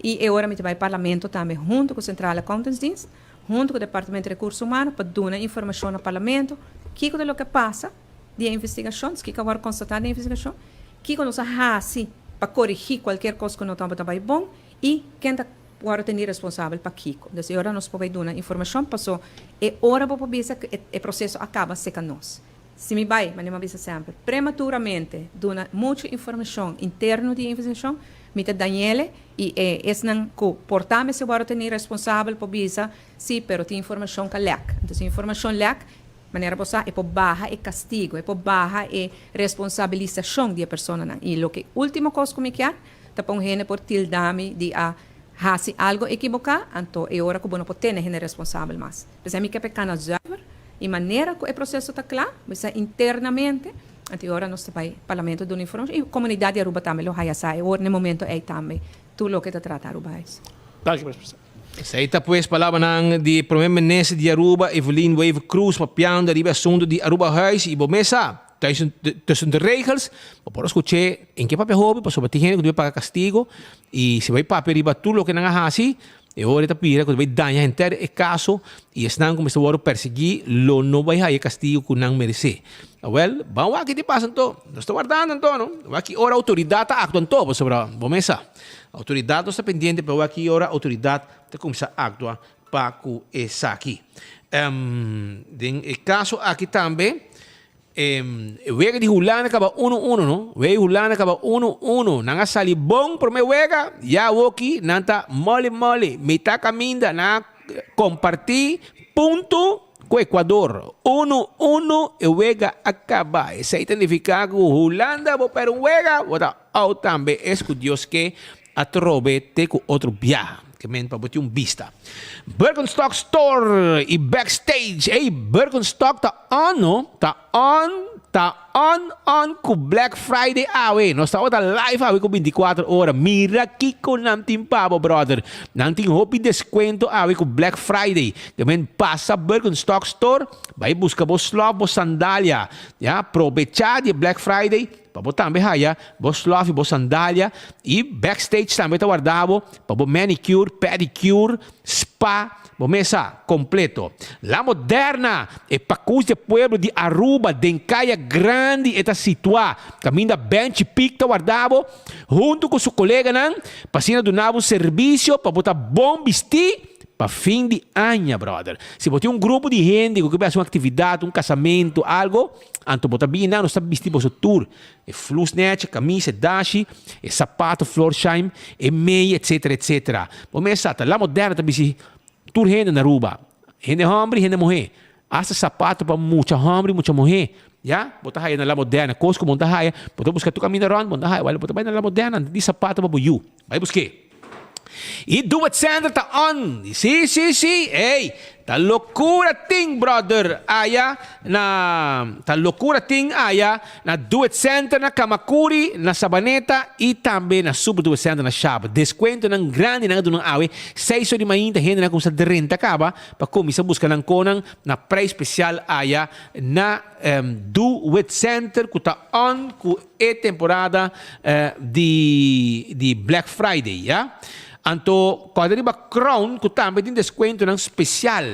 [SPEAKER 4] e agora me vai parlamento também junto com o Central Accountants Dienst, junto com o Departamento de Recursos Humanos para dar informação ao parlamento, que é o que passa de investigação, que agora constatar a investigação, que nós assim para corrigir qualquer coisa que não está bom e quem está agora tem responsável para Kiko. Então agora nós podemos dar informação passou e agora para ver que o processo acaba seca nós. Se me vai, mas não me sempre, prematuramente, dona muita informação interna de investigação, me te Daniele, e esse não comportamento se agora tem responsável por bisa, sim, pero tem informação que lec. Então, se informação lec, maneira bossa é por barra e castigo, é por barra e responsabilização de pessoa. E o que última coisa que me quer, tá pon gente por tildame de a hasi algo equivocado, então é hora que não pode ter gente responsável mais. Então, me quer pecar na server, e maneira que o processo está claro, mas internamente, até agora nós temos parlamento de informação e a comunidade de Aruba também, agora no momento é também tudo o que está tratando Aruba.
[SPEAKER 19] Essa aí está pues palavra de primeiro-ministro de Aruba, Evelyn Wave Cruz, mapeando o assunto de Aruba House e bomesa. Tussen de regels, por escuchar em que papel hobby, para sobre gente que deve pagar castigo e se vai papel riba tudo o que não é assim. E agora está pira que vai danhar inteiro o caso e estão começando a perseguir lo não vai haver castigo que não merece. Well, vamos aqui te passa então, nós estamos guardando então, não? Aqui ora a autoridade está actuando todo sobre a bomesa. A autoridade não está pendente, pero aqui ora a autoridade está começando a actuar para que essa aqui. O caso aqui também Wega de Hulana acaba 1-1, no? Wega de Hulana acaba 1-1. Nanga sali bom pro me wega, ya woki, nanta mole, me tá caminda na compartir ponto com o Equador. 1-1 e wega acaba. Isso aí significa que Holanda vou para um wega, bota ao também escudios que atrobe te com outro viaja. Que men para botar vista. Birkenstock Store e Backstage. Hey, Birkenstock tá on, no? Tá on com Black Friday awe. Nós estamos live awe com 24 horas. Mira aqui com nantin pabo, brother. Nantin hopi descuento awe com Black Friday. Que men passa Birkenstock Store, vai buscar vos love, vos sandália. Já, aproveitar de Black Friday. Para botar também haya, vos love, vos sandália e backstage também está guardado para manicure, pedicure, spa, mesa completo. La Moderna é para de pueblo de Aruba, Dencaia Grande, está situada. Caminha bench pick está guardado junto com seu colega, para cima do novo serviço para botar bom vestir. Para fim de ano, brother. Se você tem grupo de gente que vai fazer uma atividade, casamento, algo, então você bem não está vestido para o tour. É flusnet, camisa, dashi, é sapato, florsheim, é meia, etc. Começa a La Moderna também se tour gente na Aruba. Gente homem, gente mulher. hasta sapato para mucha homem, mucha mulher. Ya, bota haya na la moderna, Costco monta haya, bota buscar tu caminho around, monta haya, bota vai na la moderna, di sapato para you. Vai buscar. E Do It Center tá on. Sim. Ei, tá loucura ting, brother. Tá loucura ting na Do It Center na Kamakuri, na Sabaneta e também na Super Do It Center na Shaba. Desconto ng grande na do ng awe. 6 de manhã gente na kung sa 30 acaba para começar busca ng konang na price special na Do It Center que tá on com a temporada de Black Friday, ya. Anto, quando arriba Crown, que também tem desconto não especial.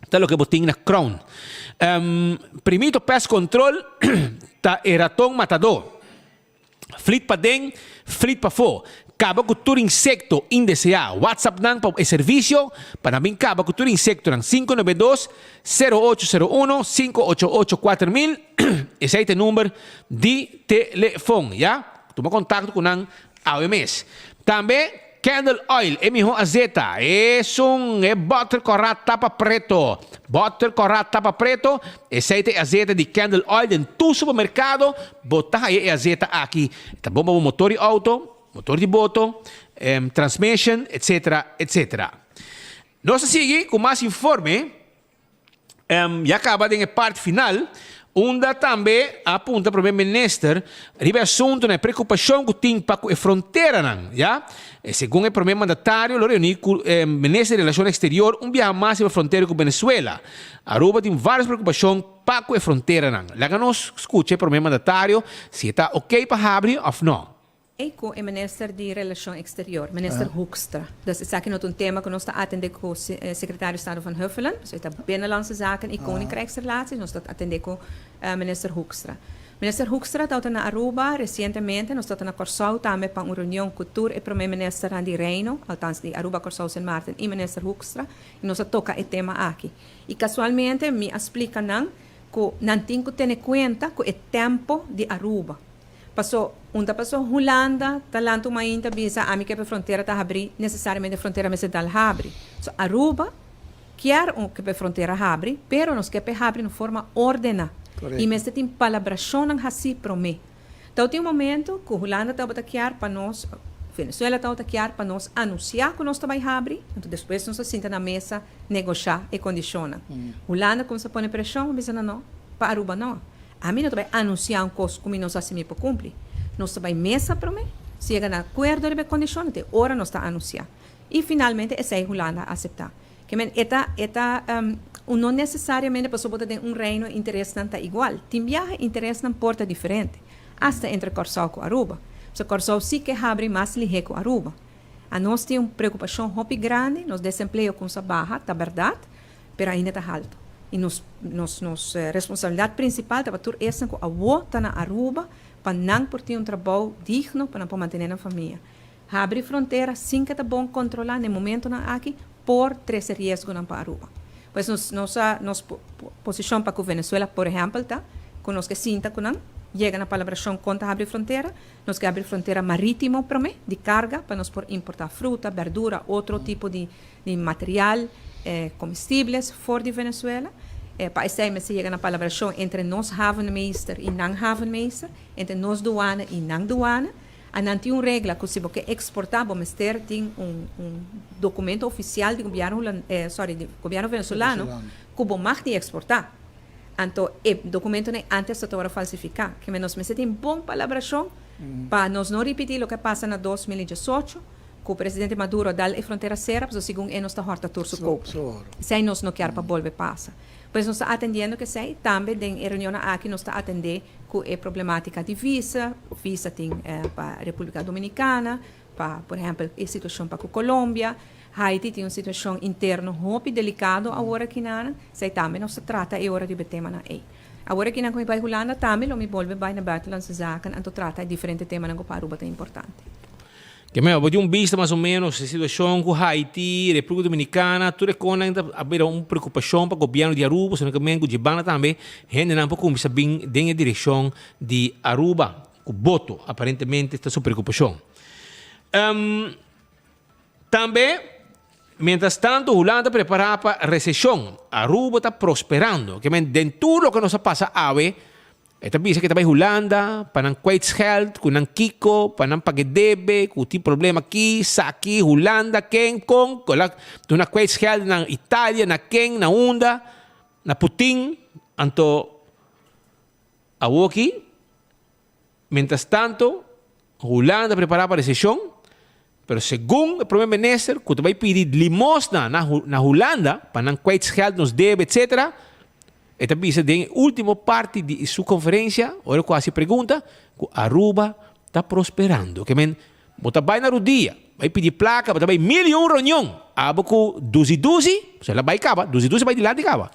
[SPEAKER 19] Tá que botinho na Crown. Primeiro pest control, tá eratong matador. Flit pa deng, flit pa fo. Caba cultura insecto indesejado. WhatsApp nang pa e servicio para mim caba cultura insecto nang 592-0801-588-4000. Esse aí é o número de telefone, ya? Toma contato com nang AWMS. Também Candle Oil, emiho azeta. É butter corrat tapa preto. Esse é azeta de Candle Oil em tu supermercado. Botar aí azeta aqui. Tá bom para motor de auto, motor de moto, transmission, etc. Nós seguimos com mais informe. Já acaba de parte final. Onda também apunta para o ministro ribe assunto na preocupação que tem para a fronteira, já? Segundo o primeiro mandatário, lo reuniu com o ministro de Relações Exteriores viaje mais para a fronteira com Venezuela. Aruba tem várias preocupações para a fronteira, Lá nós escuta o primeiro mandatário se está ok para abrir ou não.
[SPEAKER 4] Eu é ministro de Relações Exteriores, ministro Hoekstra. Dus is aqui um tema que nós está atendendo com o secretário de Estado van Huffelen, dus está Binnenlandse Zaken e Koninkrijksrelaties, nós está atendendo com o ministro Hoekstra. Minister Hoekstra está na Aruba recentemente, nós está na Corsau também para uma reunião cultura e primeiro-ministro de Reino, althans de Aruba, Corsau, Sint Maarten e minister Hoekstra, e nós toca o tema aqui. E casualmente me explica que não tem que ter em conta que o tempo de Aruba. Passou Holanda, talanto mainta bisa ami que a fronteira tá abrir necessariamente a fronteira ocidental abre. So Aruba quer que a fronteira abre, pero nós quer abrir de forma ordenada. E mesmo tem palabração não assim promê. Então tem momento que Holanda tá quer para nós, Venezuela tá quer para nós anunciar que nós vai abrir, então depois nós senta na mesa negociar e condiciona. Holanda como se põe pressão, bisa não, para Aruba não. A mim não vai anunciar coisa como nós assim para cumprir. Nós vai mesa para mim, chega na acordo de condições, até hora nós está anunciar. E finalmente essa é Holanda aceitar. Que não necessariamente para poder ter reino interessante igual. Tem viaje interesse na porta diferente. Hasta entre Corsau e Aruba. Se Corsau sim que abre mais ligeiro com Aruba. A nós tem uma preocupação muito grande, nos desemprego com essa barra, tá verdade, mas ainda está alto. E nossa responsabilidade principal é para essa que a volta na Aruba para não ter trabalho digno para manter a família. Abrir fronteira sem que é bom controlar no momento aqui por três riscos para Aruba. Pois nossa posição para a Venezuela, por exemplo, tá? Com nós que sinta que não chega na palabração contra abrir fronteira, nós que abrir fronteira marítima para mim, de carga, para nós por importar fruta, verdura, outro tipo de material, comestíveis fora de Venezuela. Para essa se chega na palabração entre nós havenmeester e não havenmeester, entre nós doana e não doana. Não tem uma regra que se você exportar, vamos ter documento oficial do governo, do governo venezuelano que você pode exportar. Então, o documento antes de agora falsificar, que nós tem boa palabração para nós não repetir o que passa na 2018, que o presidente Maduro dá a fronteira cerrada, segundo ele está horta turso copo. Se nós não quer para volver passa. Pois nós estamos atendendo que sei, também em reunião aqui nós estamos atendendo com a problemática de visa tem para a República Dominicana, para, por exemplo, a situação para a Colômbia, Haiti tem uma situação interna muito delicada agora aqui na, sei também nós trata e hora de tema na aí. Agora aqui na com a Holanda também, lo me volve vai na Bertland Zaken, então trata diferente tema na Coparuba é importante.
[SPEAKER 19] Que me voy un vista más o menos la situación con Haití, República Dominicana, tú reconoces haber una preocupación para el gobierno de Aruba, sino que también con Gibana también, gente un poco comienza bien en la dirección de Aruba, con voto, aparentemente está su preocupación. También, mientras tanto, Holanda prepara para recesión. Aruba está prosperando. Que den todo lo que nos pasa ave. Esta bisa que está en Holanda, para não kwijtgeld, com não Kiko, para não pagar debe, com tem problema aqui, aqui, Holanda, quem, com tu não kwijtgeld na Itália, na quem, na Honda, na Putin, anto aqui. Mientras tanto, Holanda prepara para recesión. Pero según el primer ministro, que vai pedir limosna na Holanda, para não kwijtgeld nos debe, etc. Esta bisa de última parte de sua conferência, ora quase pergunta, que Aruba está prosperando. Que men, bota vai na rodia, vai pedir placa, bota vai 1.000.000 reunião. Abo com 12, se ela vai cava, 12 vai de lá de cava.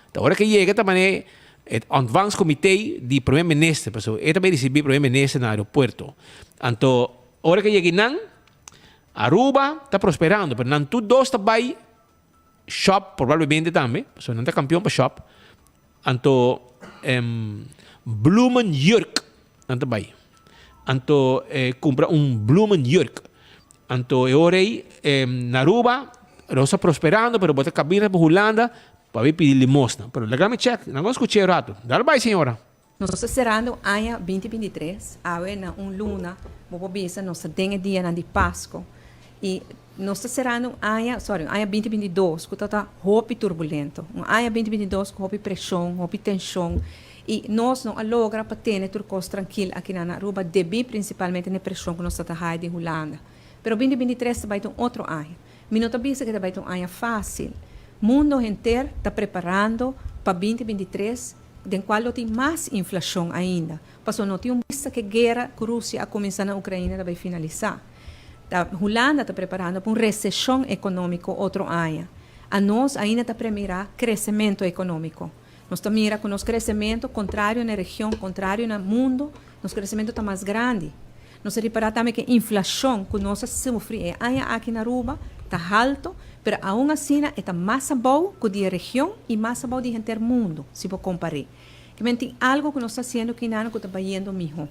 [SPEAKER 19] Então, hora que chega também het ontvangstcomité de primeiro ministro, pessoal, esta vai receber primeiro ministro no aeroporto. Então, hora que chega nan, Aruba está prosperando, pero não tudo está vai shop provavelmente também, pessoal, não está campeão para shop. Anto Blumenjurk anto bai anto compra Blumenjurk anto orei Naruba rosa prosperando pero bota cabina por Holanda para vir pedir limosna pero legal check não escutei rato dá bai senhora
[SPEAKER 4] nós estamos cerrando ano 2023 na luna vou bisa nós tem dia de Páscoa e nós estamos cerrando ano 2022, que está muito turbulento. Ano 2022 com muita pressão, muita tensão. E nós não logramos para ter turcos tranquilo aqui na Aruba, devido principalmente na pressão que nós estamos de Holanda. Mas 2023 vai ter outro ano. Não está bisa que vai ter ano fácil. O mundo inteiro está preparando para 2023, em qual tem mais inflação ainda. Passou não tem vista que a guerra com a Rússia a começar na Ucrânia vai finalizar. A Holanda está preparando para uma recessão econômica outro ano. A nós ainda está preparando crescimento econômico. Nós estamos mirando que o nosso crescimento, contrário na região, contrário no mundo, nosso crescimento está mais grande. Nós reparamos também que a inflação que nós sofremos aqui na Aruba está alto, mas ainda assim está mais boa que a região e mais boa do mundo, se for comparar. Que tem algo que nós estamos fazendo aqui na que está indo melhor.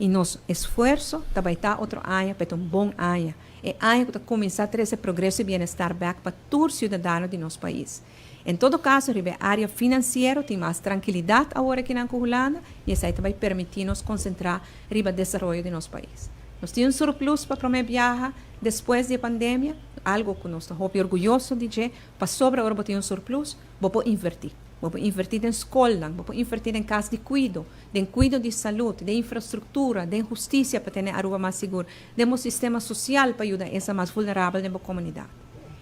[SPEAKER 4] E nosso esforço também está outro ano para um bom ano. É ano que está começar a ter esse progresso e bem-estar back para todos os cidadãos do nosso país. Em todo caso, a área financeira tem mais tranquilidade agora aqui na Holanda e isso aí vai permitir nos concentrar no desenvolvimento do nosso país. Nós temos um surplus para promover viajar depois da pandemia, algo que nós estamos orgulhosos de dizer, para sobra agora ter um surplus, vou invertir. Vou invertir em escola, vou invertir em casa de cuido de saúde, de infraestrutura, de justiça para ter a Aruba mais segura, de um sistema social para ajudar essa mais vulnerável da comunidade.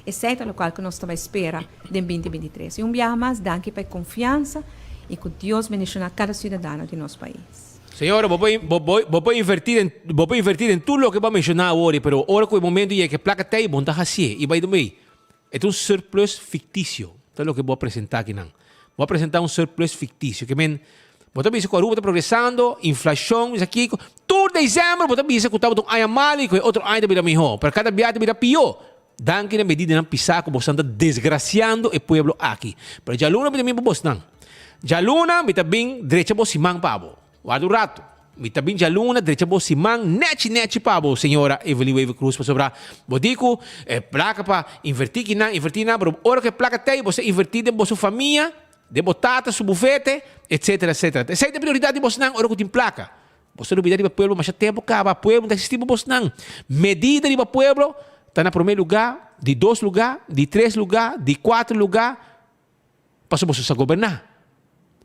[SPEAKER 4] Esse é o local que nós estamos esperando em 2023. E viagem mais daqui para confiança e que Deus bendiga cada cidadão do nosso país.
[SPEAKER 19] Senhora, vou invertir em tudo o que vai mencionar agora, mas agora que o momento é que a placa tem, bom, está assim, e vai do meio. É um surplus fictício, é o que vou apresentar aqui, não. Vou apresentar um surplus fictício. Que você pensa que a Aruba está progressando, inflação, isso aqui. Todo dezembro, você pensa que estava um ano mal e que outro ano está melhor. Para cada viagem está pior. Danke na medida não pisar que você está desgraciando o povo aqui. Para já luna, também você não. Já luna, você também direita você mang pabo. Guarda rato. Você também já luna, direita você mang net pabo, senhora Evelyn Wave Cruz, para sobrar. Você digo, placa para invertir na, mas a hora que a placa tem, você invertir em sua família, de batata, su bufete, etc. Essa é a prioridade de você não, ora que tem placa. Você não precisa de pueblo, mas já tempo acaba, pueblo não existe para você não. Medida de pueblo, está no primeiro lugar, de 2 lugares, de 3 lugares, de 4 lugares, para você governar.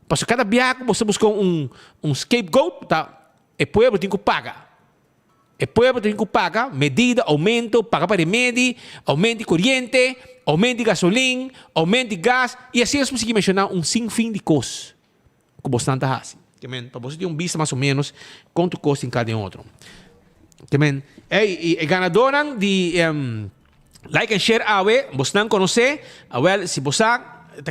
[SPEAKER 19] Para cada viagem, você busca um scapegoat, tá? O pueblo tem que pagar. O pueblo tem que pagar, medida, aumento, pagar para remédio, aumento de corrente, aumento de gasolina, aumento de gás, e assim nós conseguimos mencionar sem fim de custos que você não está fazendo. Para você ter vista mais ou menos quanto custa em cada outro. E ganadora de like and share, você não conhece, se você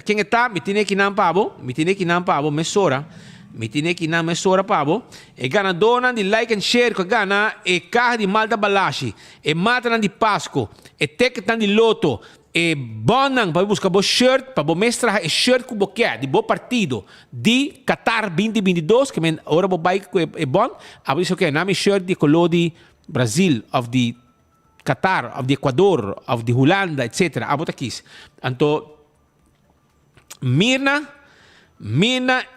[SPEAKER 19] quem está, me tem que não pabo, mesora. Me tiene que na mesora pabo e ganadora de like and share que gana e carro de Malta Balashi e mata de Pasco e tectan de loto e bonan para buscar bo shirt para bo mostrar e shirt que bo quer de bo partido de Qatar 2022 que men ora bo bike e bon abo isso que na mi shirt de color de Brazil of the Qatar, of de Ecuador, of de Holanda, etc. Abo ta kies. Anto Mirna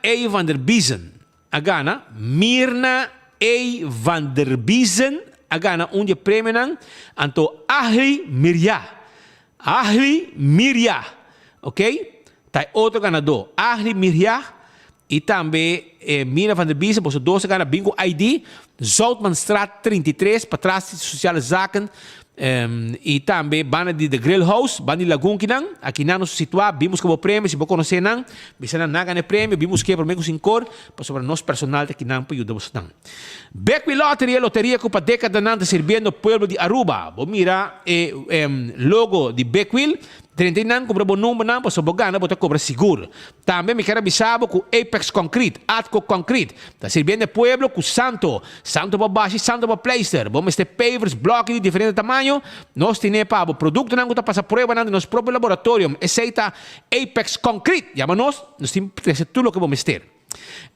[SPEAKER 19] E. van der Biesen. Agana Mirna E. van der Biesen. Agana onde prêmio nang. Anto Ahli Mirja. Ahli Mirja. Ok? Tai outro ganador. Ahli Mirja. E também Mirna van der Biesen. Você 12 gana bingo ID. Zoutmanstraat 33. Para trás de sociale zaken. E também bana de Grill House, bana de Lagoon Kinang, aqui na nos situar, vimos que o prêmio, se você conhecer nang, bisa na naga ne prêmio, vimos que por meio sin cor, para sobre nosso personal de Kinang para ajudar nang. Beckwith Lottery, loteria que para década nang servindo o pueblo de Aruba. Bo mira logo de Beckwith, 39 cobra bom número não, para sobre gana, botar cobra seguro. Também me quero avisar com Apex Concrete, Atco Concrete, está servindo o pueblo com Santo para baixo, Santo para pleister. Vamos ter pavers, blocos de diferente tamanho. Nós temos para o produto não que está passando prova no nosso próprio laboratório. Aceita Apex Concrete. Chama-nos, nós temos tudo o que vamos ter.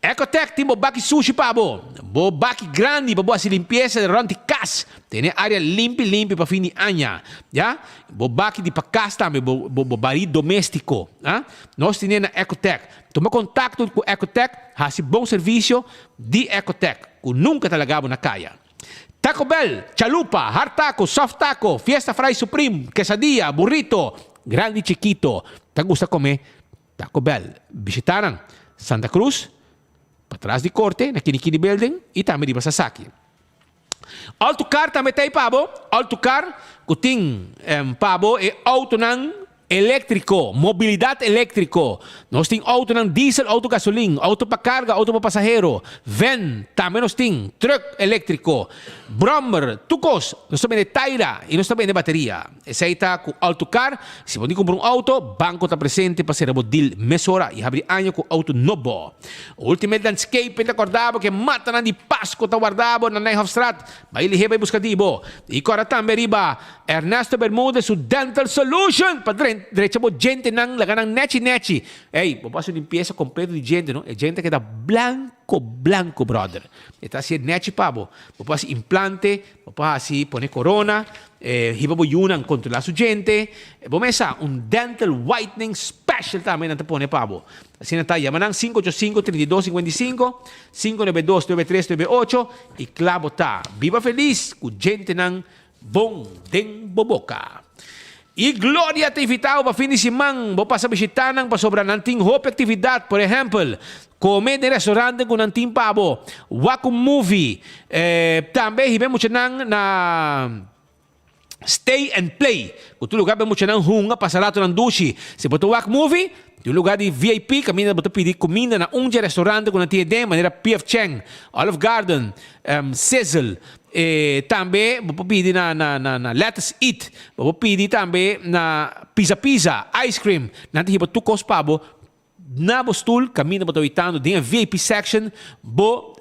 [SPEAKER 19] Ecotec tem bobaki sushi pabo, bobaki grande para boa limpeza de ranti cas, tem área limpa para fim de ano, já? Bobaki de pacas também, bobari doméstico, nós temos na Ecotec. Toma contato com Ecotec, há bom serviço de Ecotec, que nunca talagabo na caia. Taco Bell, chalupa, hard taco, soft taco, fiesta fry supreme, quesadilla, burrito, grande chiquito. Te gusta comer Taco Bell? Visitaran Santa Cruz, para trás de corte, na Kinikini Building, e também de Sasaki. Autocar também tem pabo. Autocar, que tem pabo, é auto não elétrico, mobilidade elétrico. Nós temos auto não diesel, auto gasolina, auto para carga, auto para passageiro. Van, também nós temos truck elétrico. Brommer, Tucos, nós também temos Taira e nós também temos bateria. Essa aí está com Autocar. Se você comprar auto, banco está presente para ser deal mesora e abrir ano com auto novo. O último landscape, está acordado que mata na de Pasco, está guardado na Nijhoffstraat. Vai ele reba e busca dibo. E agora também riba Ernesto Bermudez, o Dental Solution, para direito mo gente nang laga ng nechi. Ei, papaso limpieza completo de gente, no? É gente que dá blanco, brother. Está assim nechi pabo. Papaso implante, papaso pone corona, hiba bo yunang controlar su gente. Bomesa dental whitening special também nanta pone pabo. Assim na tayo, manang 585-3255, 592-9398 e clavo ta. Viva feliz com gente nang bom den boboca. E Glória te invitado para fim de semana. Vou passar visitar para sobre nanting hope atividade, por exemplo, comer de restaurante com nanting pabo, Wacom Movie, também vemos na Stay and Play. Kung lugar vemos na hunga pasalato ng dushi. Se boto Wacom Movie, yung lugar de VIP, kami na boto pidi comida na restaurante com nanting de maneira PF Cheng, Olive Garden, Sizzle. Também vou pedir na Let's Eat, vou pedir também na Pizza, Ice Cream, nanti hiba tukos pabo, na bostul, caminho boto itando, tem a VIP section, bo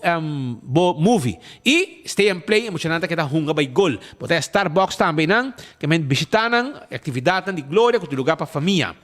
[SPEAKER 19] movie. E Stay and Play, emocionante que tá hunga by gol. Botar Starbucks também não, que men visitar não, atividade de glória, com lugar para família.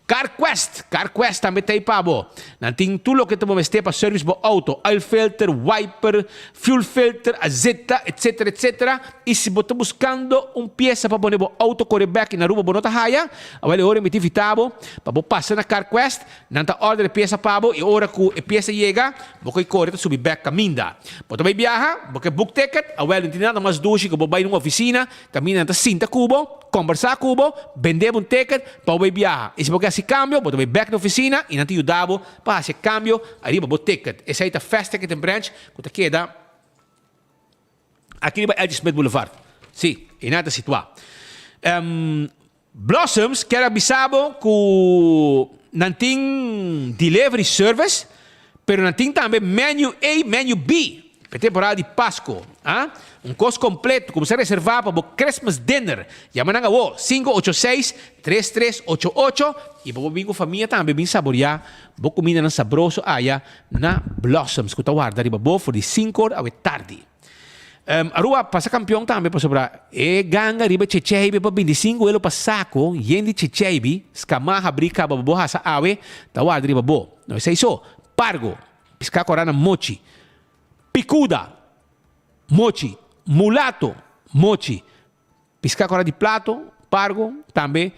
[SPEAKER 19] CarQuest também tem pabo. Nanting tulo que tamo meste para service bo auto, oil filter, wiper, fuel filter, azeta, etc. E se botar buscando peça para poner bo auto correback na ruba bonota haya, awali ora me tivitabo, para bo passar na CarQuest, nanta order peça pabo e ora ku e peça chega, bo koi corre subir back caminda. Bo também viaja, bo que book ticket, awali tinada mas dushi que bo vai numa oficina, caminha nanta cinta cubo, conversar cubo, vender ticket, para bo viaja. E se bo esse cambio, vou também back na oficina e não te ajudava para esse cambio, aí vou ticket. Essa aí tá fast ticket em branch, que tá queda aqui no Edge Smith Boulevard. Sim, e nada situar. Blossoms, quero avisar que não tem delivery service, pero não tem também menu A, menu B. Para temporada de Páscoa, custo completo, como você reservar para o Christmas Dinner, chama na 586-3388 e para o família também bem saborear, boa comida não sabroso aí na Blossoms, que está guardado para o de 5 horas à tarde. Arua passa campeão também para sobrar. Ganga riba checheibe para 25 euro para saco, yendi checheibe, escamar abrica para boa sa awe, está guardado para bo. Não sei só, pargo, piscar corana mochi. Picuda, mochi, mulato, mochi, pisca cora de plato, pargo, também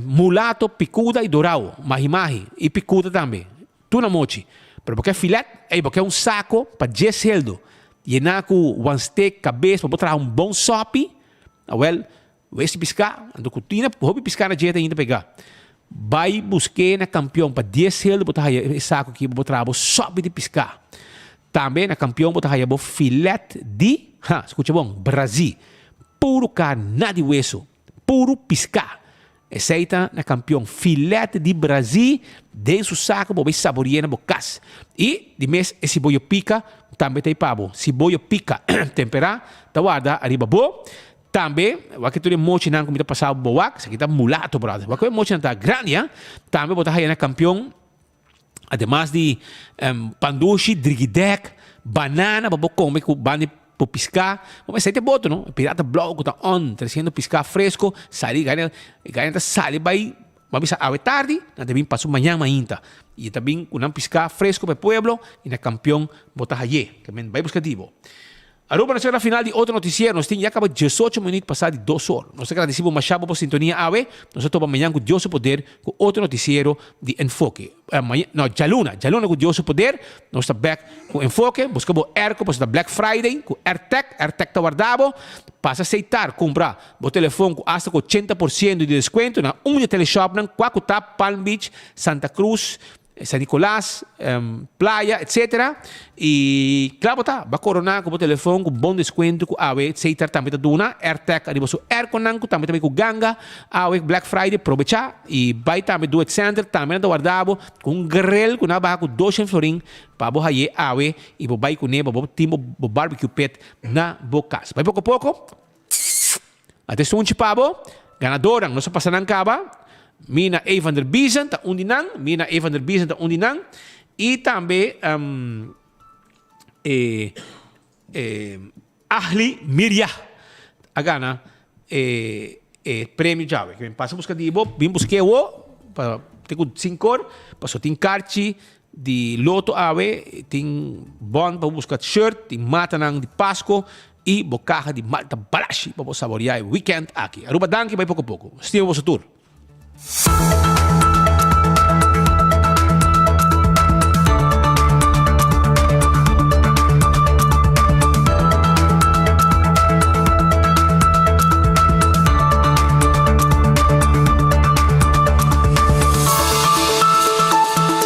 [SPEAKER 19] mulato, picuda e dourado, mahi e picuda também. Tuna mochi. Pero porque filé, porque é saco para 10 heldo. Llenar com one steak, cabeça, para botar bom sopi. Well, esse piscar, ando cutina, hobby piscar na dieta ainda pegar. Vai buscar na campeão para 10 heldo, botar esse saco aqui, botar sopi de piscar. Também na campeão, botar filé de, escuta bom, Brasil. Puro carne, nada de hueso. Puro piscar. Aceita na campeão filete de Brasil, dentro do saco, para saborear na bocas. E, de mês, esse boio pica, também tem pavo. Se boio pica, temperar, tá guarda, arriba bo. Também, aqui tu mochi na comida passada boa, isso aqui tá mulato, brother. Aqui mochi na tá grande, também botar aí na campeão, además de pandushi, drigidek, banana, para comer com banana por piscar, mas aí tem boto, não? Pirata bloco tá on, trazendo piscar fresco, sali, ganha sali, vai a tarde, na também passou manhã ainda. E também com piscar fresco para o pueblo, e na campeão botar aí, que vai buscar divo. Aruba, na final de outro noticiero, nós temos já acabado 18 minutos passados de 2 horas. Nós agradecemos machado por sintonia ave. Nós estamos amanhã com Deus poder com outro noticiero de enfoque. Não, Jaluna com Deus poder. Nós estamos back com enfoque. Buscamos ERCO, para Black Friday, com AirTech está guardado. Passa a aceitar, comprar o telefone com hasta 80% de desconto na Unia Teleshop, na Quacutá, Palm Beach, Santa Cruz, San Nicolás, Playa, etc. E claro, vai coronar com o telefone com bom desconto, com AWE, aceitar também da Duna, AirTech, arriba o AirConan, também com Ganga, AWE, Black Friday, aproveitar e vai também do Alexander, também da guardado, com grill, com barra com 200 florin, para boa aí, AWE, e vai com neba, para timo, barbecue pet na bocas. Vai pouco a pouco, até se pabo, ganadora, não se passa na caba, Mina E. van der Biesen, ta undinang. E também Ahli Mirya. Agana prêmio Jave. Que passa buscar de bo, bim busquei o para ter 5 horas, passou tem carti de loto ave, tem bond para buscar shirt, tem matanang de Pasco e bocaja de Malta Balashi para saborear o weekend aqui. Aruba danke vai pouco a pouco. Estive o vosso tour.